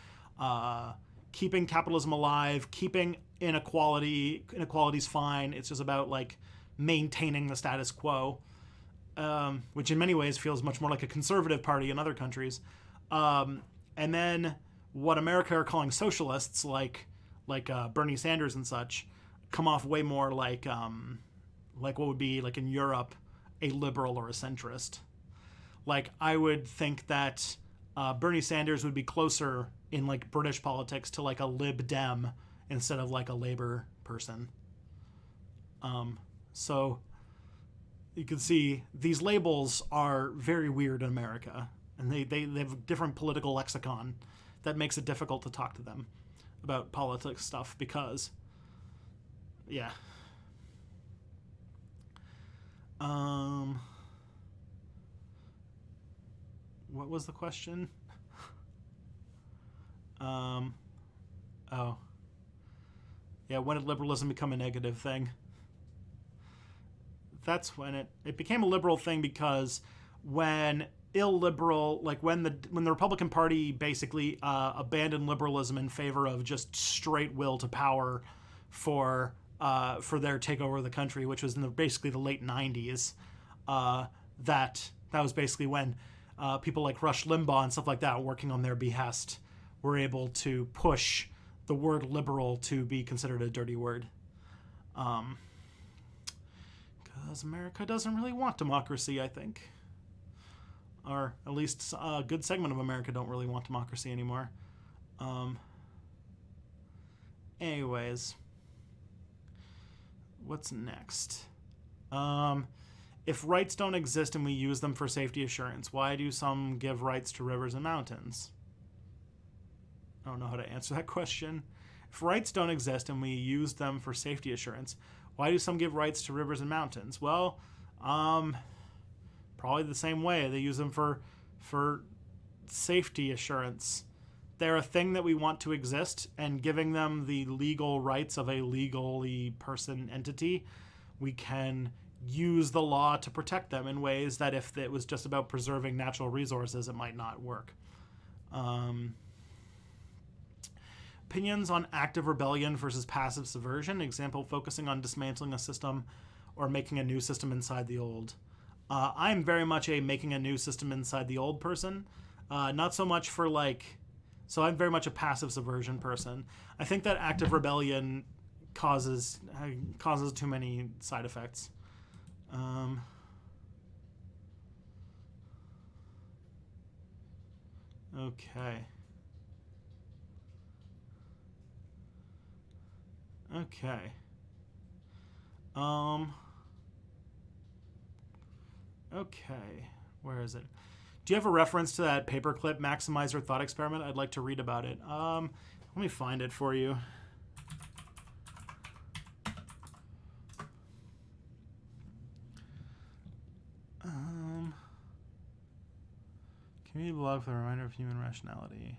keeping capitalism alive, keeping inequality's fine. It's just about, like, maintaining the status quo, which in many ways feels much more like a conservative party in other countries. And then what America are calling socialists, like Bernie Sanders and such, come off way more like what would be, like in Europe, a liberal or a centrist. Like, I would think that Bernie Sanders would be closer in, like, British politics to, like, a Lib Dem instead of, like, a Labour person. So you can see these labels are very weird in America, and they have a different political lexicon that makes it difficult to talk to them about politics stuff because, yeah. What was the question? Oh. Yeah, when did liberalism become a negative thing? That's when it became a liberal thing, because when illiberal, like when the Republican Party basically abandoned liberalism in favor of just straight will to power for their takeover of the country, which was in basically the late 90s, that was basically when people like Rush Limbaugh and stuff like that, working on their behest, were able to push the word liberal to be considered a dirty word. Because America doesn't really want democracy, I think. Or at least a good segment of America don't really want democracy anymore. Anyways. What's next? If rights don't exist and we use them for safety assurance, why do some give rights to rivers and mountains? I don't know how to answer that question. If rights don't exist and we use them for safety assurance, why do some give rights to rivers and mountains? Well, probably the same way. They use them for safety assurance. They're a thing that we want to exist, and giving them the legal rights of a legally person entity, we can use the law to protect them in ways that if it was just about preserving natural resources, it might not work. Opinions on active rebellion versus passive subversion. Example, focusing on dismantling a system or making a new system inside the old. I'm very much a making a new system inside the old person. Not so much for like... So I'm very much a passive subversion person. I think that active rebellion causes too many side effects. Okay. Okay. Where is it? Do you have a reference to that paperclip maximizer thought experiment? I'd like to read about it. Let me find it for you. Community blog for the reminder of human rationality.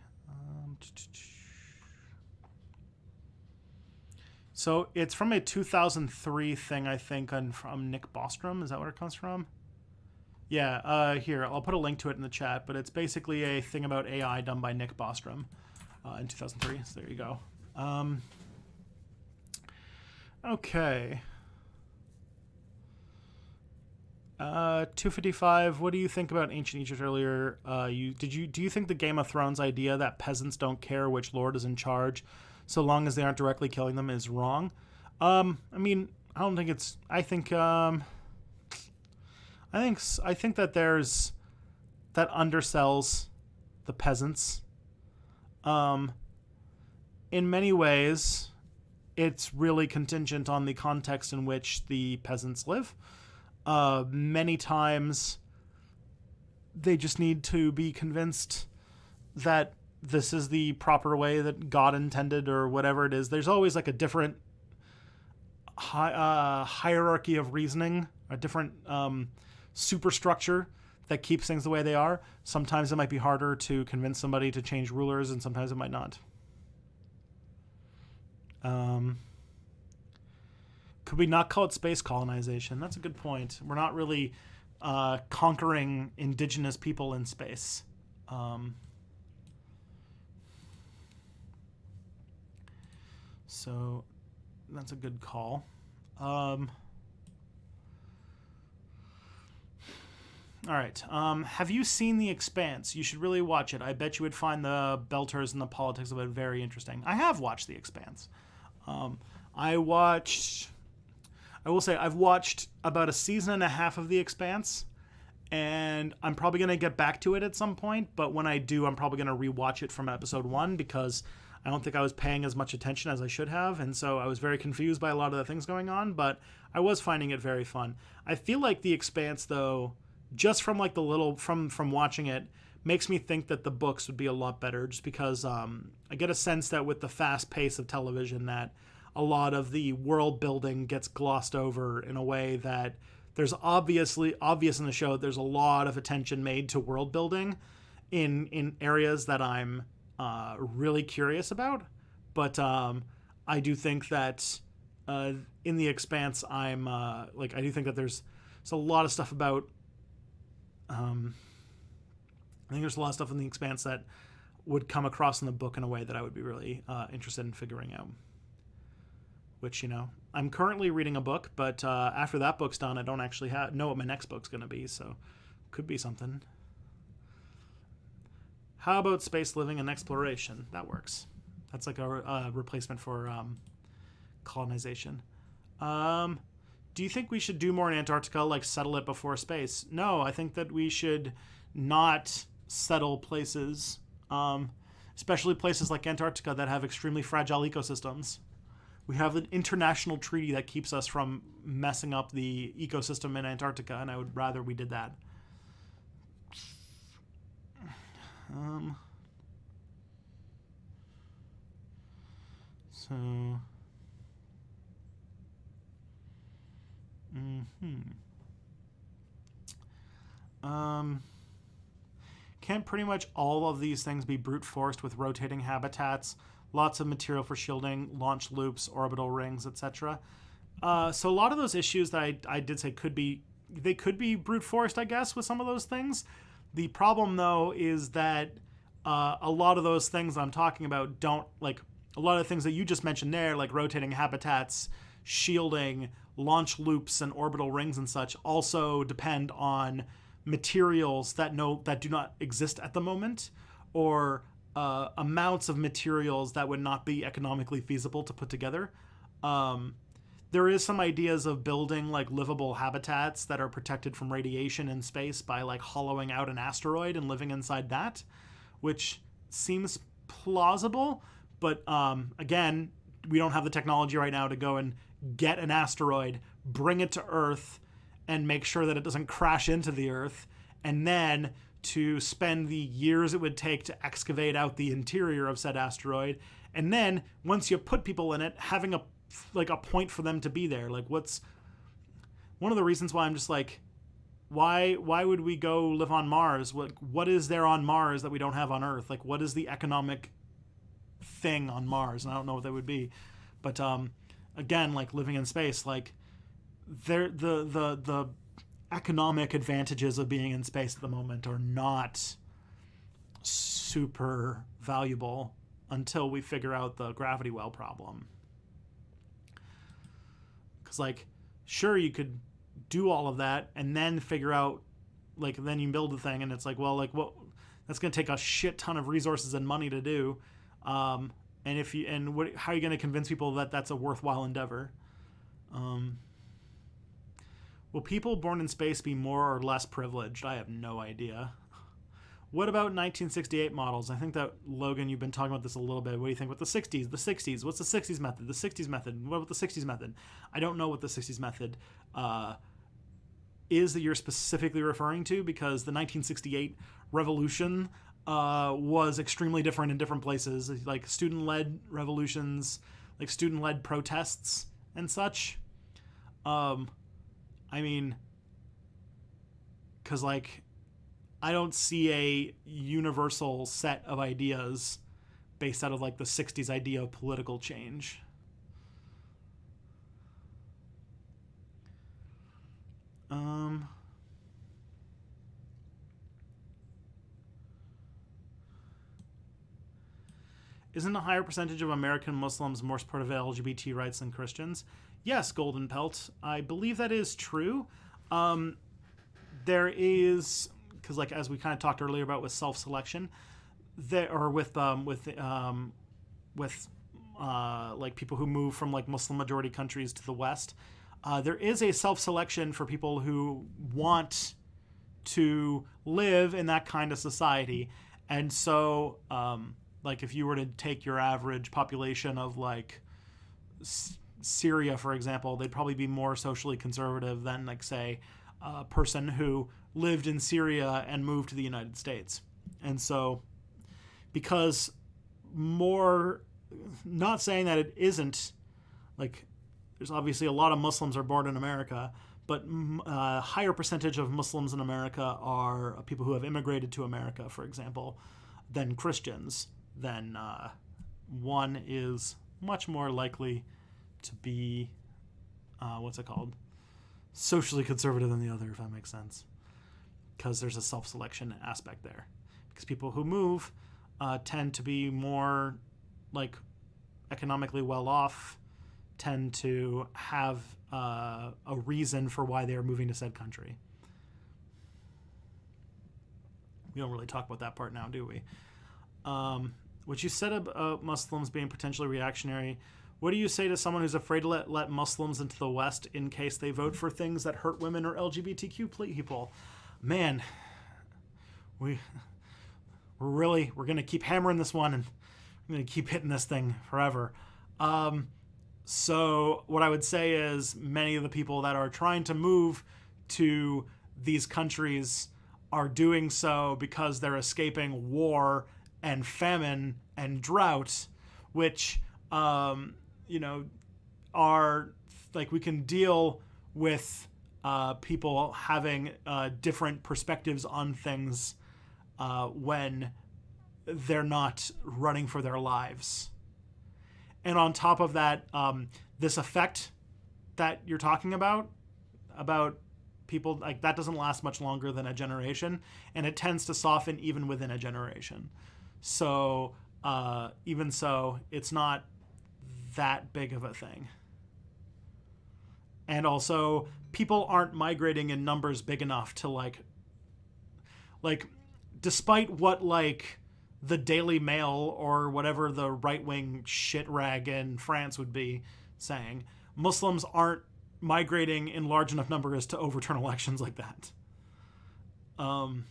So it's from a 2003 thing, I think, from Nick Bostrom. Is that where it comes from? Yeah, here, I'll put a link to it in the chat, but it's basically a thing about AI done by Nick Bostrom in 2003. So there you go. Okay. 255, what do you think about Ancient Egypt earlier? Do you think the Game of Thrones idea that peasants don't care which lord is in charge so long as they aren't directly killing them is wrong? I mean, I don't think it's... I think that undersells the peasants. In many ways, it's really contingent on the context in which the peasants live. Many times they just need to be convinced that this is the proper way that God intended or whatever it is. There's always like a different hierarchy of reasoning, a different superstructure that keeps things the way they are. Sometimes it might be harder to convince somebody to change rulers, and sometimes it might not. Could we not call it space colonization? That's a good point. We're not really conquering indigenous people in space. So that's a good call. All right. Have you seen The Expanse? You should really watch it. I bet you would find the belters and the politics of it very interesting. I have watched The Expanse. I will say I've watched about a season and a half of The Expanse, and I'm probably going to get back to it at some point, but when I do, I'm probably going to rewatch it from episode 1 because I don't think I was paying as much attention as I should have, and so I was very confused by a lot of the things going on, but I was finding it very fun. I feel like The Expanse, though, just from like the little from watching it, makes me think that the books would be a lot better, just because I get a sense that with the fast pace of television that a lot of the world building gets glossed over in a way that there's obvious in the show. There's a lot of attention made to world building in areas that I'm really curious about, but I do think that in The Expanse I do think that there's a lot of stuff about I think there's a lot of stuff in The Expanse that would come across in the book in a way that I would be really interested in figuring out. Which, I'm currently reading a book, but after that book's done, I don't actually know what my next book's going to be, so could be something. How about space living and exploration? That works. That's like a replacement for colonization. Do you think we should do more in Antarctica, like settle it before space? No, I think that we should not settle places, especially places like Antarctica that have extremely fragile ecosystems. We have an international treaty that keeps us from messing up the ecosystem in Antarctica, and I would rather we did that. Can't pretty much all of these things be brute forced with rotating habitats, lots of material for shielding, launch loops, orbital rings, etc.? So a lot of those issues that I did say could be brute forced, I guess, with some of those things. The problem, though, is that a lot of those things I'm talking about don't, like, a lot of the things that you just mentioned there, like rotating habitats, shielding, launch loops, and orbital rings and such, also depend on materials that do not exist at the moment, or amounts of materials that would not be economically feasible to put together. There is some ideas of building like livable habitats that are protected from radiation in space by like hollowing out an asteroid and living inside that, which seems plausible. But again, we don't have the technology right now to go and get an asteroid, bring it to Earth, and make sure that it doesn't crash into the Earth, and then to spend the years it would take to excavate out the interior of said asteroid, and then once you put people in it, having a point for them to be there. Like, what's one of the reasons why I'm just like, why would we go live on Mars? What is there on Mars that we don't have on Earth? Like, what is the economic thing on Mars? And I don't know what that would be, but again, like living in space, like the economic advantages of being in space at the moment are not super valuable until we figure out the gravity well problem. Because, like, sure, you could do all of that and then figure out, like, then you build the thing, and it's like, well, like, what? That's going to take a shit ton of resources and money to do. How are you going to convince people that that's a worthwhile endeavor? Will people born in space be more or less privileged? I have no idea. What about 1968 models? I think that, Logan, you've been talking about this a little bit. What do you think with the 60s? The 60s. What's the 60s method? The 60s method. What about the 60s method? I don't know what the 60s method is that you're specifically referring to, because the 1968 revolution was extremely different in different places, like student-led revolutions, like student-led protests and such. I mean, because, like, I don't see a universal set of ideas based out of, like, the 60s idea of political change. Isn't a higher percentage of American Muslims more supportive of LGBT rights than Christians? Yes, Golden Pelt. I believe that is true. There is, because, like, as we kind of talked earlier about with self-selection, there, or with like people who move from, like, Muslim majority countries to the West, there is a self-selection for people who want to live in that kind of society. And so, like, if you were to take your average population of, like, Syria, for example, they'd probably be more socially conservative than, like, say, a person who lived in Syria and moved to the United States. And so, because more, not saying that it isn't, like, there's obviously a lot of Muslims are born in America, but a higher percentage of Muslims in America are people who have immigrated to America, for example, than Christians. Then one is much more likely to be, socially conservative than the other, if that makes sense. Because there's a self-selection aspect there. Because people who move tend to be more, like, economically well off, tend to have a reason for why they are moving to said country. We don't really talk about that part now, do we? What you said about Muslims being potentially reactionary, what do you say to someone who's afraid to let Muslims into the West in case they vote for things that hurt women or LGBTQ people? Man, we're going to keep hammering this one, and I'm going to keep hitting this thing forever. So what I would say is many of the people that are trying to move to these countries are doing so because they're escaping war and famine and drought, which, are, like, we can deal with people having different perspectives on things when they're not running for their lives. And on top of that, this effect that you're talking about people, like, that doesn't last much longer than a generation, and it tends to soften even within a generation. So even so, it's not that big of a thing. And also, people aren't migrating in numbers big enough to, like, despite what, like, the Daily Mail or whatever the right-wing shit rag in France would be saying, Muslims aren't migrating in large enough numbers to overturn elections like that. And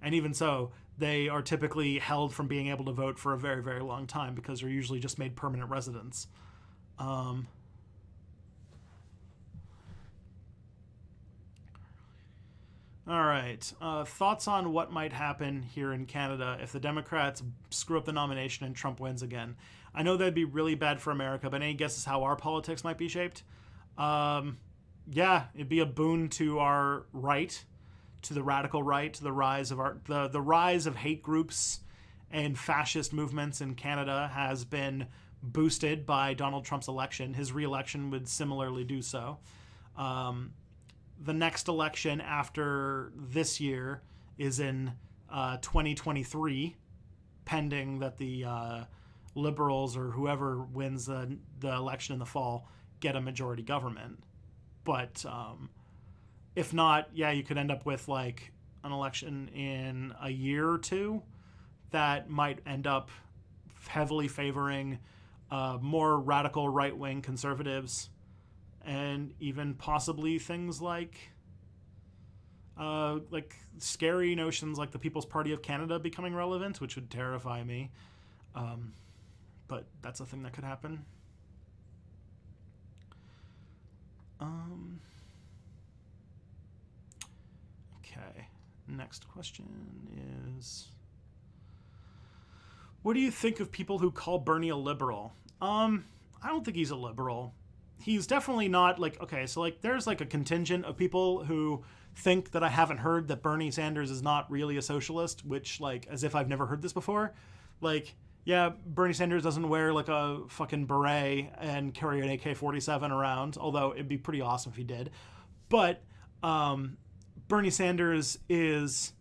even so, they are typically held from being able to vote for a very, very long time because they're usually just made permanent residents. All right. Thoughts on what might happen here in Canada if the Democrats screw up the nomination and Trump wins again? I know that'd be really bad for America, but any guesses how our politics might be shaped? Yeah, it'd be a boon to our right, to the radical right, to the rise of the rise of hate groups and fascist movements in Canada has been boosted by Donald Trump's election. His re-election would similarly do so. The next election after this year is in 2023, pending that the Liberals or whoever wins the election in the fall get a majority government. But if not, yeah, you could end up with, like, an election in a year or two that might end up heavily favoring more radical right-wing conservatives, and even possibly things like, like scary notions like the People's Party of Canada becoming relevant, which would terrify me. But that's a thing that could happen. Okay. Next question is, what do you think of people who call Bernie a liberal? I don't think he's a liberal. He's definitely not like, okay, so like there's like a contingent of people who think that I haven't heard that Bernie Sanders is not really a socialist, which like as if I've never heard this before. Like, yeah, Bernie Sanders doesn't wear like a fucking beret and carry an AK-47 around, although it'd be pretty awesome if he did. But Bernie Sanders is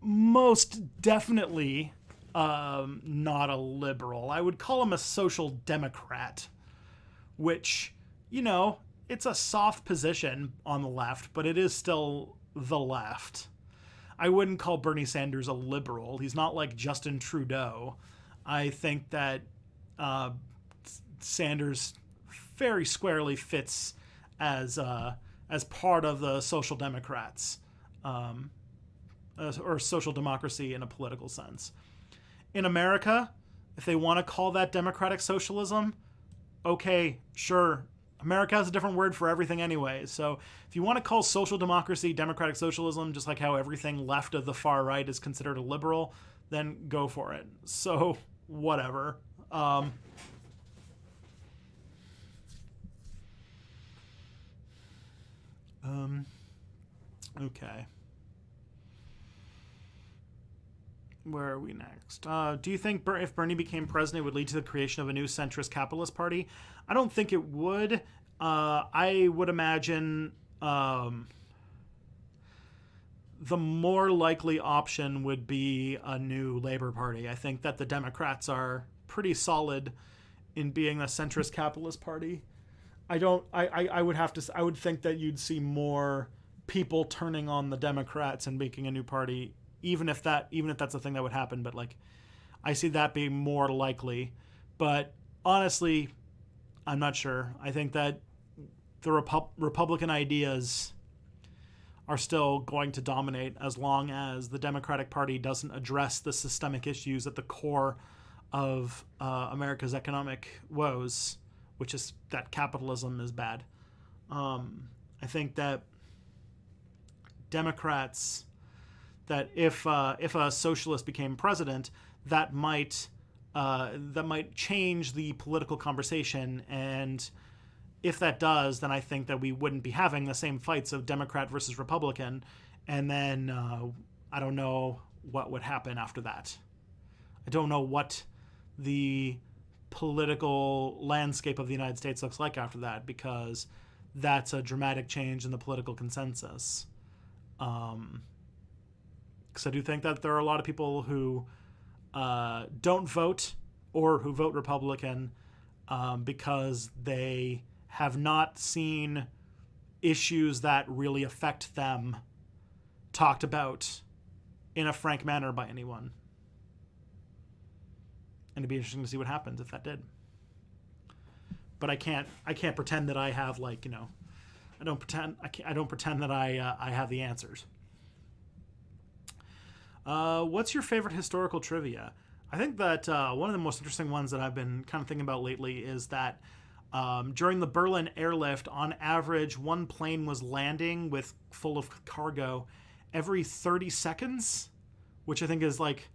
most definitely not a liberal. I would call him a social democrat, which, you know, it's a soft position on the left, but it is still the left. I wouldn't call Bernie Sanders a liberal. He's not like Justin Trudeau. I think that Sanders very squarely fits as part of the Social Democrats, or social democracy in a political sense. In America, if they want to call that democratic socialism, okay, sure. America has a different word for everything anyway. So if you want to call social democracy democratic socialism, just like how everything left of the far right is considered a liberal, then go for it. So whatever. Okay. Where are we next? Do you think if Bernie became president, it would lead to the creation of a new centrist capitalist party? I don't think it would. I would imagine the more likely option would be a new Labor Party. I think that the Democrats are pretty solid in being a centrist capitalist party. I would think that you'd see more people turning on the Democrats and making a new party, even if that's a thing that would happen. But like, I see that being more likely. But honestly, I'm not sure. I think that the Republican ideas are still going to dominate as long as the Democratic Party doesn't address the systemic issues at the core of America's economic woes, which is that capitalism is bad. I think that Democrats, that if a socialist became president, that might change the political conversation. And if that does, then I think that we wouldn't be having the same fights of Democrat versus Republican. And then I don't know what would happen after that. I don't know what the political landscape of the United States looks like after that, because that's a dramatic change in the political consensus. Because I do think that there are a lot of people who don't vote or who vote Republican because they have not seen issues that really affect them talked about in a frank manner by anyone. And it'd be interesting to see what happens if that did. But I can't pretend that I have, like, you know, I don't pretend that I have the answers. What's your favorite historical trivia? I think that one of the most interesting ones that I've been kind of thinking about lately is that during the Berlin airlift, on average, one plane was landing full of cargo every 30 seconds, which I think is like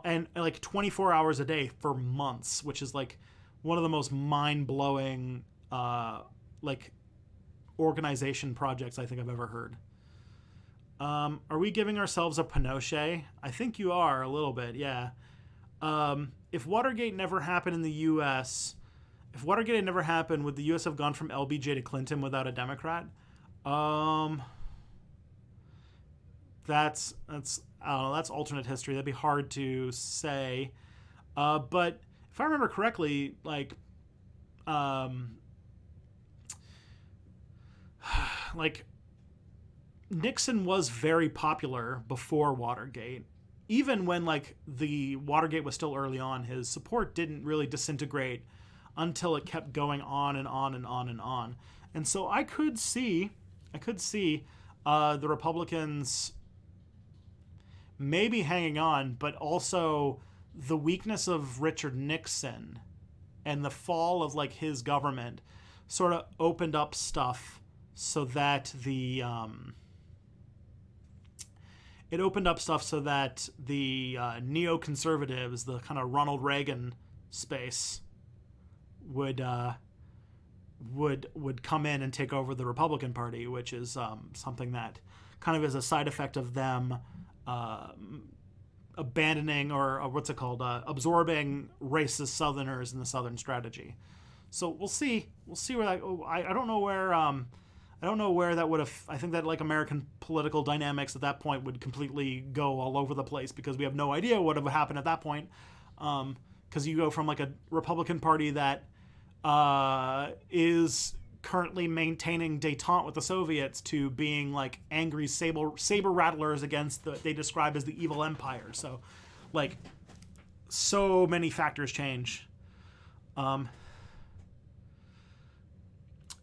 and like 24 hours a day for months, which is like one of the most mind-blowing like organization projects I think I've ever heard. Are we giving ourselves a Pinochet? I think you are, a little bit, yeah. If Watergate never happened in the U.S., if Watergate had never happened, would the U.S. have gone from LBJ to Clinton without a Democrat? That's I don't know, that's alternate history. That'd be hard to say. But if I remember correctly, like, like Nixon was very popular before Watergate. Even when like the Watergate was still early on, his support didn't really disintegrate until it kept going on and on and on and on. And so I could see The Republicans may be hanging on, but also the weakness of Richard Nixon and the fall of like his government sort of opened up stuff so that the neoconservatives, the kind of Ronald Reagan space, would come in and take over the Republican Party, which is something that kind of is a side effect of them abandoning or what's it called, absorbing racist Southerners in the Southern strategy. So we'll see where that. I don't know where. I don't know where that would have. I think that like American political dynamics at that point would completely go all over the place because we have no idea what would happen at that point. Because you go from like a Republican Party that is currently maintaining détente with the Soviets to being like angry saber rattlers against they describe as the evil empire. So, like, so many factors change.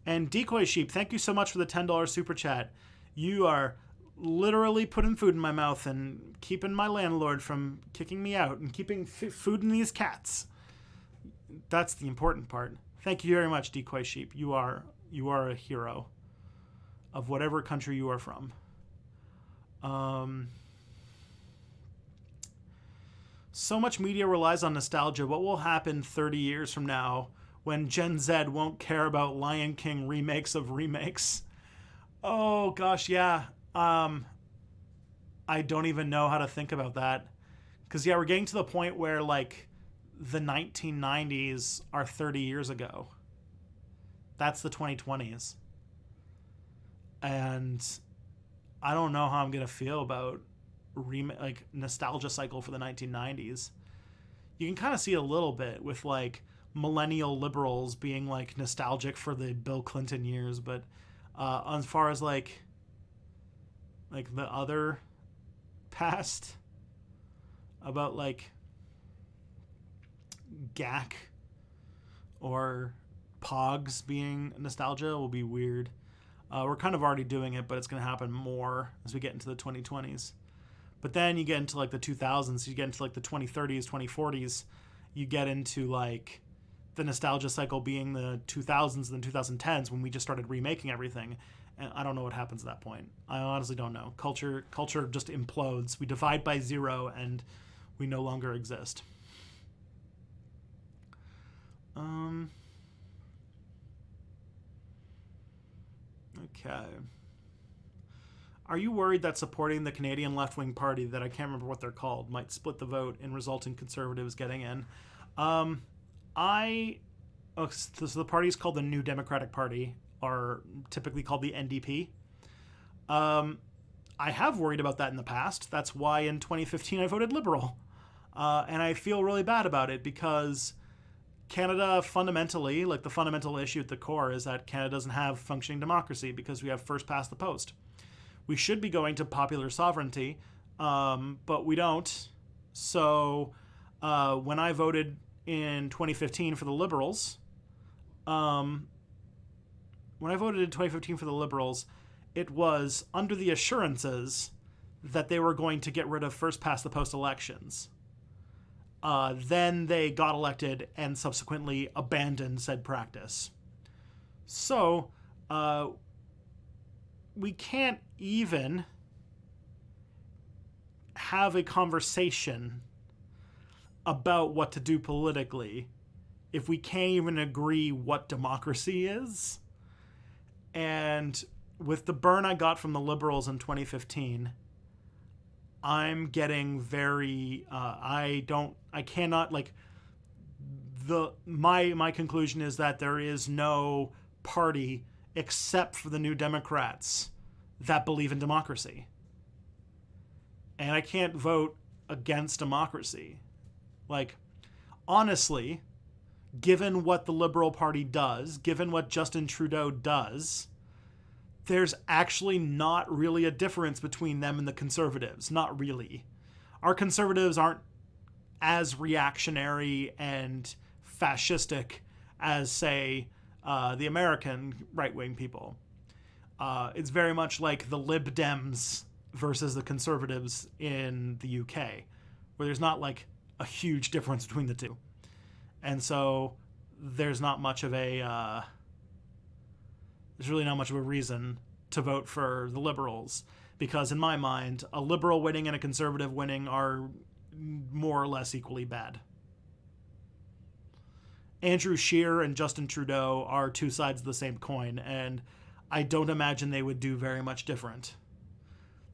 And Decoy Sheep, thank you so much for the $10 super chat. You are literally putting food in my mouth and keeping my landlord from kicking me out and keeping food in these cats. That's the important part. Thank you very much, Decoy Sheep. You are a hero of whatever country you are from. So much media relies on nostalgia. What will happen 30 years from now when Gen Z won't care about Lion King remakes of remakes? Oh, gosh, yeah. I don't even know how to think about that. Because, yeah, we're getting to the point where, like, the 1990s are 30 years ago. That's the 2020s. And I don't know how I'm going to feel about nostalgia cycle for the 1990s. You can kind of see a little bit with, like, millennial liberals being, like, nostalgic for the Bill Clinton years. But as far as, like the other past about, like, GAC or Pogs being nostalgia will be weird. We're kind of already doing it, but it's going to happen more as we get into the 2020s. But then you get into like the 2000s, you get into like the 2030s, 2040s, you get into like the nostalgia cycle being the 2000s and the 2010s when we just started remaking everything. And I don't know what happens at that point. I honestly don't know. Culture just implodes. We divide by zero and we no longer exist. Okay. Are you worried that supporting the Canadian left-wing party, that I can't remember what they're called, might split the vote and result in Conservatives getting in? So the party is called the New Democratic Party, or typically called the NDP. I have worried about that in the past. That's why in 2015 I voted Liberal. And I feel really bad about it because Canada fundamentally, like the fundamental issue at the core is that Canada doesn't have functioning democracy because we have first past the post. We should be going to popular sovereignty, but we don't. So when I voted in 2015 for the Liberals, it was under the assurances that they were going to get rid of first past the post elections. Then they got elected and subsequently abandoned said practice. So we can't even have a conversation about what to do politically if we can't even agree what democracy is. And with the burn I got from the Liberals in 2015, I'm getting very my conclusion is that there is no party except for the New Democrats that believe in democracy. And I can't vote against democracy. Like, honestly, given what the Liberal Party does, given what Justin Trudeau does, there's actually not really a difference between them and the Conservatives. Not really. Our Conservatives aren't as reactionary and fascistic as, say, the American right-wing people. It's very much like the Lib Dems versus the Conservatives in the UK, where there's not like a huge difference between the two. And so there's not much of a there's really not much of a reason to vote for the Liberals, because in my mind, a Liberal winning and a Conservative winning are more or less equally bad. Andrew Scheer and Justin Trudeau are two sides of the same coin, and I don't imagine they would do very much different.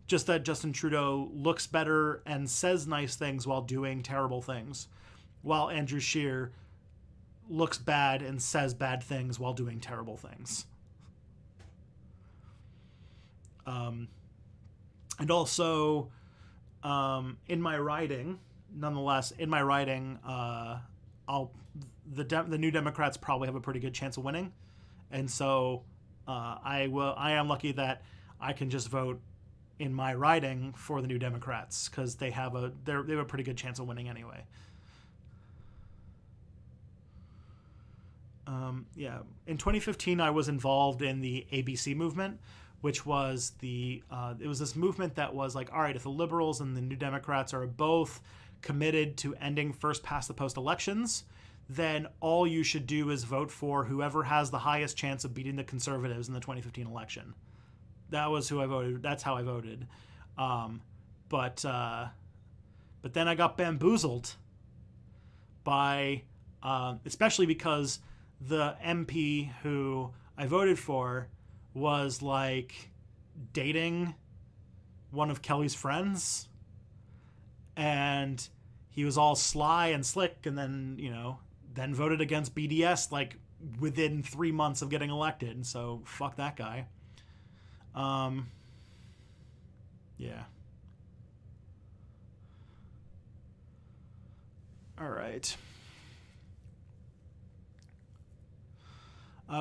Just that Justin Trudeau looks better and says nice things while doing terrible things, while Andrew Scheer looks bad and says bad things while doing terrible things. And also, in my writing, nonetheless, the New Democrats probably have a pretty good chance of winning, and so I am lucky that I can just vote in my writing for the New Democrats, because they have a pretty good chance of winning anyway. In 2015, I was involved in the ABC movement, which was it was this movement that was like, all right, if the Liberals and the New Democrats are both committed to ending first past the post elections, then all you should do is vote for whoever has the highest chance of beating the Conservatives in the 2015 election. That was who I voted. That's how I voted. But then I got bamboozled by, especially because the MP who I voted for was like dating one of Kelly's friends, and he was all sly and slick, and then then voted against BDS like within 3 months of getting elected. And so fuck that guy. Yeah. All right.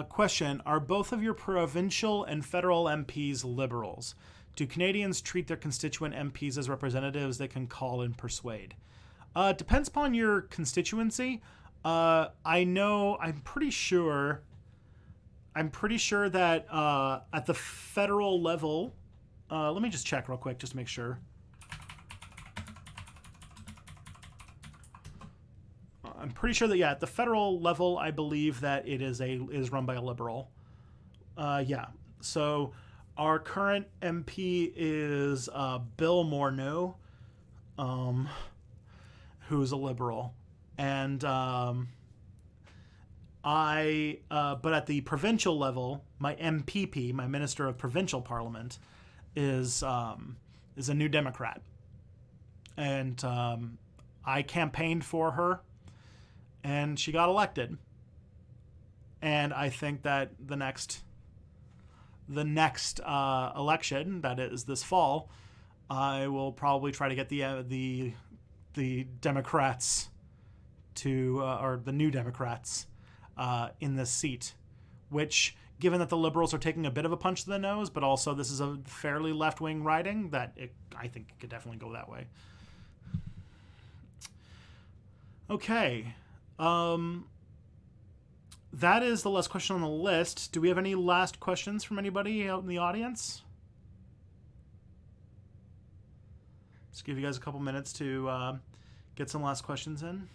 Question: are both of your provincial and federal MPs Liberals? Do Canadians treat their constituent MPs as representatives they can call and persuade? Depends upon your constituency. I'm pretty sure that at the federal level, let me just check real quick just to make sure. I'm pretty sure that at the federal level, I believe that it is run by a Liberal. So our current MP is Bill Morneau, who's a Liberal, and but at the provincial level, my MPP, my Minister of Provincial Parliament, is a New Democrat, and I campaigned for her, and she got elected. And I think that the next election, that is this fall, I will probably try to get the Democrats or the New Democrats in this seat, which, given that the Liberals are taking a bit of a punch to the nose, but also this is a fairly left-wing riding, I think it could definitely go that way. Okay. That is the last question on the list. Do we have any last questions from anybody out in the audience? Just give you guys a couple minutes to get some last questions in.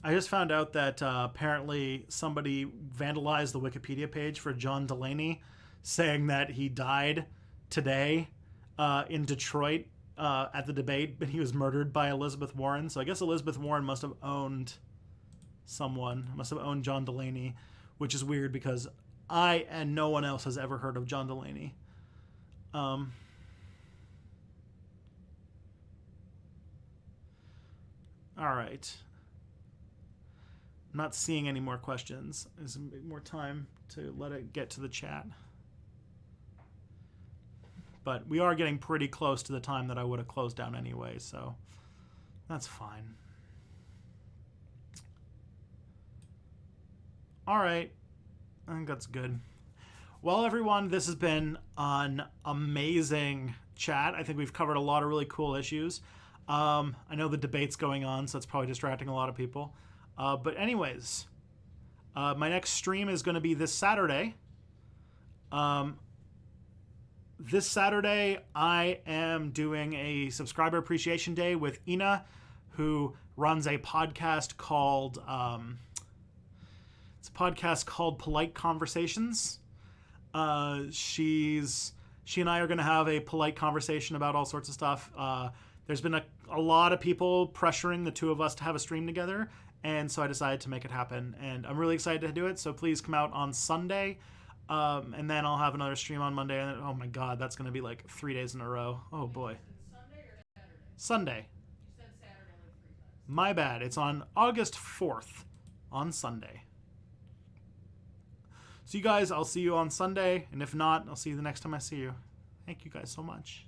I just found out that apparently somebody vandalized the Wikipedia page for John Delaney, saying that he died today in Detroit at the debate, but he was murdered by Elizabeth Warren. So I guess Elizabeth Warren must have owned John Delaney, which is weird because I and no one else has ever heard of John Delaney. All right. I'm not seeing any more questions. There's more time to let it get to the chat. But we are getting pretty close to the time that I would have closed down anyway, so that's fine. All right. I think that's good. Well, everyone, this has been an amazing chat. I think we've covered a lot of really cool issues. I know the debate's going on, so it's probably distracting a lot of people. But anyways, my next stream is going to be this Saturday. This Saturday, I am doing a subscriber appreciation day with Ina, who runs a podcast called Polite Conversations. She and I are going to have a polite conversation about all sorts of stuff. There's been a lot of people pressuring the two of us to have a stream together, and so I decided to make it happen. And I'm really excited to do it, so please come out on Sunday. And then I'll have another stream on Monday. And oh my God, that's going to be like 3 days in a row. Oh boy. Sunday or Saturday? Sunday. You said Saturday like 3 times. My bad. It's on August 4th on Sunday. So you guys, I'll see you on Sunday. And if not, I'll see you the next time I see you. Thank you guys so much.